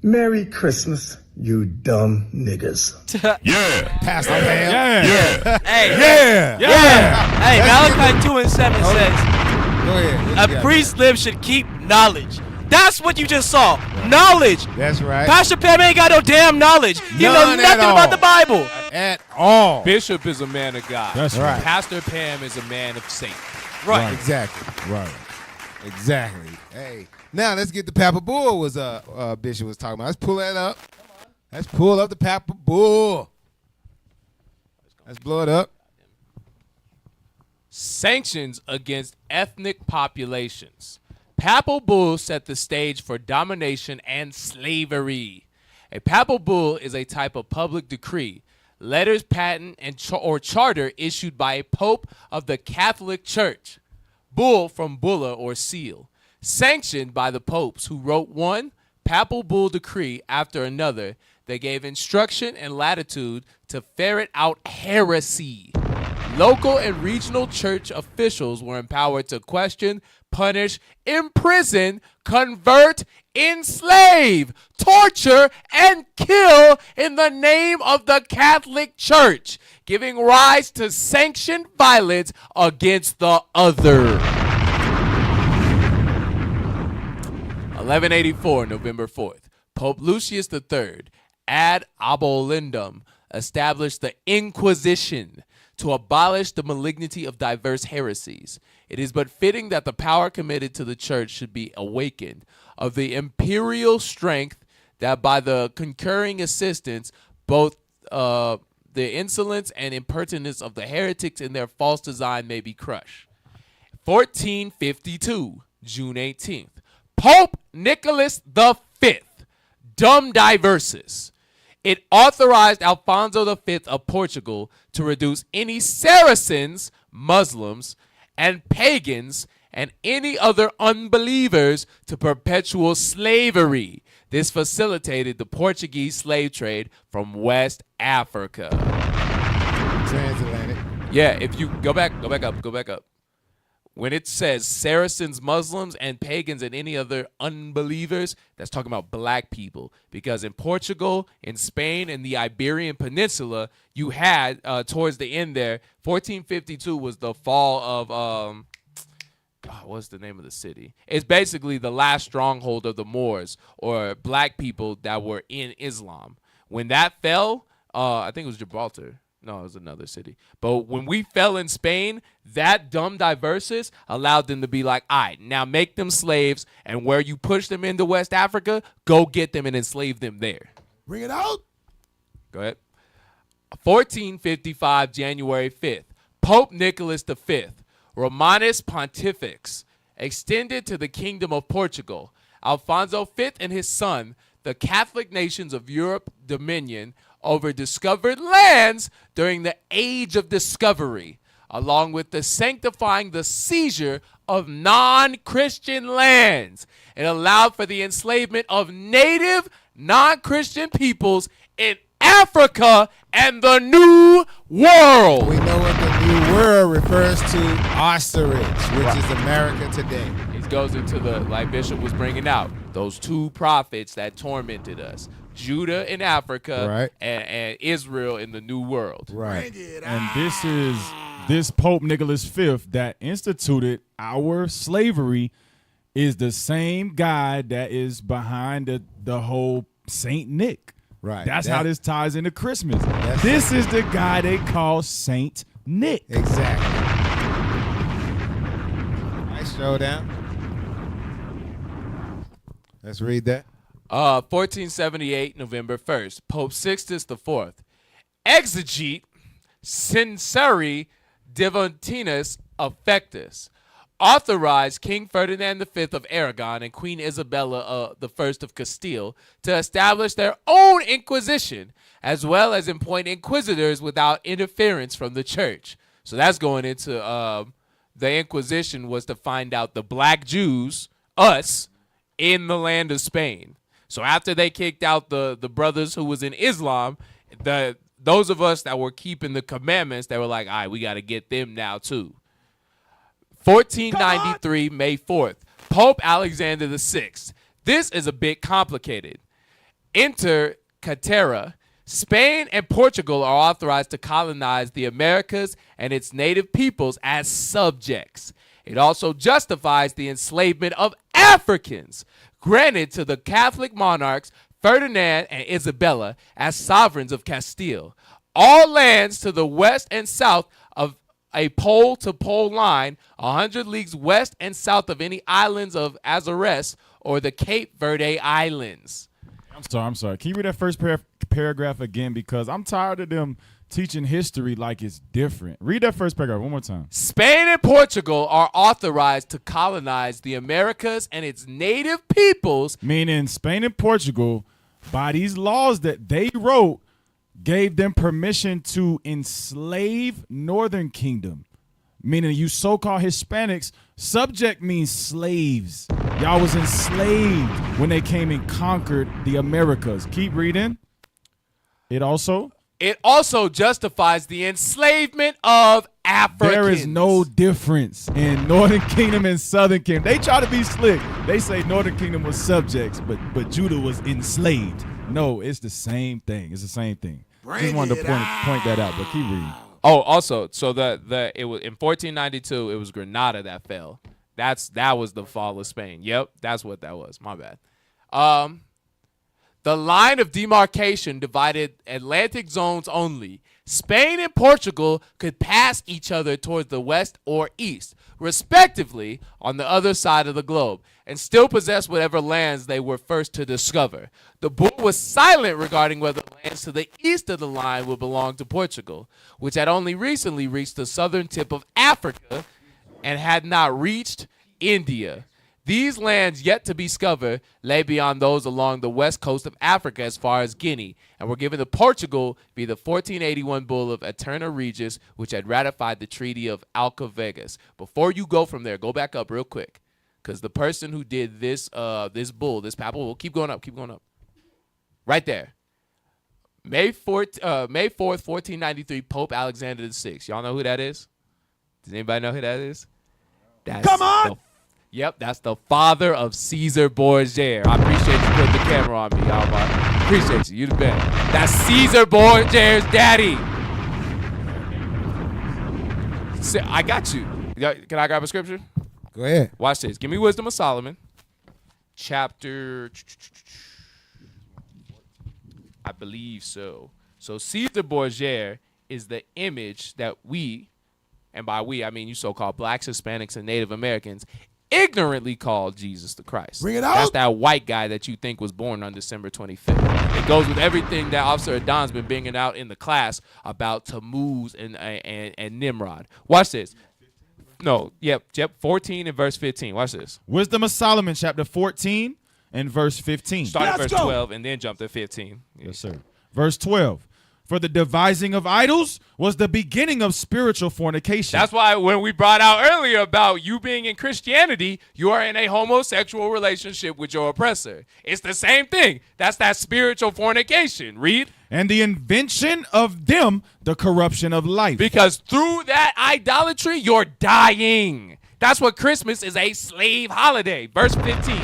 Merry Christmas, you dumb niggas. Yeah. Pastor Pam. Yeah. Hey. Yeah. Hey, Malachi 2:7 says, Go ahead. a priest's lips should keep knowledge. That's what you just saw. Knowledge. That's right. Pastor Pam ain't got no damn knowledge. He knows nothing about the Bible. At all. Bishop is a man of God. That's right. Pastor Pam is a man of Satan. Right. Exactly. Right. Exactly. Hey, now let's get the Papal Bull was Bishop was talking about. Let's pull that up. Let's pull up the Papal Bull. Let's blow it up. Sanctions against ethnic populations. Papal bull set the stage for domination and slavery. A papal bull is a type of public decree, letters, patent, and or charter issued by a pope of the Catholic Church. Bull from bulla or seal, sanctioned by the popes who wrote one papal bull decree after another that gave instruction and latitude to ferret out heresy. Local and regional church officials were empowered to question, punish, imprison, convert, enslave, torture, and kill in the name of the Catholic Church, giving rise to sanctioned violence against the other. 1184, November 4th. Pope Lucius III, ad abolendum, established the Inquisition to abolish the malignity of diverse heresies. It is but fitting that the power committed to the church should be awakened of the imperial strength, that by the concurring assistance, both the insolence and impertinence of the heretics in their false design may be crushed. 1452, June 18th. Pope Nicholas V, Dum Diversus. It authorized Alfonso V of Portugal to reduce any Saracens, Muslims, and pagans, and any other unbelievers to perpetual slavery. This facilitated the Portuguese slave trade from West Africa. Transatlantic. Yeah, if you go back up. When it says Saracens, Muslims, and pagans, and any other unbelievers, that's talking about black people. Because in Portugal, in Spain, and the Iberian Peninsula, you had, towards the end there, 1452 was the fall of, what's the name of the city? It's basically the last stronghold of the Moors, or black people that were in Islam. When that fell, I think it was Gibraltar. No, it was another city. But when we fell in Spain, that Dum Diversus allowed them to be like, all right, now make them slaves, and where you push them into West Africa, go get them and enslave them there. Bring it out. Go ahead. 1455, January 5th. Pope Nicholas V, Romanus Pontifex, extended to the Kingdom of Portugal. Alfonso V and his son, the Catholic nations of Europe dominion over discovered lands during the Age of Discovery, along with the sanctifying the seizure of non-Christian lands. It allowed for the enslavement of native non-Christian peoples in Africa and the New World. We know what the New World refers to, Austerich, which is America today. It goes into the, like Bishop was bringing out, those two prophets that tormented us. Judah in Africa, right, and Israel in the New World. Right. And this is this Pope Nicholas V that instituted our slavery is the same guy that is behind the whole Saint Nick. Right. That's how this ties into Christmas. This is the guy they call Saint Nick. Exactly. Nice showdown. Let's read that. 1478, November 1st. Pope Sixtus IV. Exegete Sinceri Divintinus Affectus. Authorized King Ferdinand V of Aragon and Queen Isabella I of Castile to establish their own inquisition, as well as appoint inquisitors without interference from the church. So that's going into the Inquisition was to find out the black Jews, us, in the land of Spain. So after they kicked out the brothers who was in Islam, those of us that were keeping the commandments, they were like, all right, we got to get them now too. 1493, May 4th, Pope Alexander VI. This is a bit complicated. Inter caetera, Spain and Portugal are authorized to colonize the Americas and its native peoples as subjects. It also justifies the enslavement of Africans, granted to the Catholic monarchs Ferdinand and Isabella as sovereigns of Castile. All lands to the west and south of a pole-to-pole line 100 leagues west and south of any islands of Azores or the Cape Verde Islands. I'm sorry. Can you read that first paragraph again? Because I'm tired of them teaching history like it's different. Read that first paragraph one more time. Spain and Portugal are authorized to colonize the Americas and its native peoples. Meaning Spain and Portugal, by these laws that they wrote, gave them permission to enslave Northern Kingdom. Meaning you so-called Hispanics, subject means slaves. Y'all was enslaved when they came and conquered the Americas. Keep reading. It also justifies the enslavement of Africans. There is no difference in Northern Kingdom and Southern Kingdom. They try to be slick. They say Northern Kingdom was subjects, but Judah was enslaved. No, it's the same thing. It's the same thing. Just wanted to point that out, but keep reading. Oh, also, so it was in 1492. It was Granada that fell. That was the fall of Spain. Yep, that's what that was. My bad. The line of demarcation divided Atlantic zones only. Spain and Portugal could pass each other towards the west or east, respectively, on the other side of the globe, and still possess whatever lands they were first to discover. The bull was silent regarding whether lands to the east of the line would belong to Portugal, which had only recently reached the southern tip of Africa and had not reached India. These lands yet to be discovered lay beyond those along the west coast of Africa as far as Guinea, and were given to Portugal via the 1481 Bull of Eterna Regis, which had ratified the Treaty of Alcavegas. Before you go from there, go back up real quick, because the person who did this bull, this papal bull, keep going up, right there. May 4th, 1493, Pope Alexander VI. Y'all know who that is? Does anybody know who that is? Come on! Yep, that's the father of Caesar Borgia. I appreciate you putting the camera on me, y'all. Appreciate you. You the best. That's Caesar Borgia's daddy. I got you. Can I grab a scripture? Go ahead. Watch this. Give me Wisdom of Solomon. Chapter, I believe so. So Caesar Borgia is the image that we, and by we I mean you so-called blacks, Hispanics, and Native Americans, ignorantly called Jesus the Christ. Bring it out. That's that white guy that you think was born on December 25th. It goes with everything that Officer Adon's been bringing out in the class about Tammuz and Nimrod. Watch this. No, yep, 14 and verse 15. Watch this. Wisdom of Solomon, chapter 14 and verse 15. Start at verse 12 and then jump to 15. Yes, sir. Verse 12. For the devising of idols was the beginning of spiritual fornication. That's why when we brought out earlier about you being in Christianity, you are in a homosexual relationship with your oppressor. It's the same thing. That's that spiritual fornication. Read. And the invention of them, the corruption of life. Because through that idolatry, you're dying. That's what Christmas is, a slave holiday. Verse 15.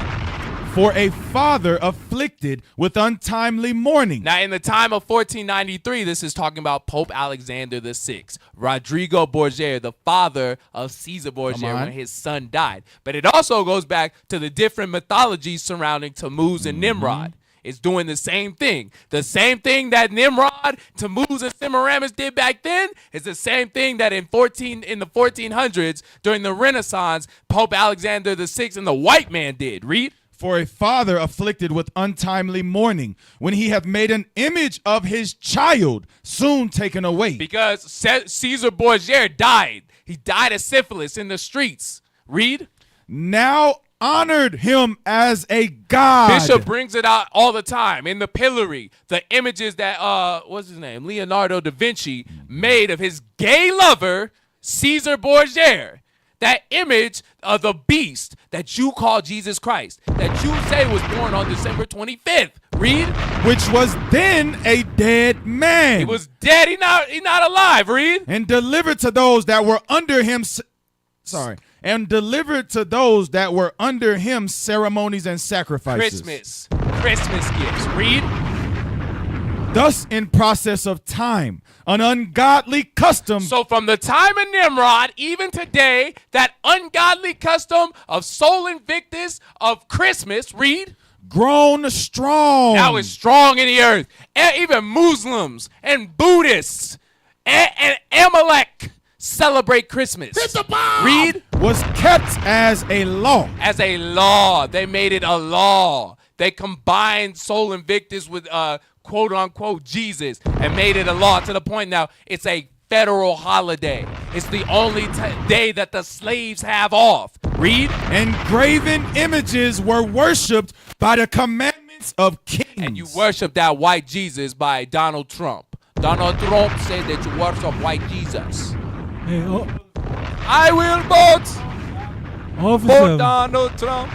For a father afflicted with untimely mourning. Now, in the time of 1493, this is talking about Pope Alexander VI, Rodrigo Borgia, the father of Caesar Borgia when his son died. But it also goes back to the different mythologies surrounding Tammuz and Nimrod. It's doing the same thing. The same thing that Nimrod, Tammuz, and Semiramis did back then is the same thing that in the 1400s during the Renaissance, Pope Alexander VI and the white man did. Read. For a father afflicted with untimely mourning, when he hath made an image of his child, soon taken away. Because Caesar Borgia died. He died of syphilis in the streets. Read. Now honored him as a god. Bishop brings it out all the time in the pillory. The images that, what's his name? Leonardo da Vinci made of his gay lover, Caesar Borgia. That image of the beast that you call Jesus Christ, that you say was born on December 25th. Read. Which was then a dead man. He was dead. He not alive. Read. And delivered to those that were under him. And delivered to those that were under him ceremonies and sacrifices. Christmas gifts. Read. Thus, in process of time, an ungodly custom. So from the time of Nimrod, even today, that ungodly custom of Sol Invictus of Christmas, read. Grown strong. Now it's strong in the earth. And even Muslims and Buddhists and Amalek celebrate Christmas. Hit the bomb! Read. Was kept as a law. As a law. They made it a law. They combined Sol Invictus with quote unquote Jesus and made it a law to the point now it's a federal holiday. It's the only day that the slaves have off. Read. And graven images were worshipped by the commandments of kings. And you worship that white Jesus by Donald Trump. Donald Trump said that you worship white Jesus. Hey, I will vote for Donald Trump.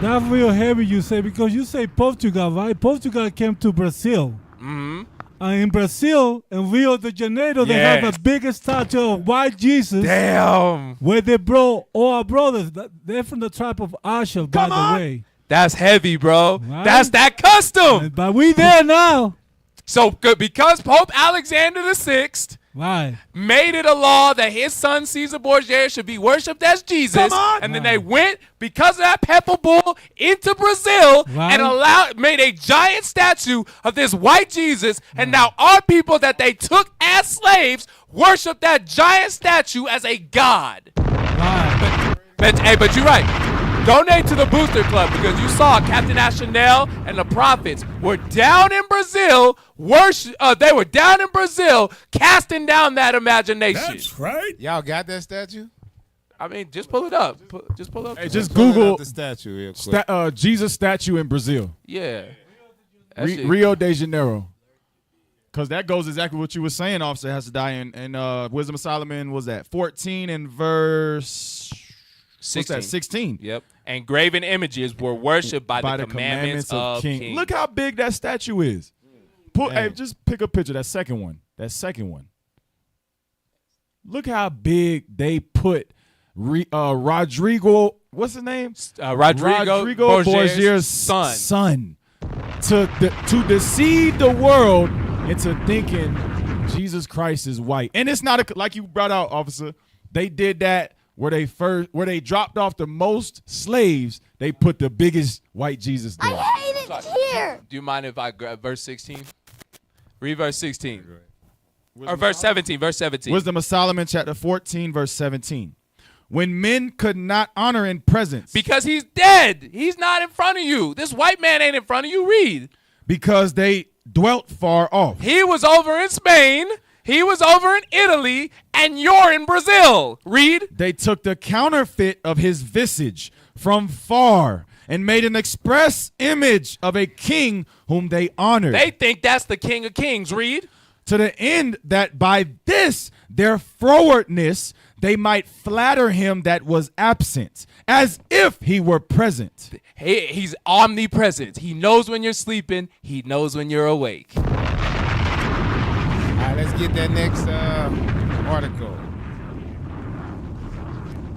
That's real heavy you say, because you say Portugal, right? Portugal came to Brazil. Mm-hmm. And in Brazil, in Rio de Janeiro, they have a big statue of white Jesus. Damn. Where they brought all our brothers. They're from the tribe of Asher, by the way. That's heavy, bro. Right? That's that custom. But we there now. So because Pope Alexander VI made it a law that his son Caesar Borgia should be worshipped as Jesus, and then they went because of that pepper bull into Brazil and made a giant statue of this white Jesus, and now our people that they took as slaves worship that giant statue as a god. But you're right. Donate to the Booster Club, because you saw Captain Chanel and the Prophets were down in Brazil. They were down in Brazil casting down that imagination. That's right. Y'all got that statue? I mean, just pull it up. Just pull up. Hey, just Google the statue real quick. Jesus statue in Brazil. Yeah. Rio de Janeiro. Because that goes exactly what you were saying, officer, has to die in Wisdom of Solomon, was that 14 and verse 16. 16. Yep. And graven images were worshipped by the commandments of kings. Look how big that statue is. Hey, just pick a picture. That second one. Look how big they put Rodrigo. What's his name? Rodrigo Borgia's son. To deceive the world into thinking Jesus Christ is white. And it's not like you brought out, officer. They did that. Where they dropped off the most slaves, they put the biggest white Jesus there. I hate it here. Do you mind if I grab verse 16? Read verse 16. Or verse 17. Verse 17. Wisdom of Solomon, chapter 14, verse 17. When men could not honor in presence. Because he's dead. He's not in front of you. This white man ain't in front of you. Read. Because they dwelt far off. He was over in Spain. He was over in Italy, and you're in Brazil. Read. They took the counterfeit of his visage from far and made an express image of a king whom they honored. They think that's the King of Kings. Read. To the end that by this, their frowardness, they might flatter him that was absent, as if he were present. He's omnipresent. He knows when you're sleeping. He knows when you're awake. All right, let's get that next article.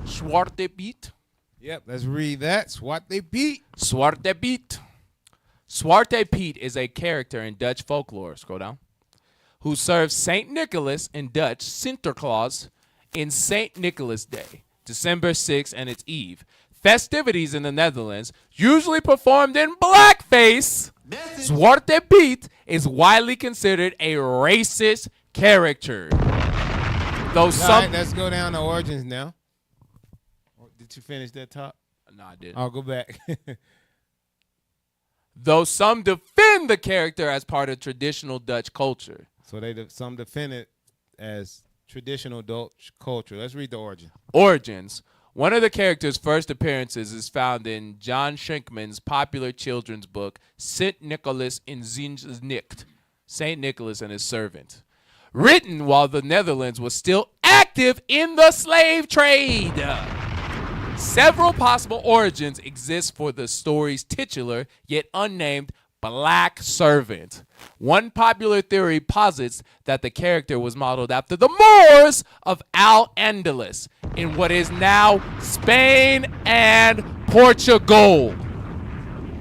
Zwarte Piet. Yep, let's read that. Zwarte Piet. Zwarte Piet. Zwarte Piet is a character in Dutch folklore, scroll down, who serves St. Nicholas, in Dutch, Sinterklaas, in St. Nicholas Day, December 6th and its eve. Festivities in the Netherlands, usually performed in blackface. Zwarte Piet is widely considered a racist character. Though some, let's go down to origins now. Did you finish that top? No, I didn't. I'll go back. Though some defend the character as part of traditional Dutch culture. So some defend it as traditional Dutch culture. Let's read the origin. Origins. One of the character's first appearances is found in John Schenkman's popular children's book, Sint Nicholas in Zijns Nicht, St. Nicholas and His Servant, written while the Netherlands was still active in the slave trade. Several possible origins exist for the story's titular, yet unnamed, black servant. One popular theory posits that the character was modeled after the Moors of Al-Andalus in what is now Spain and Portugal,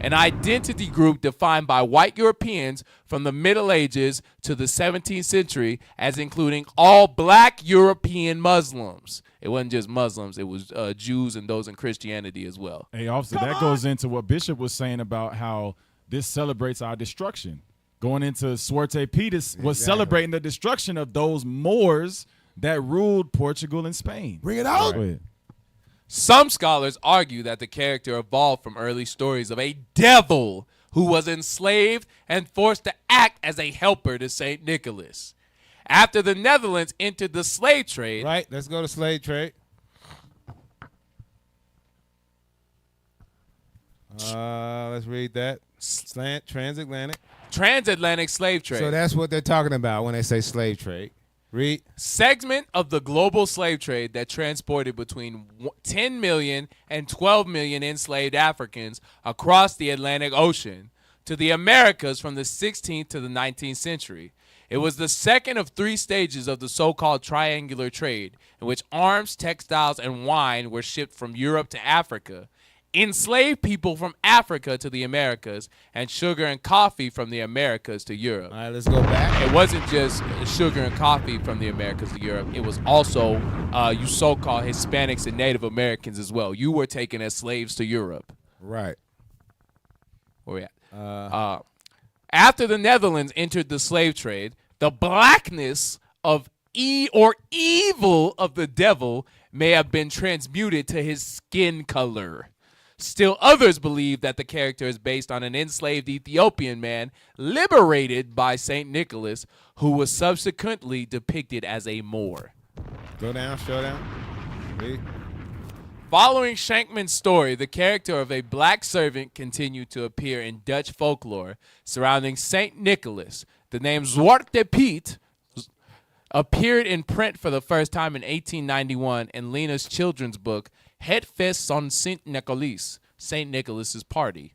an identity group defined by white Europeans from the Middle Ages to the 17th century as including all black European Muslims. It wasn't just Muslims, it was Jews and those in Christianity as well. Hey, officer, that goes into what Bishop was saying about how this celebrates our destruction. Going into Zwarte Piet was celebrating the destruction of those Moors that ruled Portugal and Spain. Bring it out. Go ahead. Some scholars argue that the character evolved from early stories of a devil who was enslaved and forced to act as a helper to St. Nicholas. After the Netherlands entered the slave trade. Right, let's go to slave trade. Let's read that. Transatlantic. Transatlantic slave trade. So that's what they're talking about when they say slave trade. Read. Segment of the global slave trade that transported between 10 million and 12 million enslaved Africans across the Atlantic Ocean to the Americas from the 16th to the 19th century. It was the second of three stages of the so-called triangular trade, in which arms, textiles, and wine were shipped from Europe to Africa, enslaved people from Africa to the Americas, and sugar and coffee from the Americas to Europe. All right, let's go back. It wasn't just sugar and coffee from the Americas to Europe. It was also you so-called Hispanics and Native Americans as well. You were taken as slaves to Europe. Right. Where we at? After the Netherlands entered the slave trade, the blackness of evil of the devil may have been transmuted to his skin color. Still others believe that the character is based on an enslaved Ethiopian man liberated by St. Nicholas, who was subsequently depicted as a Moor. Go down, show down. Read. Following Shankman's story, the character of a black servant continued to appear in Dutch folklore surrounding St. Nicholas. The name Zwarte Piet appeared in print for the first time in 1891 in Lena's children's book, Het Feest van Sint Nicholas, St. Nicholas's Party.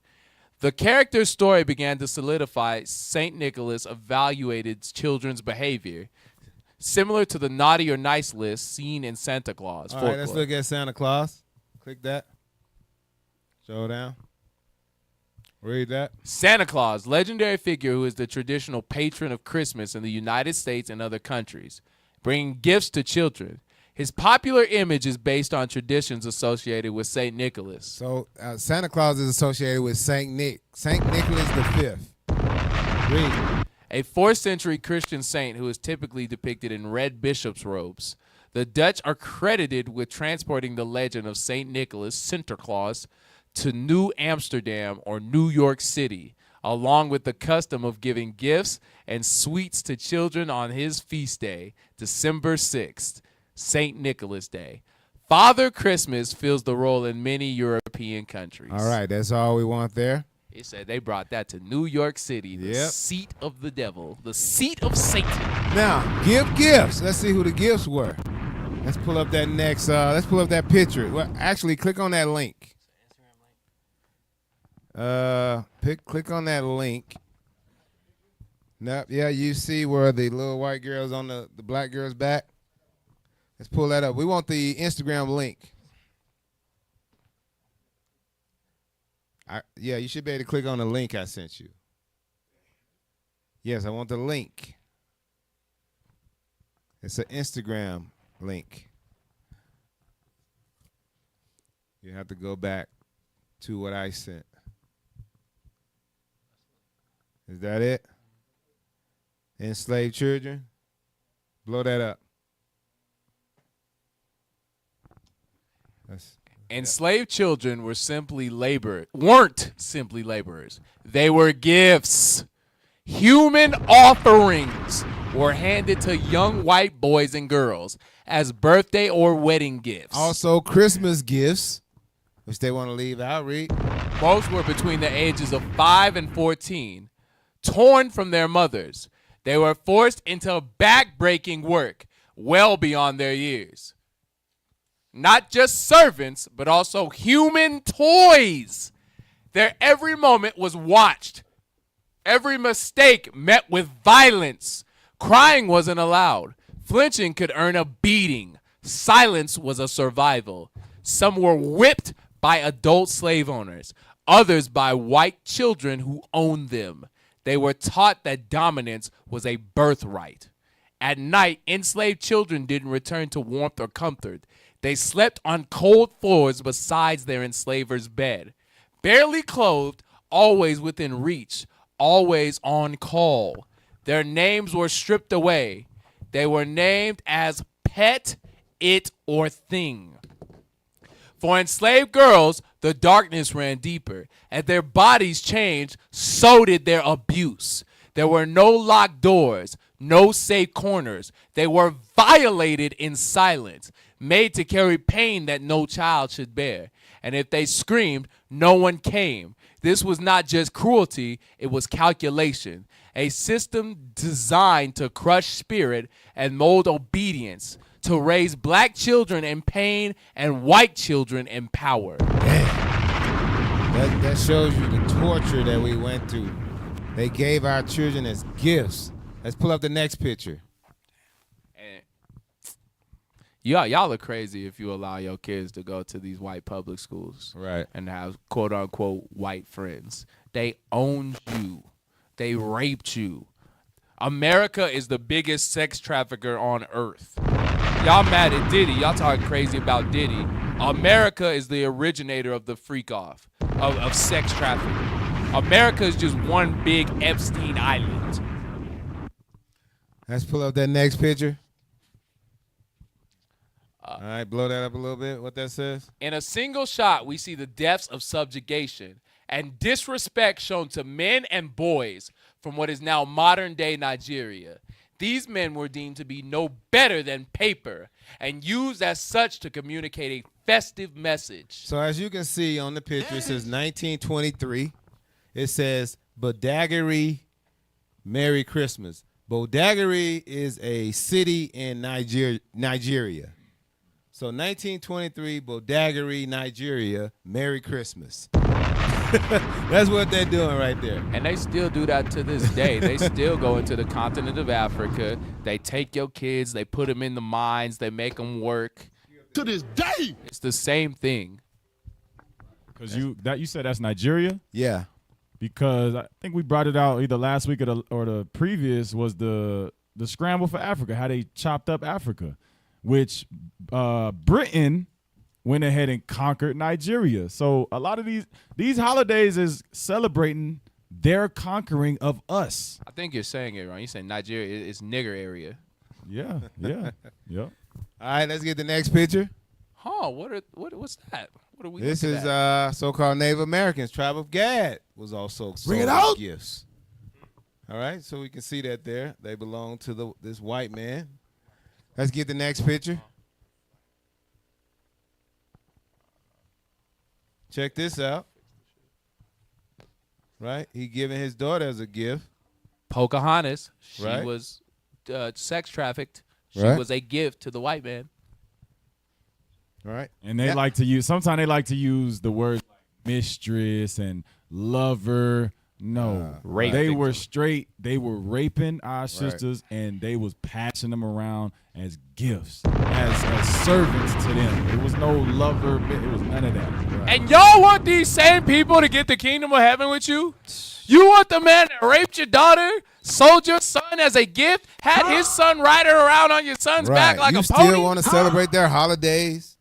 The character's story began to solidify St. Nicholas evaluated children's behavior, similar to the naughty or nice list seen in Santa Claus. All right, let's look at Santa Claus. Click that. Show down. Read that. Santa Claus, legendary figure who is the traditional patron of Christmas in the United States and other countries, bringing gifts to children. His popular image is based on traditions associated with St. Nicholas. So Santa Claus is associated with St. Nicholas V. Read. A 4th century Christian saint who is typically depicted in red bishop's robes. The Dutch are credited with transporting the legend of St. Nicholas, Sinterklaas, to New Amsterdam or New York City, along with the custom of giving gifts and sweets to children on his feast day, December 6th. St. Nicholas Day. Father Christmas fills the role in many European countries. All right, that's all we want there. He said they brought that to New York City, the seat of the devil, the seat of Satan. Now, give gifts. Let's see who the gifts were. Let's pull up that next, let's pull up that picture. Well, actually, click on that link. Click on that link. Nope, yeah, you see where the little white girl's on the black girl's back? Let's pull that up. We want the Instagram link. Yeah, you should be able to click on the link I sent you. Yes, I want the link. It's an Instagram link. You have to go back to what I sent. Is that it? Enslaved children? Blow that up. Enslaved children weren't simply laborers. They were gifts. Human offerings were handed to young white boys and girls as birthday or wedding gifts. Also, Christmas gifts, which they want to leave out. Read. Most were between the ages of 5 and 14, torn from their mothers. They were forced into back-breaking work well beyond their years. Not just servants, but also human toys. Their every moment was watched. Every mistake met with violence. Crying wasn't allowed. Flinching could earn a beating. Silence was a survival. Some were whipped by adult slave owners, others by white children who owned them. They were taught that dominance was a birthright. At night, enslaved children didn't return to warmth or comfort. They slept on cold floors beside their enslaver's bed. Barely clothed, always within reach, always on call. Their names were stripped away. They were named as pet, it, or thing. For enslaved girls, the darkness ran deeper. As their bodies changed, so did their abuse. There were no locked doors, no safe corners. They were violated in silence, made to carry pain that no child should bear. And if they screamed, no one came. This was not just cruelty, it was calculation. A system designed to crush spirit and mold obedience, to raise black children in pain and white children in power. That shows you the torture that we went through. They gave our children as gifts. Let's pull up the next picture. Y'all are crazy if you allow your kids to go to these white public schools, right, and have quote unquote white friends. They owned you. They raped you. America is the biggest sex trafficker on earth. Y'all mad at Diddy. Y'all talking crazy about Diddy. America is the originator of the freak off of sex trafficking. America is just one big Epstein Island. Let's pull up that next picture. All right, blow that up a little bit, what that says. In a single shot, we see the depths of subjugation and disrespect shown to men and boys from what is now modern-day Nigeria. These men were deemed to be no better than paper and used as such to communicate a festive message. So as you can see on the picture, it says 1923. It says, Bodagary, Merry Christmas. Bodagary is a city in Nigeria. So 1923, Bodagary, Nigeria, Merry Christmas. That's what they're doing right there. And they still do that to this day. They still go into the continent of Africa. They take your kids, they put them in the mines, they make them work. To this day. It's the same thing. Because you said that's Nigeria? Yeah. Because I think we brought it out either last week or the previous was the scramble for Africa, how they chopped up Africa, which Britain went ahead and conquered Nigeria. So a lot of these holidays is celebrating their conquering of us. I think you're saying it wrong. You say Nigeria is nigger area. Yeah. All right, let's get the next picture. Huh? What's that? What are we? This is at? so-called Native Americans. Tribe of Gad was also Bring it sold out. gifts. All right, so we can see that there. They belong to this white man. Let's get the next picture. Check this out. Right? He giving his daughter as a gift. Pocahontas. She Right. was sex trafficked. She Right. was a gift to the white man. Right. And they like to use, sometimes they like to use the words like mistress and lover. No, Rape they victim. were straight. They were raping our sisters, and they was passing them around as gifts, as servants to them. It was no lover. It was none of that. And y'all want these same people to get the kingdom of heaven with you? You want the man that raped your daughter, sold your son as a gift, had his son ride her around on your son's back like you a pony? still want to celebrate their holidays,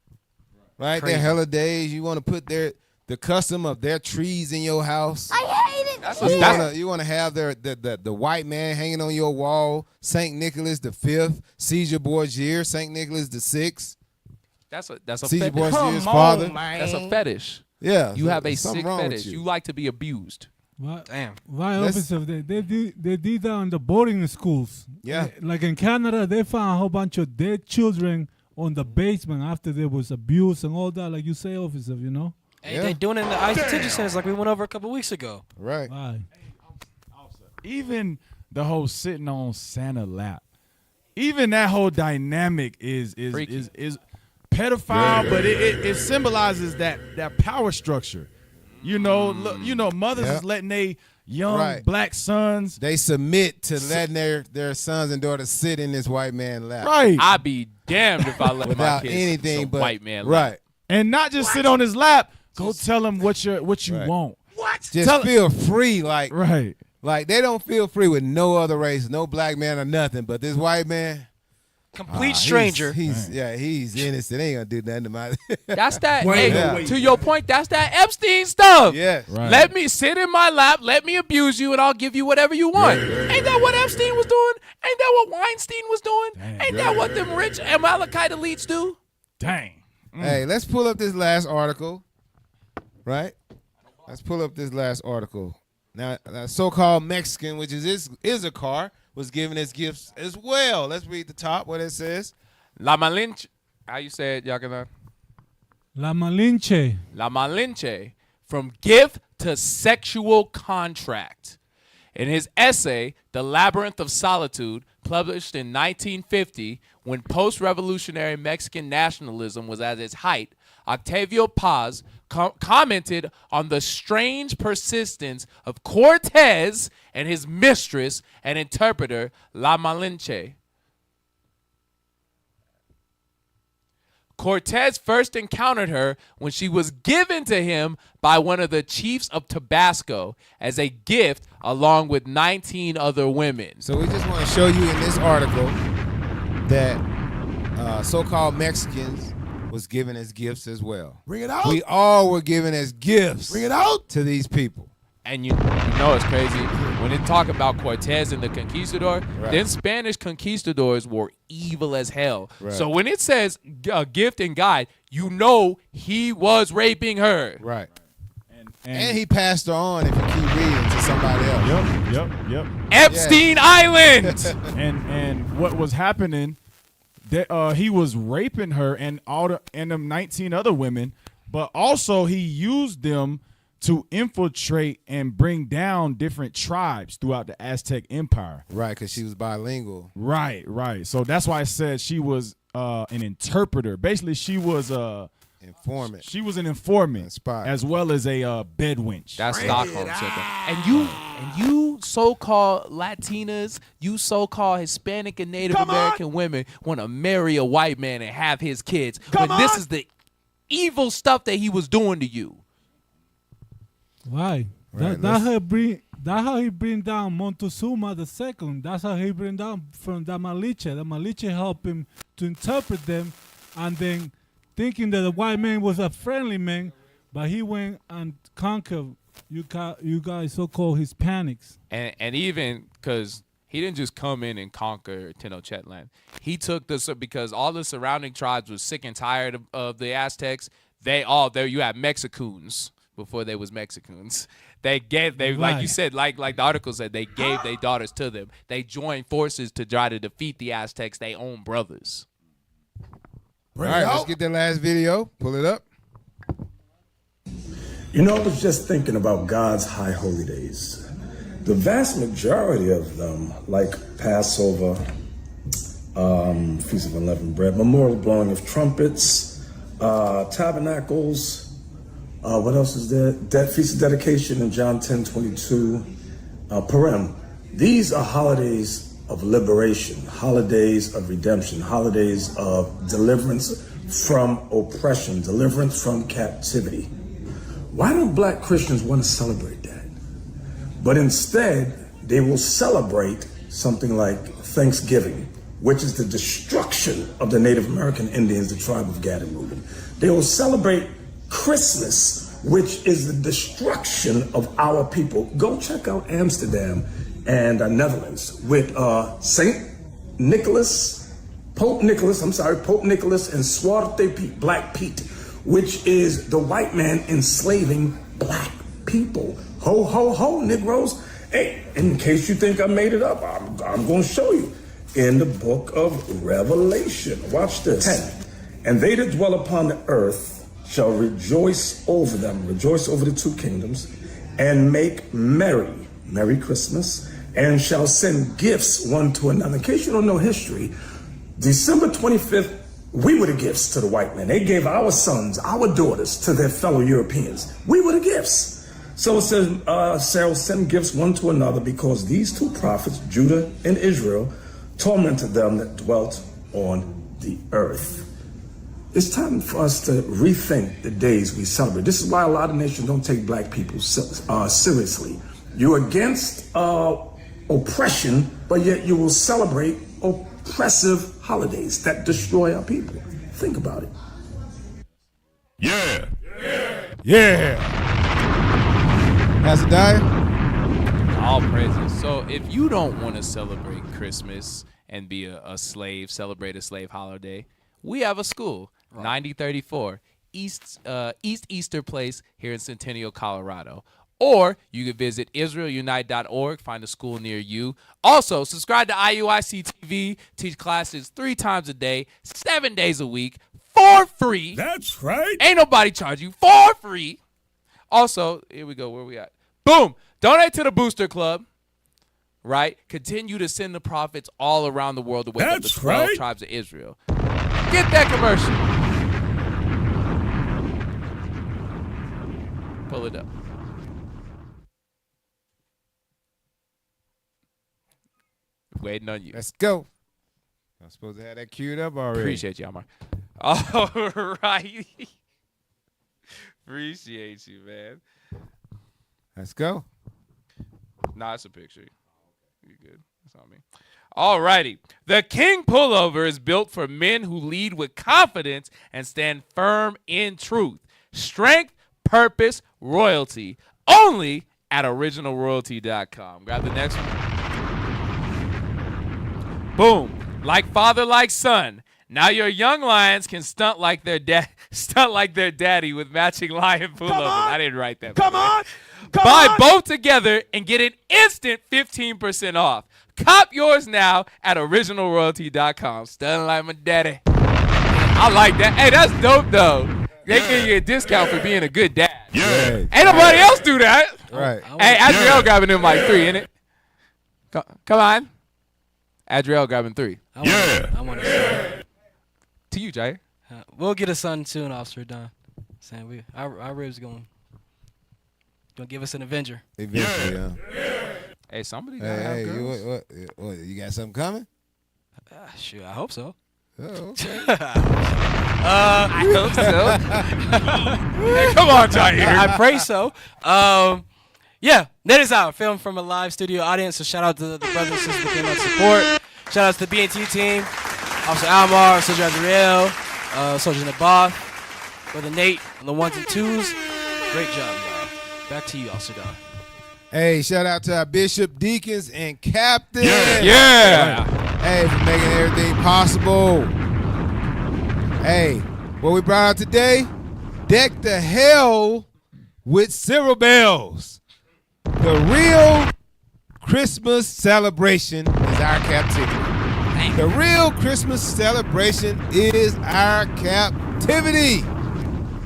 right? Crazy. Their holidays. You want to put the custom of their trees in your house. I hate it. You want to have the white man hanging on your wall. Saint Nicholas V, Caesar Borgia, Saint Nicholas VI. That's a Caesar fetish. Borgia's father. That's a fetish. Yeah, You have a something sick wrong with fetish. you. You like to be abused. Damn. Why officer? They did that on the boarding schools. Yeah. Like in Canada, they found a whole bunch of dead children on the basement after there was abuse and all that. Like you say, officer, you know. Hey, they doing it in the ICE detention centers like we went over a couple weeks ago. Right. Even the whole sitting on Santa lap, even that whole dynamic is pedophile, but it symbolizes that power structure. You know, mothers is letting they young black sons. They submit to letting their sons and daughters sit in this white man lap. Right. I'd be damned if I let my Without kids anything some but white man. right. And not just sit on his lap. Go tell him what you want. Just feel free, like right. Like they don't feel free with no other race, no black man or nothing. But this white man, complete stranger. He's innocent. Ain't gonna do nothing to my. That's that. To your point, that's that Epstein stuff. Yes. Right. Let me sit in my lap. Let me abuse you, and I'll give you whatever you want. Ain't that what Epstein was doing? Ain't that what Weinstein was doing? Ain't that what them rich Amalekite elites do? Dang. Hey, let's pull up this last article, right? Let's pull up this last article. Now, so-called Mexican, which is Issachar, was given his gifts as well. Let's read the top, what it says. La Malinche. How you say it, Yakinan? La Malinche. La Malinche. From gift to sexual contract. In his essay, The Labyrinth of Solitude, published in 1950, when post-revolutionary Mexican nationalism was at its height, Octavio Paz commented on the strange persistence of Cortez and his mistress and interpreter, La Malinche. Cortez first encountered her when she was given to him by one of the chiefs of Tabasco as a gift along with 19 other women. So we just want to show you in this article that so-called Mexicans was given as gifts as well. Bring it out. We all were given as gifts. Bring it out to these people. And you know it's crazy when they talk about Cortez and the conquistador. Right. Then Spanish conquistadors were evil as hell. Right. So when it says gift and guide, you know he was raping her. Right. And he passed her on, if you keep reading, to somebody else. Yep. Epstein Island. and what was happening? That he was raping her and them 19 other women, but also he used them to infiltrate and bring down different tribes throughout the Aztec Empire. Right, because she was bilingual. Right. So that's why I said she was an interpreter. Basically, she was informant. She was an informant, as well as a bed wench. That's Stockholm syndrome. And you so-called Latinas, you so-called Hispanic and Native American women want to marry a white man and have his kids. This is the evil stuff that he was doing to you. Right. Right, That's how he bring down Montezuma II. That's how he bring down from the Malinche. The Malinche helped him to interpret them, and then thinking that the white man was a friendly man, but he went and conquered you guys so-called Hispanics. And even because he didn't just come in and conquer Tenochtitlan. He took this because all the surrounding tribes were sick and tired of the Aztecs. You had Mexicans before they was Mexicans. Like you said, like the article said, they gave their daughters to them. They joined forces to try to defeat the Aztecs, their own brothers. All right, let's get that last video. Pull it up. You know, I was just thinking about God's high holy days. The vast majority of them, like Passover, Feast of Unleavened Bread, memorial blowing of trumpets, tabernacles, what else is there? Feast of Dedication in John 10:22, Purim. These are holidays of liberation, holidays of redemption, holidays of deliverance from oppression, deliverance from captivity. Why don't black Christians want to celebrate that? But instead, they will celebrate something like Thanksgiving, which is the destruction of the Native American Indians, the tribe of Gad and Reuben. They will celebrate Christmas, which is the destruction of our people. Go check out Amsterdam and Netherlands with Pope Nicholas and Zwarte Piet, Black Pete, which is the white man enslaving black people. Ho, ho, ho, Negroes. Hey, in case you think I made it up, I'm going to show you. In the book of Revelation, watch this. 10. And they that dwell upon the earth shall rejoice over them, rejoice over the two kingdoms, and make merry Christmas, and shall send gifts one to another. In case you don't know history, December 25th, we were the gifts to the white men. They gave our sons, our daughters to their fellow Europeans. We were the gifts. So it says, shall send gifts one to another, because these two prophets, Judah and Israel, tormented them that dwelt on the earth. It's time for us to rethink the days we celebrate. This is why a lot of nations don't take black people seriously. You're against oppression, but yet you will celebrate oppressive holidays that destroy our people. Think about it. Yeah. Pastor Dyer? All praises. So if you don't want to celebrate Christmas and be a slave, celebrate a slave holiday, we have a school, 9034 East Easter Place here in Centennial, Colorado. Or you can visit israelunite.org, find a school near you. Also, subscribe to IUIC TV, teach classes 3 times a day, 7 days a week, for free. That's right. Ain't nobody charge you, for free. Also, here we go, where we at? Boom! Donate to the Booster Club, right? Continue to send the prophets all around the world to wake up the 12 tribes of Israel. Get that commercial. Pull it up. Waiting on you. Let's go. I'm supposed to have that queued up already. Appreciate you, Amar. All right. Appreciate you, man. Let's go. Nah, it's a picture. You good. That's not me. All righty. The King Pullover is built for men who lead with confidence and stand firm in truth. Strength, purpose, royalty. Only at originalroyalty.com. Grab the next one. Boom. Like father, like son. Now your young lions can stunt like their daddy with matching lion pullovers. I didn't write that. Come on. Buy both together and get an instant 15% off. Cop yours now at originalroyalty.com. Stunning like my daddy. I like that. Hey, that's dope though. They give you a discount for being a good dad. Yeah. Ain't nobody else do that. Right. Hey, Adriel grabbing them like 3, innit? Come on. Adriel grabbing 3. I want a son. To you, Jay. We'll get a son soon, Officer Don. Saying our ribs gonna give us an Avenger. Eventually, yeah. Hey, somebody gotta have girls. What, you got something coming? Shoot, I hope so. Oh, okay. I hope so. Hey, come on, Jair. I pray so. Yeah, that is our film from a live studio audience. So shout out to the brothers and sisters that came out to support. Shout out to the BNT team, Officer Almar, Soldier Adriel, Soldier Naboth, Brother Nate on the 1s and 2s. Great job, y'all. Back to you, Officer Don. Hey, shout out to our bishop, deacons, and captains. Yeah. Hey, for making everything possible. Hey, what we brought out today? Deck the hell with Cyril bells. The real Christmas celebration is our captivity. The real Christmas celebration is our captivity.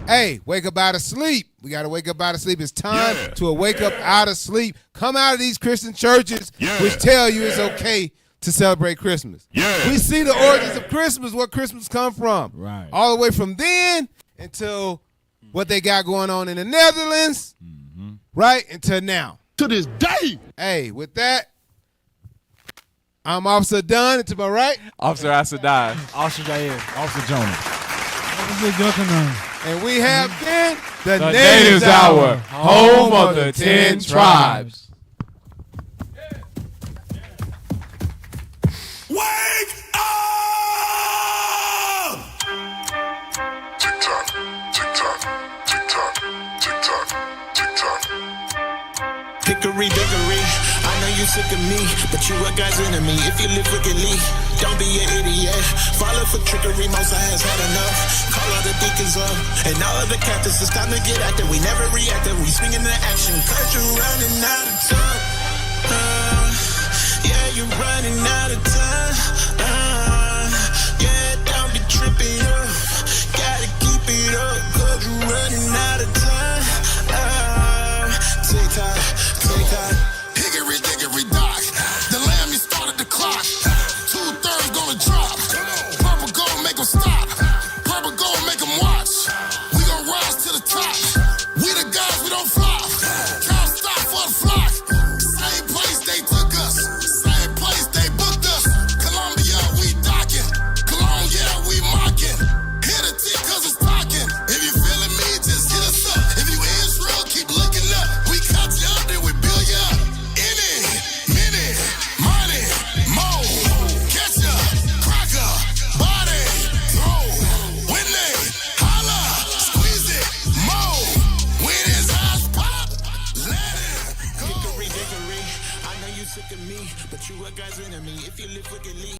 Hey, wake up out of sleep. We got to wake up out of sleep. It's time to wake up out of sleep. Come out of these Christian churches which tell you it's okay to celebrate Christmas. We see the origins of Christmas, where Christmas come from. Right. All the way from then until what they got going on in the Netherlands, right, until now. To this day. Hey, with that, I'm Officer Dunn, and to my right, Officer Asadai. Officer Jair. Officer Jonah. Officer Jokanan. and we have been The Natives Hour, home of the 10 tribes. Wake up! Tick-tock, tick-tock, tick-tock, tick-tock, tick-tock. Hickory dickory, I know you sick of me, but you a God's enemy. If you live wickedly, don't be an idiot. Follow for trickery, Mosa has had enough. Call all the deacons up, and all of the captains, it's time to get active. We never reacted, we swing into action, cause you're running out of time. Yeah, you're running out of time. Yeah, don't be tripping up. Gotta keep it up, cause you're running out of time. Tick-tock, tick-tock. Hickory dickory dock. The lamb, you started the clock. 2/3 gonna drop. Purple gold make 'em stop. Purple gold make 'em watch. We gon' rise to the top. We the guys, we don't flop. Can't stop for sick of me, but you a God's enemy if you live wickedly.